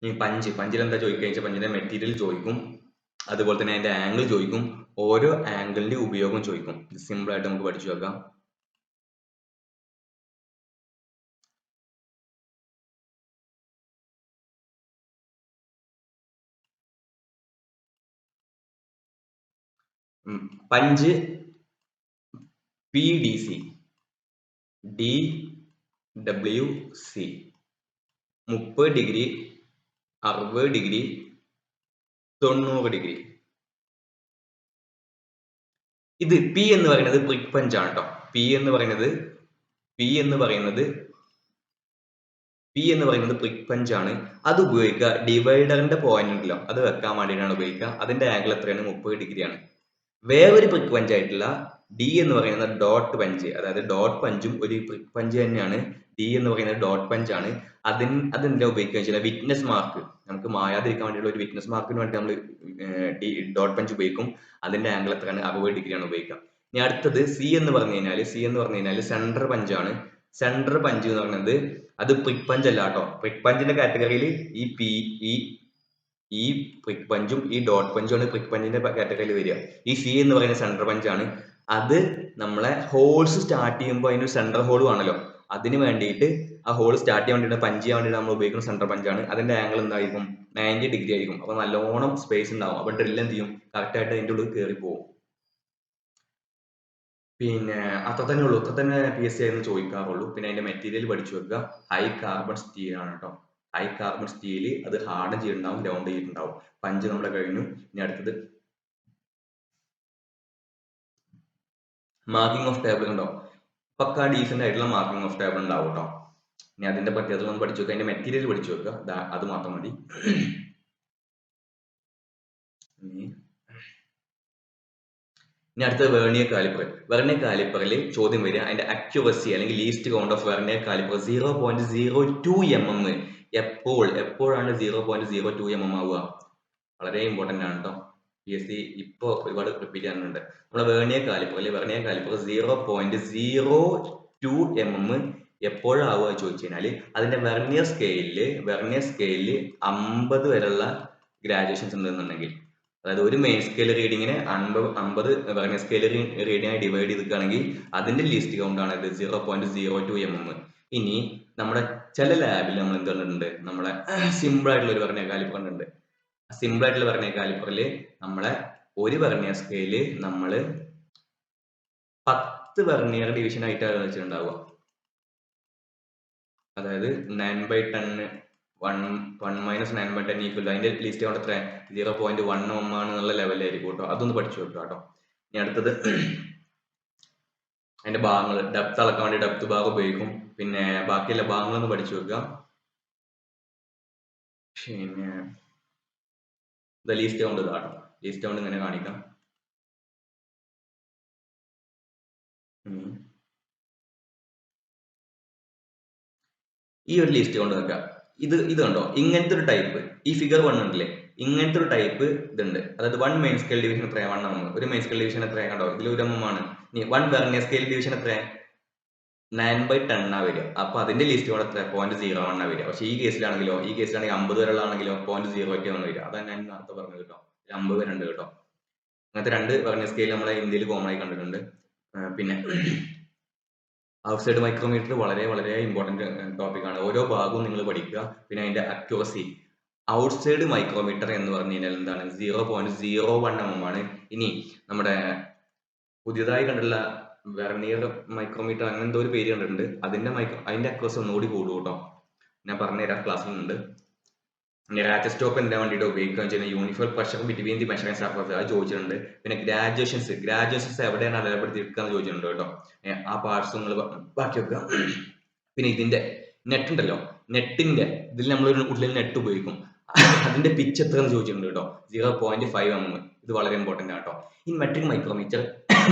ഈ പഞ്ചിൽ എന്താ ചോദിക്കുക? പഞ്ചിന്റെ മെറ്റീരിയൽ ചോദിക്കും, അതുപോലെ തന്നെ അതിന്റെ ആംഗിൾ ചോദിക്കും, ഓരോ ആംഗിളിന്റെ ഉപയോഗം ചോദിക്കും. സിമ്പിൾ ആയിട്ട് നമുക്ക് പഠിച്ചു വെക്കാം. Punch PDC, DWC 30 degree, 60 degree, 90 degree. ഇത് P എന്ന് പറയുന്നത് പ്രിക് പഞ്ച് ആണ് കേട്ടോ. P എന്ന് പറയുന്നത് പ്രിക് പഞ്ച് ആണ്. അത് ഉപയോഗിക്കുക ഡിവൈഡറിന്റെ പോയിന്റ് ഉണ്ടല്ലോ, അത് വെക്കാൻ വേണ്ടിയിട്ടാണ് ഉപയോഗിക്കുക. അതിന്റെ ആംഗിൾ എത്രയാണ്? 30 ഡിഗ്രി ആണ്. വേറൊരു പ്രിക് പഞ്ച് ആയിട്ടുള്ള D എന്ന് പറയുന്ന ഡോട്ട് പഞ്ച്, അതായത് ഡോട്ട് പഞ്ചും ഒരു പ്രിക് പഞ്ച് തന്നെയാണ്. D എന്ന് പറയുന്നത് ഡോട്ട് പഞ്ച് ആണ്. അതെന്താ ഉപയോഗിക്കുക വെച്ചാൽ വിറ്റ്നസ് മാർക്ക്, നമുക്ക് മായാതിരിക്കാൻ വേണ്ടിയുള്ള ഒരു വിറ്റ്നസ് മാർക്കിന് വേണ്ടി നമ്മൾ ഡോട്ട് പഞ്ച് ഉപയോഗിക്കും. അതിന്റെ ആംഗിൾ എത്രയാണ്? 60 ഡിഗ്രി ആണ് ഉപയോഗിക്കുക. ഇനി അടുത്തത് C എന്ന് പറഞ്ഞു കഴിഞ്ഞാൽ സെൻട്രൽ പഞ്ചാണ്. സെൻട്രൽ പഞ്ച് എന്ന് പറയുന്നത് അത് പ്രിക് പഞ്ച് അല്ല കേട്ടോ. പ്രിക് പഞ്ചിന്റെ കാറ്റഗറിയിൽ ഈ പ്രിക് പഞ്ചും ഈ ഡോട്ട് പഞ്ചും ആണ് പ്രിക് പഞ്ചിന്റെ കാറ്റഗറിയിൽ വരിക. ഈ C എന്ന് പറയുന്ന സെൻട്രൽ പഞ്ചാണ്. അത് നമ്മളെ ഹോൾസ് സ്റ്റാർട്ട് ചെയ്യുമ്പോൾ അതിന് സെൻട്രൽ ഹോൾ ആണല്ലോ, അതിന് വേണ്ടിയിട്ട് ആ ഹോൾ സ്റ്റാർട്ട് ചെയ്യാൻ വേണ്ടിയിട്ട് പഞ്ച് ചെയ്യാൻ വേണ്ടിയിട്ട് നമ്മൾ ഉപയോഗിക്കുന്ന സെൻട്രൽ പഞ്ചാണ്. അതിന്റെ ആംഗിൾ എന്തായിരിക്കും? 90 ഡിഗ്രി ആയിരിക്കും. അപ്പൊ നല്ലോണം സ്പേസ് ഉണ്ടാവും. അപ്പൊ ഡ്രിൽ എന്ത് ചെയ്യും? കറക്റ്റ് ആയിട്ട് അതിന്റെ ഉള്ളിൽ കയറി പോകും. പിന്നെ അത്ര തന്നെ ഉള്ളൂ. അത്ര തന്നെ PSC ആയിരുന്നു ചോദിക്കാറുള്ളൂ. പിന്നെ അതിന്റെ മെറ്റീരിയൽ പഠിച്ചു വെക്കുക. ഹൈ കാർബൺ സ്റ്റീൽ ആണ് കേട്ടോ. ഹൈ കാർബൺ സ്റ്റീൽ, അത് ഹാർഡൻ ചെയ്തിട്ടുണ്ടാവും, ഗ്രൗണ്ട് ചെയ്തിട്ടുണ്ടാവും. പഞ്ച് നമ്മളെ കഴിഞ്ഞു. ഇനി അടുത്തത് മാർക്കിംഗ് ഓഫ് ടേബിൾ ഉണ്ടോ? പക്ക ഡീസന്റ് ആയിട്ടുള്ള മാർക്കിംഗ് ഓഫ് ടേബിൾ ഉണ്ടാവും കേട്ടോ. ഇനി അതിന്റെ പ്രത്യേകതകളൊന്നും പഠിച്ചു വെക്കുക, അതിന്റെ മെറ്റീരിയൽ പഠിച്ചു വെക്കുക, അത് മാത്രം മതി. ഇനി അടുത്തത് വെർനിയർ കാലിപ്പർ. വെർനിയർ കാലിപ്പറിൽ ചോദ്യം വരിക അതിന്റെ അക്യുറസി അല്ലെങ്കിൽ least count of vernier caliper 0.02 mm. എപ്പോഴാണ് 0.02 mm ആവുക? വളരെ ഇമ്പോർട്ടന്റ് ആണ് കേട്ടോ. PSC ഇപ്പോൾ ഒരുപാട് റിപ്പീറ്റ് ചെയ്യാനുണ്ട്. നമ്മുടെ വെർനിയർ കാലിപ്പർ 0.02 mm എപ്പോഴാവുക ചോദിച്ചു കഴിഞ്ഞാൽ അതിന്റെ വെർനിയർ സ്കെയിലില് 50 വരെയുള്ള ഗ്രാജുവേഷൻസ് ഉണ്ടെന്നുണ്ടെങ്കിൽ, അതായത് ഒരു മെയിൻ സ്കെയിൽ റീഡിങ്ങിനെ 50 വെർനിയർ സ്കെയിൽ റീഡിംഗായി ഡിവൈഡ് ചെയ്തിരിക്കുകയാണെങ്കിൽ അതിന്റെ ലീസ്റ്റ് കൗണ്ട് ആണ് ഇത് 0.02 mm. ഇനി നമ്മുടെ ചില ലാബിൽ നമ്മൾ എന്ത് കണ്ടിട്ടുണ്ട്? നമ്മളെ സിമ്പിൾ ആയിട്ടുള്ള ഒരു വെർനിയർ കാലിപ്പർ ഉണ്ട്. സിമ്പിൾ ആയിട്ടുള്ള വെർനിയർ കാലിപ്പറിൽ നമ്മളെ ഒരു വെർനിയർ സ്കെയില് നമ്മൾ 10 വെർനിയർ ഡിവിഷൻ ആയിട്ടാണ് വെച്ചിട്ടുണ്ടാവുക. അതായത് 9/10 1 - 9/10 ഈക്വൽ അതിന്റെ ലിസ്റ്റ് കൊണ്ട് എത്ര 0.1 mm ആണെന്നുള്ള ലെവലായിരിക്കും കേട്ടോ. അതൊന്ന് പഠിച്ചു വെക്കുക കേട്ടോ. ഇനി അടുത്തത് അതിന്റെ ഭാഗങ്ങൾ, ഡെപ്ത് അളക്കാൻ വേണ്ടി ഡെപ്ത് ഭാഗം ഉപയോഗിക്കും. പിന്നെ ബാക്കിയുള്ള ഭാഗങ്ങളൊന്ന് പഠിച്ചു വെക്കുക. പിന്നെ ലീസ്റ്റ് കൗണ്ട് ഇതാട്ടോ. ലീസ്റ്റ് കൗണ്ട് ഇങ്ങനെ കാണിക്കാം. ഈ ഒരു ലിസ്റ്റ് കൊണ്ട് വെക്കുക. ഇത് കണ്ടോ? ഇങ്ങനത്തെ ഒരു ടൈപ്പ്, ഈ ഫിഗർ 1 ഉണ്ടല്ലേ, ഇങ്ങനത്തെ ഒരു ടൈപ്പ് ഇതുണ്ട്. അതായത് 1 മെയിൻ സ്കെയിൽ ഡിവിഷൻ എത്രയാണ്? 1 mm. ഒരു മെയിൻ സ്കെയിൽ ഡിവിഷൻ എത്രയാണ്? കണ്ടോ, ഇതിൽ 1 mm ആണ്. ഇനി 1 വെർനിയർ സ്കെയിൽ ഡിവിഷൻ എത്രയാണ്? 9/10 ആ വരിക. അപ്പൊ അതിന്റെ ലിസ്റ്റ് കൊണ്ട് എത്ര? 0.01 ആ വരിക. പക്ഷേ ഈ കേസിലാണെങ്കിൽ 50 വരെ ഉള്ളതാണെങ്കിലോ 0.02 ആണ് വരിക. അതാണ് ഞാൻ നേരത്തെ പറഞ്ഞത് കേട്ടോ. 50 വരെ ഉണ്ട് കേട്ടോ. അങ്ങനത്തെ 2 വെർനിയർ സ്കെയിൽ നമ്മളെ ഇന്ത്യയിൽ കോമൺ ആയി കണ്ടിട്ടുണ്ട്. പിന്നെ ഔട്ട്സൈഡ് മൈക്രോമീറ്റർ വളരെ ഇമ്പോർട്ടന്റ് ടോപ്പിക് ആണ്. ഓരോ ഭാഗവും നിങ്ങൾ പഠിക്കുക. പിന്നെ അതിന്റെ അക്യുറസി. ഔട്ട്സൈഡ് മൈക്രോമീറ്റർ എന്ന് പറഞ്ഞു കഴിഞ്ഞാൽ എന്താണ്? 0.01 mm ആണ്. ഇനി നമ്മുടെ പുതിയതായി കണ്ടുള്ള വെർനിയർ മൈക്രോമീറ്റർ അങ്ങനെ എന്തോ ഒരു പേര് കണ്ടിട്ടുണ്ട്. അതിന്റെ അക്യുറസി ഒന്നുകൂടി കൂടും കേട്ടോ. ഞാൻ പറഞ്ഞുതരാം, ക്ലാസ്സിലുണ്ട്. റാറ്റ് സ്റ്റോപ്പ് എന്തിനാ വേണ്ടിയിട്ട് ഉപയോഗിക്കുക വെച്ചാൽ uniform pressure between the measuring surface, അത് ചോദിച്ചിട്ടുണ്ട്. പിന്നെ ഗ്രാജുവേഷൻസ് എവിടെയാണ് അടയാളപ്പെടുത്തിയിരിക്കുക എന്ന് ചോദിച്ചിട്ടുണ്ട് കേട്ടോ. ആ പാർട്സ് നിങ്ങൾ ബാക്കി വെക്കുക. പിന്നെ ഇതിന്റെ നെറ്റ് ഉണ്ടല്ലോ, നെറ്റിന്റെ ഇതിൽ നമ്മളൊരു ഉള്ളിൽ നെറ്റ് ഉപയോഗിക്കും. അതിന്റെ പിച്ച് എത്ര എന്ന് ചോദിച്ചിട്ടുണ്ട് കേട്ടോ. 0.5 mm. ഇത് വളരെ ഇമ്പോർട്ടന്റ് ആണ് കേട്ടോ. In metric micrometer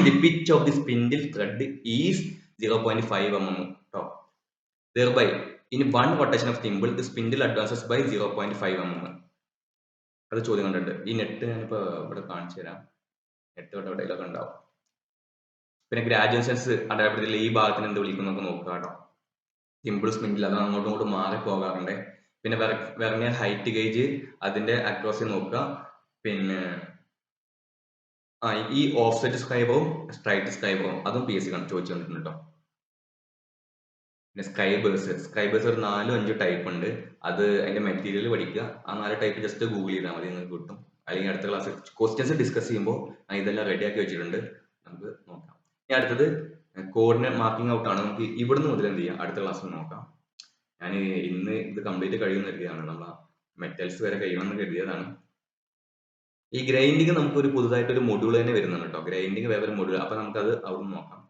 the pitch of the spindle thread is 0.5 mm കേട്ടോ. thereby in one rotation of thimble the spindle advances by 0.5 mm. അത് ചോദ്യം കണ്ടിട്ടുണ്ട്. ഈ നെറ്റ് ഞാനിപ്പോ ഇവിടെ കാണിച്ചു തരാം. നെറ്റ് എവിടെയൊക്കെ ഉണ്ടാവും. പിന്നെ ഗ്രാജുവേഷൻസ് അടയാളപ്പെടുത്തില്ല ഈ ഭാഗത്തിന് എന്ത് വിളിക്കുന്നൊക്കെ നോക്കുക കേട്ടോ. സിമ്പിൾ സ്പിൻഡിൽ അത് അങ്ങോട്ടും ഇങ്ങോട്ടും മാറി പോകാറുണ്ട്. പിന്നെ വെർനിയർ ഹൈറ്റ് ഗേജ്, അതിന്റെ അക്രോസി നോക്കുക. പിന്നെ ഈ ഓഫ്സെറ്റ് സ്ക്രൈബറും സ്ട്രൈറ്റ് സ്ക്രൈബറും അതും PSC ചോദിച്ചു കണ്ടിട്ടുണ്ട് കേട്ടോ. പിന്നെ സ്ക്രൈബേഴ്സ് ഒരു 4-5 ടൈപ്പ് ഉണ്ട്. അത് അതിന്റെ മെറ്റീരിയൽ പഠിക്കുക. ആ 4 ടൈപ്പ് ജസ്റ്റ് ഗൂഗിൾ ചെയ്താൽ മതി, നിങ്ങൾക്ക് കിട്ടും. അല്ലെങ്കിൽ അടുത്ത ക്ലാസ് ക്വസ്റ്റ്യൻസ് ഡിസ്കസ് ചെയ്യുമ്പോൾ ഇതെല്ലാം റെഡിയാക്കി വെച്ചിട്ടുണ്ട്, നമുക്ക് നോക്കാം. ഇനി അടുത്തത് കോർഡിനേറ്റ് മാർക്കിംഗ് ഔട്ട് ആണ്. നമുക്ക് ഇവിടുന്ന് മുതൽ എന്ത് ചെയ്യാം, അടുത്ത ക്ലാസ്സിൽ നോക്കാം. ഞാൻ ഇന്ന് ഇത് കംപ്ലീറ്റ് കഴിയുമെന്ന് കരുതിയതാണ്, നമ്മൾ മെറ്റൽസ് വരെ കഴിയുമെന്ന് കരുതിയതാണ്. ഈ ഗ്രൈൻഡിങ് നമുക്ക് ഒരു പുതുതായിട്ട് ഒരു മൊഡ്യൂൾ തന്നെ വരുന്നുണ്ട് കേട്ടോ. ഗ്രൈൻഡിങ് വേറെ മൊഡ്യൂൾ, അപ്പൊ നമുക്കത് അവിടെ നോക്കാം.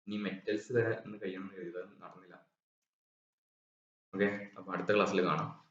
ഇനി മെറ്റൽസ് വരെ ഇന്ന് കഴിയണമെന്ന് കരുതിയത് നടന്നില്ല. ഓക്കെ, അപ്പൊ അടുത്ത ക്ലാസ്സിൽ കാണാം.